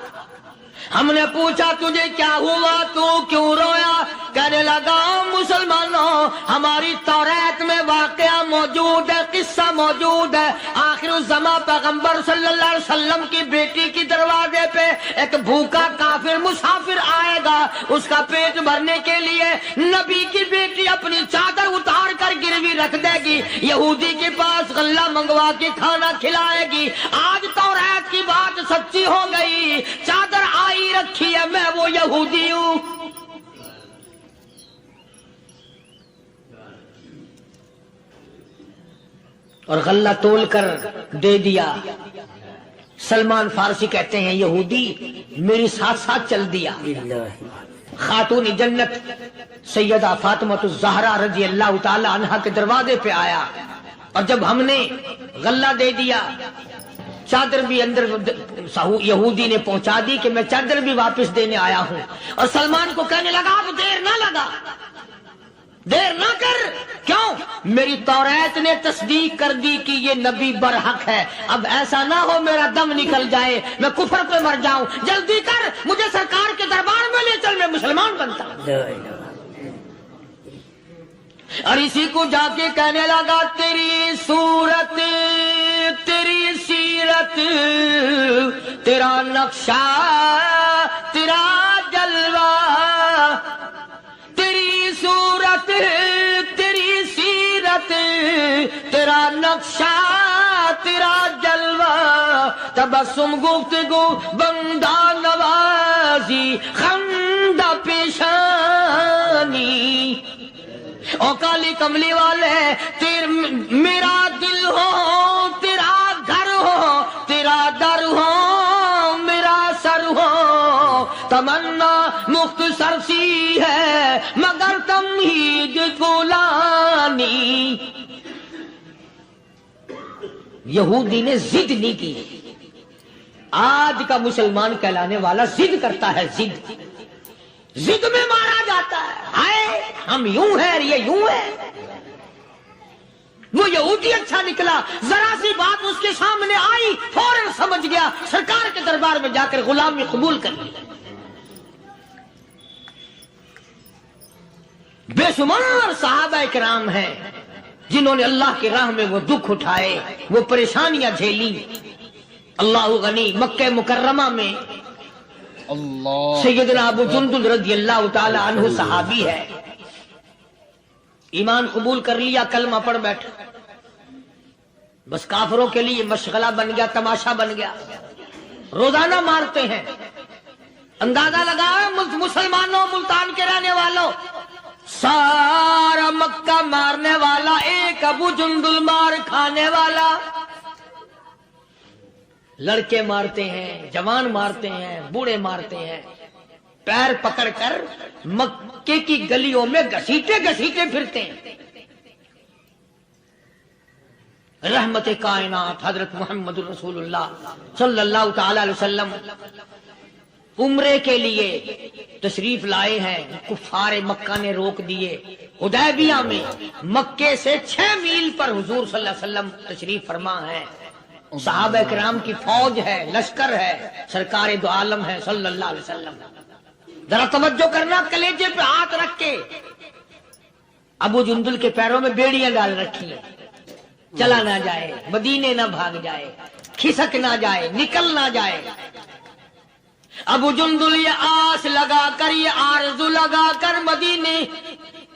ہم نے پوچھا تجھے کیا ہوا، تو کیوں رویا؟ کہنے لگا مسلمانوں، ہماری توریت میں واقعہ موجود ہے، قصہ موجود ہے، آخر الزمان پیغمبر صلی اللہ علیہ وسلم کی بیٹی کی دروازے پہ ایک بھوکا کافر مسافر آئے گا، اس کا پیٹ بھرنے کے لیے نبی کی بیٹی اپنی چادر اتار کر گروی رکھ دے گی، یہودی کے پاس غلہ منگوا کے کھانا کھلائے گی۔ آج توریت کی بات سچی ہو گئی، چادر آئی رکھی ہے، میں وہ یہودی ہوں۔ اور غلہ تول کر دے دیا۔ سلمان فارسی کہتے ہیں یہودی میری ساتھ ساتھ چل دیا۔ خاتون جنت سیدہ فاطمۃ الزہرا رضی اللہ تعالی عنہا کے دروازے پہ آیا، اور جب ہم نے غلہ دے دیا، چادر بھی اندر یہودی نے پہنچا دی کہ میں چادر بھی واپس دینے آیا ہوں، اور سلمان کو کہنے لگا اب دیر نہ لگا، دیر نہ کر، کیوں؟ میری توریت نے تصدیق کر دی کہ یہ نبی برحق ہے، اب ایسا نہ ہو میرا دم نکل جائے، میں کفر پہ مر جاؤں، جلدی کر، مجھے سرکار کے دربار میں لے چل، میں مسلمان بنتا ہوں۔ اور اسی کو جا کے کہنے لگا تیری صورت تیری سیرت تیرا نقشہ تیرا جلوہ، تیری صورت تیری سیرت تیرا نقشہ تیرا جلوہ، تبسم گفتگو بندہ نوازی خندہ پیشانی، او کالی کملی والے میرا دل ہو تیرا گھر ہو تیرا در ہو میرا سر ہو، تمنا مختصر سی ہے مگر تمہید طولانی۔ یہودی نے ضد نہیں کی، آج کا مسلمان کہلانے والا ضد کرتا ہے، ضد میں مارا جاتا ہے، ہم یوں ہیں اور یہ یوں ہے۔ وہ یہودی اچھا نکلا، ذرا سی بات اس کے سامنے آئی فوراً سمجھ گیا، سرکار کے دربار میں جا کر غلامی قبول کر لی۔ بے شمار صحابہ کرام ہیں جنہوں نے اللہ کی راہ میں وہ دکھ اٹھائے، وہ پریشانیاں جھیلی۔ اللہ غنی، مکہ مکرمہ میں سیدنا ابو جندل رضی اللہ تعالی عنہ صحابی ہے، ایمان قبول کر لیا، کلمہ پڑھ بیٹھا، بس کافروں کے لیے مشغلہ بن گیا، تماشا بن گیا، روزانہ مارتے ہیں۔ اندازہ لگاؤ مسلمانوں، ملتان کے رہنے والوں، سارا مکہ مارنے والا ایک ابو جندل مار کھانے والا۔ لڑکے مارتے ہیں، جوان مارتے ہیں، بوڑھے مارتے ہیں، پیر پکڑ کر مکے کی گلیوں میں گھسیٹے گھسیٹے پھرتے ہیں۔ رحمت کائنات حضرت محمد رسول اللہ صلی اللہ تعالی علیہ وسلم عمرے کے لیے تشریف لائے ہیں، کفار مکہ نے روک دیے۔ حدیبیہ میں مکے سے 6 میل پر حضور صلی اللہ علیہ وسلم تشریف فرما ہے، صحابہ کرام کی فوج ہے، لشکر ہے، سرکار دو عالم ہے صلی اللہ علیہ وسلم۔ ذرا توجہ کرنا، کلیجے پہ ہاتھ رکھ کے ابو جندل کے پیروں میں بیڑیاں ڈال رکھی ہیں، چلا نہ جائے، مدینے نہ بھاگ جائے، کھسک نہ جائے، نکل نہ جائے۔ ابو جندل یہ آس لگا کر، یہ آرزو لگا کر مدینے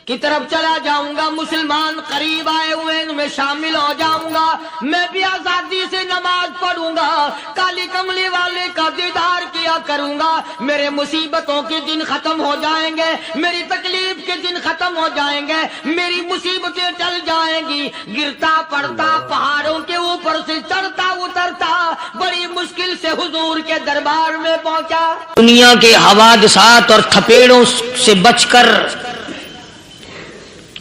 کی طرف چلا جاؤں گا، مسلمان قریب آئے ہوئے ان میں شامل ہو جاؤں گا، میں بھی آزادی سے نماز پڑھوں گا، کالی کملی والے کا دیدار کیا کروں گا، میرے مصیبتوں کے دن ختم ہو جائیں گے، میری تکلیف کے دن ختم ہو جائیں گے، میری مصیبتیں ٹل جائیں گی۔ گرتا پڑتا پہاڑوں کے اوپر سے چڑھتا اترتا بڑی مشکل سے حضور کے دربار میں پہنچا۔ دنیا کے حوادثات اور تھپیڑوں سے بچ کر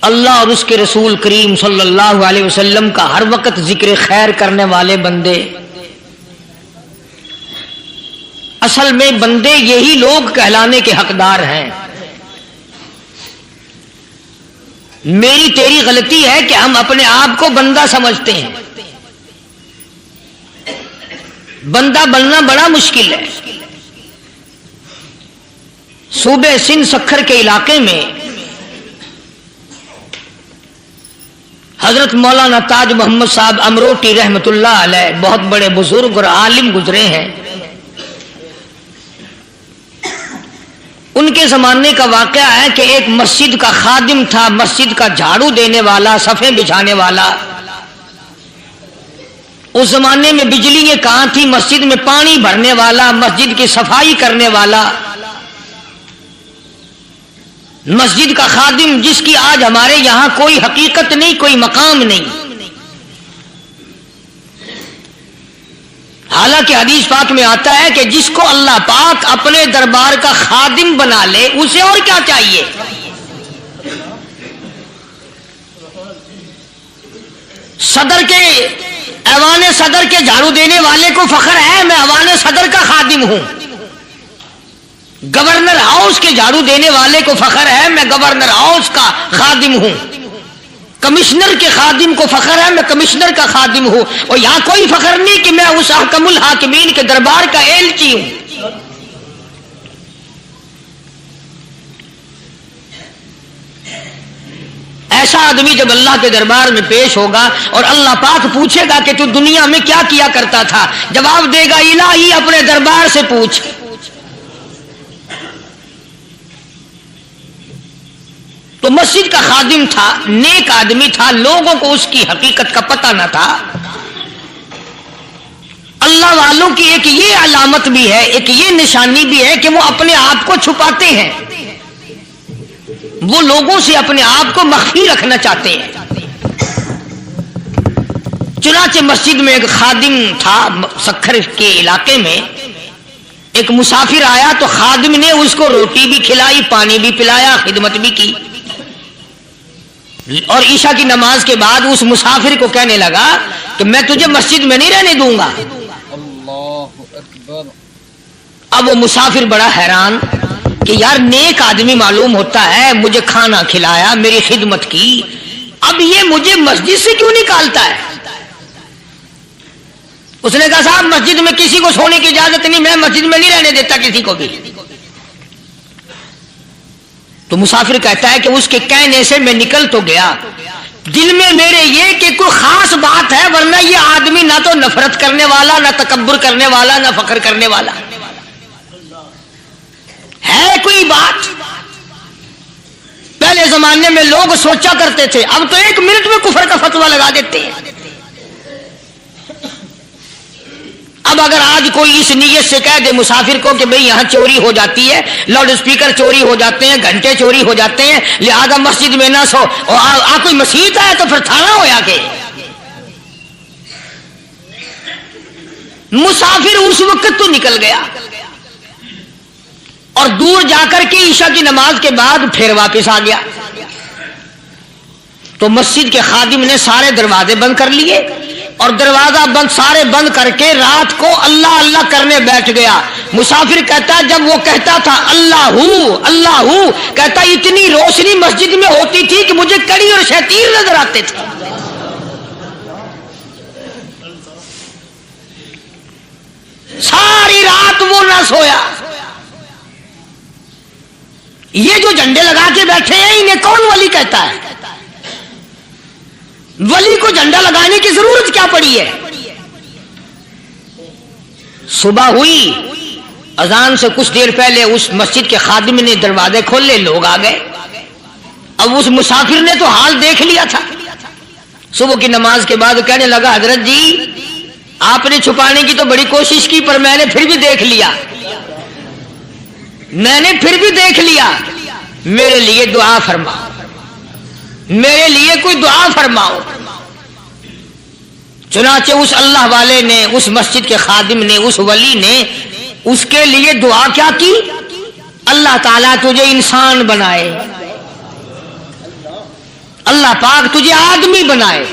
اللہ اور اس کے رسول کریم صلی اللہ علیہ وسلم کا ہر وقت ذکر خیر کرنے والے بندے، اصل میں بندے یہی لوگ کہلانے کے حقدار ہیں۔ میری تیری غلطی ہے کہ ہم اپنے آپ کو بندہ سمجھتے ہیں۔ بندہ بننا بڑا مشکل ہے۔ صوبے سندھ سکھر کے علاقے میں حضرت مولانا تاج محمد صاحب امروٹی رحمت اللہ علیہ بہت بڑے بزرگ اور عالم گزرے ہیں۔ ان کے زمانے کا واقعہ ہے کہ ایک مسجد کا خادم تھا، مسجد کا جھاڑو دینے والا، صفیں بچھانے والا۔ اس زمانے میں بجلی کہاں تھی، مسجد میں پانی بھرنے والا، مسجد کی صفائی کرنے والا، مسجد کا خادم جس کی آج ہمارے یہاں کوئی حقیقت نہیں، کوئی مقام نہیں۔ حالانکہ حدیث پاک میں آتا ہے کہ جس کو اللہ پاک اپنے دربار کا خادم بنا لے اسے اور کیا چاہیے۔ صدر کے ایوان صدر کے جھاڑو دینے والے کو فخر ہے میں ایوان صدر کا خادم ہوں، گورنر ہاؤس کے جھاڑو دینے والے کو فخر ہے میں گورنر ہاؤس کا خادم ہوں، کمشنر کے خادم کو فخر ہے میں کمشنر کا خادم ہوں، اور یہاں کوئی فخر نہیں کہ میں اس حکم الحاکمین کے دربار کا ایلچی ہوں۔ ایسا آدمی جب اللہ کے دربار میں پیش ہوگا اور اللہ پاک پوچھے گا کہ تو دنیا میں کیا کیا کرتا تھا، جواب دے گا الہی اپنے دربار سے پوچھ۔ تو مسجد کا خادم تھا، نیک آدمی تھا، لوگوں کو اس کی حقیقت کا پتہ نہ تھا۔ اللہ والوں کی ایک یہ علامت بھی ہے، ایک یہ نشانی بھی ہے کہ وہ اپنے آپ کو چھپاتے ہیں، وہ لوگوں سے اپنے آپ کو مخفی رکھنا چاہتے ہیں۔ چنانچہ مسجد میں ایک خادم تھا، سکھر کے علاقے میں ایک مسافر آیا تو خادم نے اس کو روٹی بھی کھلائی، پانی بھی پلایا، خدمت بھی کی، اور عشاء کی نماز کے بعد اس مسافر کو کہنے لگا کہ میں تجھے مسجد میں نہیں رہنے دوں گا۔ اللہ اکبر۔ اب وہ مسافر بڑا حیران کہ یار نیک آدمی معلوم ہوتا ہے، مجھے کھانا کھلایا، میری خدمت کی، اب یہ مجھے مسجد سے کیوں نکالتا ہے؟ اس نے کہا صاحب مسجد میں کسی کو سونے کی اجازت نہیں، میں مسجد میں نہیں رہنے دیتا کسی کو بھی۔ تو مسافر کہتا ہے کہ اس کے کہنے سے میں نکل تو گیا، دل میں میرے یہ کہ کوئی خاص بات ہے، ورنہ یہ آدمی نہ تو نفرت کرنے والا، نہ تکبر کرنے والا، نہ فخر کرنے والا ہے کوئی بات۔ پہلے زمانے میں لوگ سوچا کرتے تھے، اب تو ایک منٹ میں کفر کا فتویٰ لگا دیتے ہیں۔ اب اگر آج کوئی اس نیت سے کہہ دے مسافر کو کہ بھئی یہاں چوری ہو جاتی ہے، لاؤڈ اسپیکر چوری ہو جاتے ہیں، گھنٹے چوری ہو جاتے ہیں، لہذا مسجد میں نہ سو، اور کوئی مسجد ہے تو پھر تھانہ ہویا کہ مسافر اس وقت تو نکل گیا اور دور جا کر کے عشاء کی نماز کے بعد پھر واپس آ گیا۔ تو مسجد کے خادم نے سارے دروازے بند کر لیے اور دروازہ بند سارے بند کر کے رات کو اللہ اللہ کرنے بیٹھ گیا۔ مسافر کہتا جب وہ کہتا تھا اللہ ہو کہتا اتنی روشنی مسجد میں ہوتی تھی کہ مجھے کڑی اور شیطیر نظر آتے تھے۔ ساری رات وہ نہ سویا۔ یہ جو جھنڈے لگا کے بیٹھے ہیں انہیں کون ولی کہتا ہے؟ ولی کو جھنڈا لگانے کی ضرورت کیا پڑی ہے؟ صبح ہوئی، اذان سے کچھ دیر پہلے اس مسجد کے خادم نے دروازے کھولے، لوگ آ گئے۔ اب اس مسافر نے تو حال دیکھ لیا تھا۔ صبح کی نماز کے بعد کہنے لگا حضرت جی آپ نے چھپانے کی تو بڑی کوشش کی، پر میں نے پھر بھی دیکھ لیا، میرے لیے دعا فرماؤ، میرے لیے کوئی دعا فرماؤ۔ چنانچہ اس اللہ والے نے، اس مسجد کے خادم نے، اس ولی نے اس کے لیے دعا کیا کی؟ اللہ تعالیٰ تجھے انسان بنائے، اللہ پاک تجھے آدمی بنائے۔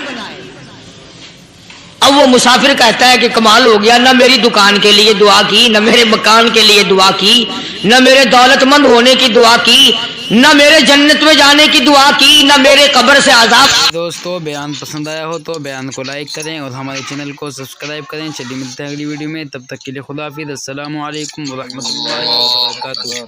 اب وہ مسافر کہتا ہے کہ کمال ہو گیا، نہ میری دکان کے لیے دعا کی، نہ میرے مکان کے لیے دعا کی، نہ میرے دولت مند ہونے کی دعا کی، نہ میرے جنت میں جانے کی دعا کی، نہ میرے قبر سے عذاب۔ دوستو بیان پسند آیا ہو تو بیان کو لائک کریں اور ہمارے چینل کو سبسکرائب کریں۔ چلیے ملتے ہیں اگلی ویڈیو میں، تب تک کے لیے خدا حافظ، السلام علیکم ورحمۃ اللہ وبرکاتہ۔